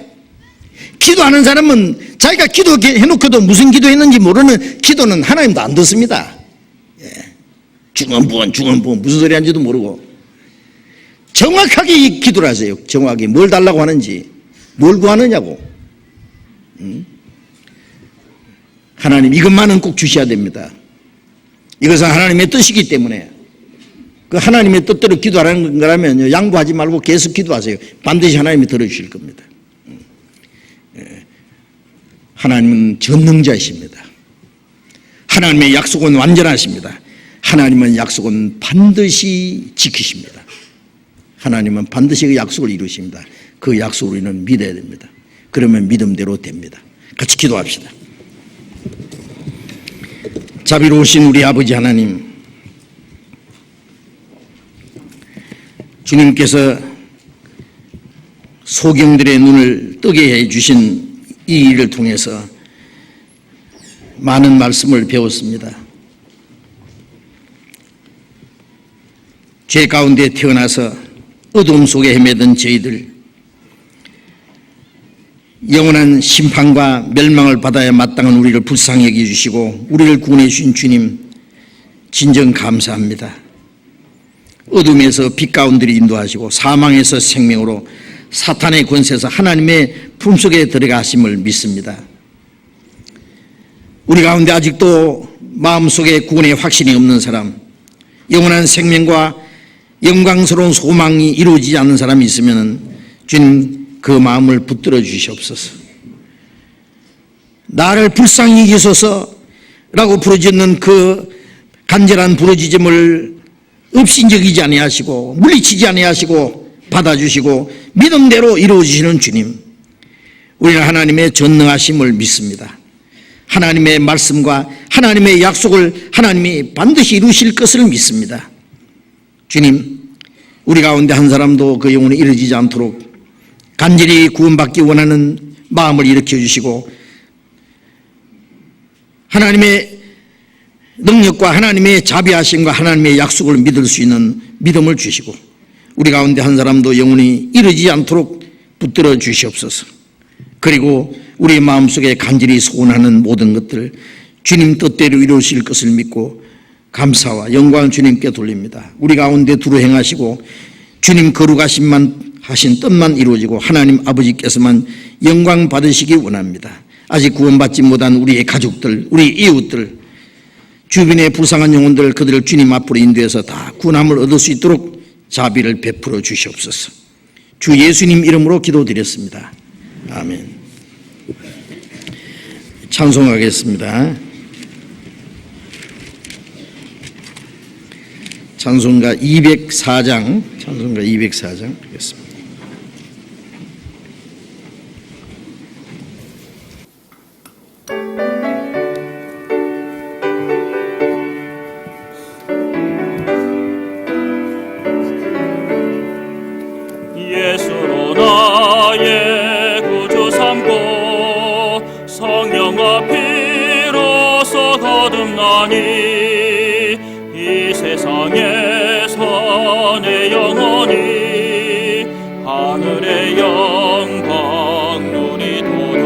기도하는 사람은 자기가 기도해놓고도 무슨 기도했는지 모르는 기도는 하나님도 안 듣습니다. 중언부언 무슨 소리 하는지도 모르고 정확하게 기도를 하세요. 정확하게 뭘 달라고 하는지, 뭘 구하느냐고. 하나님 이것만은 꼭 주셔야 됩니다. 이것은 하나님의 뜻이기 때문에 그 하나님의 뜻대로 기도하는 거라면 양보하지 말고 계속 기도하세요. 반드시 하나님이 들어주실 겁니다. 하나님은 전능자이십니다. 하나님의 약속은 완전하십니다. 하나님은 약속은 반드시 지키십니다. 하나님은 반드시 그 약속을 이루십니다. 그 약속을 우리는 믿어야 됩니다. 그러면 믿음대로 됩니다. 같이 기도합시다. 자비로우신 우리 아버지 하나님, 주님께서 소경들의 눈을 뜨게 해주신 이 일을 통해서 많은 말씀을 배웠습니다. 죄 가운데 태어나서 어둠 속에 헤매던 저희들, 영원한 심판과 멸망을 받아야 마땅한 우리를 불쌍히 여겨주시고 우리를 구원해 주신 주님, 진정 감사합니다. 어둠에서 빛 가운데로 인도하시고 사망에서 생명으로, 사탄의 권세에서 하나님의 품속에 들어가심을 믿습니다. 우리 가운데 아직도 마음속에 구원의 확신이 없는 사람, 영원한 생명과 영광스러운 소망이 이루어지지 않는 사람이 있으면 주님 그 마음을 붙들어 주시옵소서. 나를 불쌍히 여기소서라고 부르짖는 그 간절한 부르짖음을 업신여기지 아니하시고 물리치지 아니하시고 받아주시고 믿음대로 이루어주시는 주님, 우리는 하나님의 전능하심을 믿습니다. 하나님의 말씀과 하나님의 약속을 하나님이 반드시 이루실 것을 믿습니다. 주님, 우리 가운데 한 사람도 그 영혼이 이루어지지 않도록 간절히 구원받기 원하는 마음을 일으켜 주시고 하나님의 능력과 하나님의 자비하심과 하나님의 약속을 믿을 수 있는 믿음을 주시고 우리 가운데 한 사람도 영혼이 이루어지지 않도록 붙들어 주시옵소서. 그리고 우리 마음속에 간절히 소원하는 모든 것들 주님 뜻대로 이루실 것을 믿고 감사와 영광을 주님께 돌립니다. 우리 가운데 두루 행하시고 주님 거룩하심만 하신 뜻만 이루어지고 하나님 아버지께서만 영광 받으시기 원합니다. 아직 구원받지 못한 우리의 가족들, 우리 이웃들, 주변의 불쌍한 영혼들, 그들을 주님 앞으로 인도해서 다 구원함을 얻을 수 있도록 자비를 베풀어 주시옵소서. 주 예수님 이름으로 기도드렸습니다. 아멘. 찬송하겠습니다. 찬송가 204장, 찬송가 204장 하겠습니다. 예수로 나의 구주 삼고 성령과 피로써 거듭나니 이 세상에서 내 영혼이 하늘의 영광 누리도다.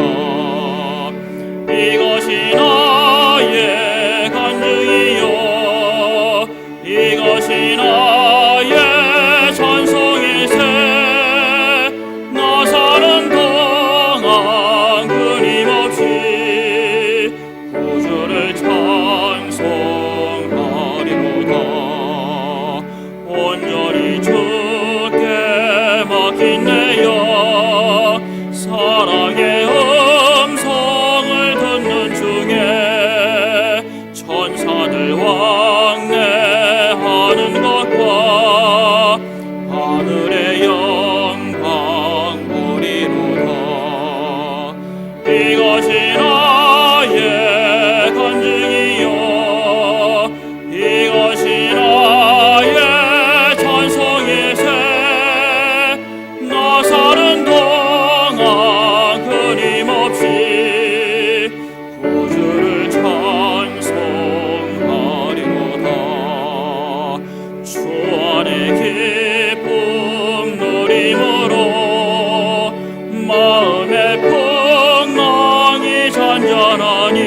이것이 나의 간증이요 이것이 나의 찬송일세. 나 사는 동안 끊임없이 구주를 찬송하리로다. 온전히 주께 맡긴 내 영 사랑의 음성을 듣는 중에 천사들 왕래하는 것과 하늘의 영광 보리로다. 이것이 나의 간증이요 이것이 나의 찬송일세. 나 사는 동안 끊임없이 구주를 찬송하리로다. 주 안에 기쁨 누림으로 마음의 풍랑이 잔잔하니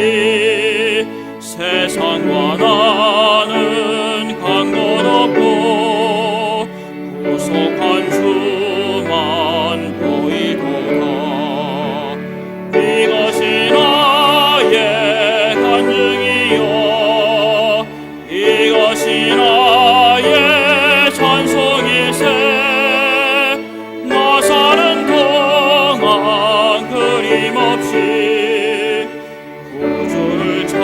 세상과 나는 간 것 없고 구속한 주만 보이도다. 이것이 나의 간증이요 이것이 나의 찬송일세. 나 사는 동안 끊임없이 구주를 찬송하리로다.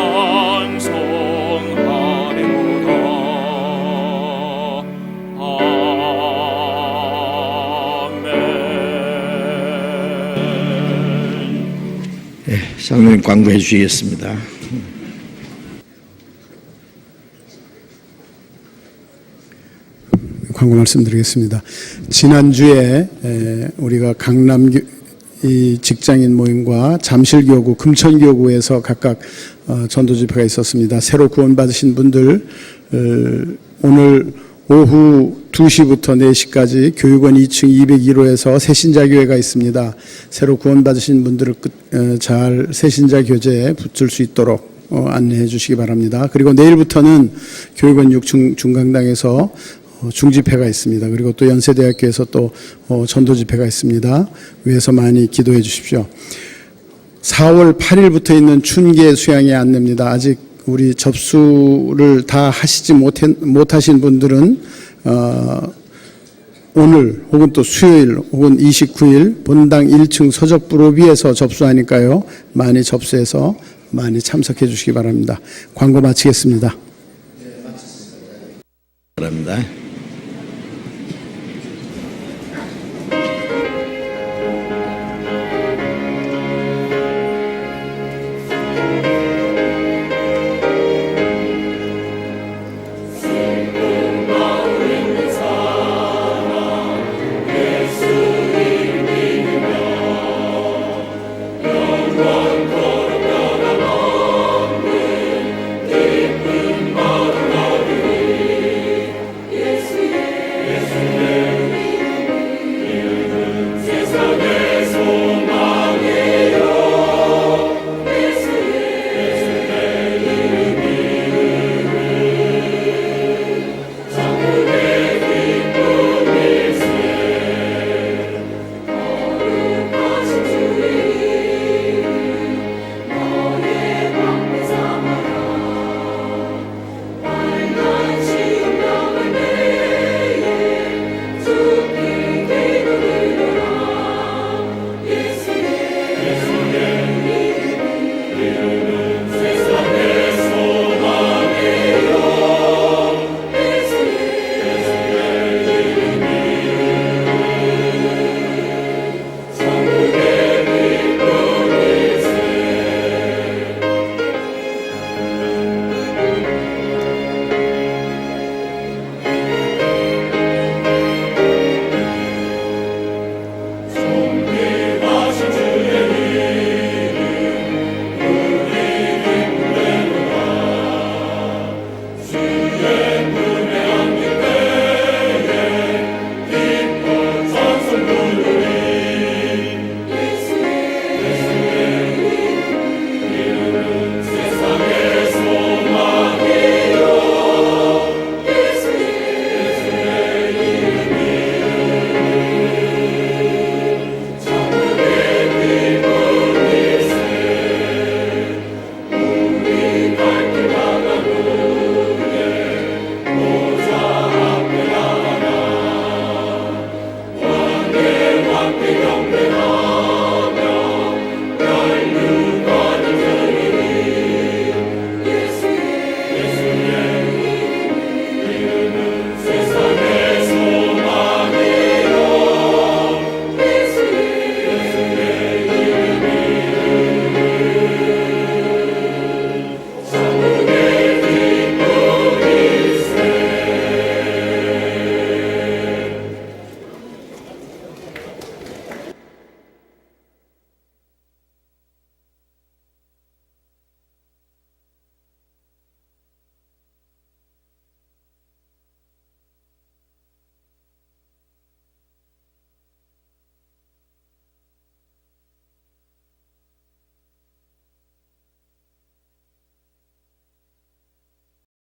아멘. 장로님 광고해 주시겠습니다. 광고 말씀드리겠습니다. 지난주에 우리가 강남 이 직장인 모임과 잠실교구, 금천교구에서 각각 전도 집회가 있었습니다. 새로 구원받으신 분들 오늘 오후 2시부터 4시까지 교육원 2층 201호에서 새신자교회가 있습니다. 새로 구원받으신 분들을 잘 새신자교제에 붙을 수 있도록 안내해 주시기 바랍니다. 그리고 내일부터는 교육원 6층 중강당에서 중집회가 있습니다. 그리고 또 연세대학교에서 또 전도 집회가 있습니다. 위에서 많이 기도해 주십시오. 4월 8일부터 있는 춘계 수양의 안내입니다. 아직 우리 접수를 다 하시지 못하신 분들은 오늘 혹은 또 수요일 혹은 29일 본당 1층 서적부 로비에서 접수하니까요. 많이 접수해서 많이 참석해 주시기 바랍니다. 광고 마치겠습니다.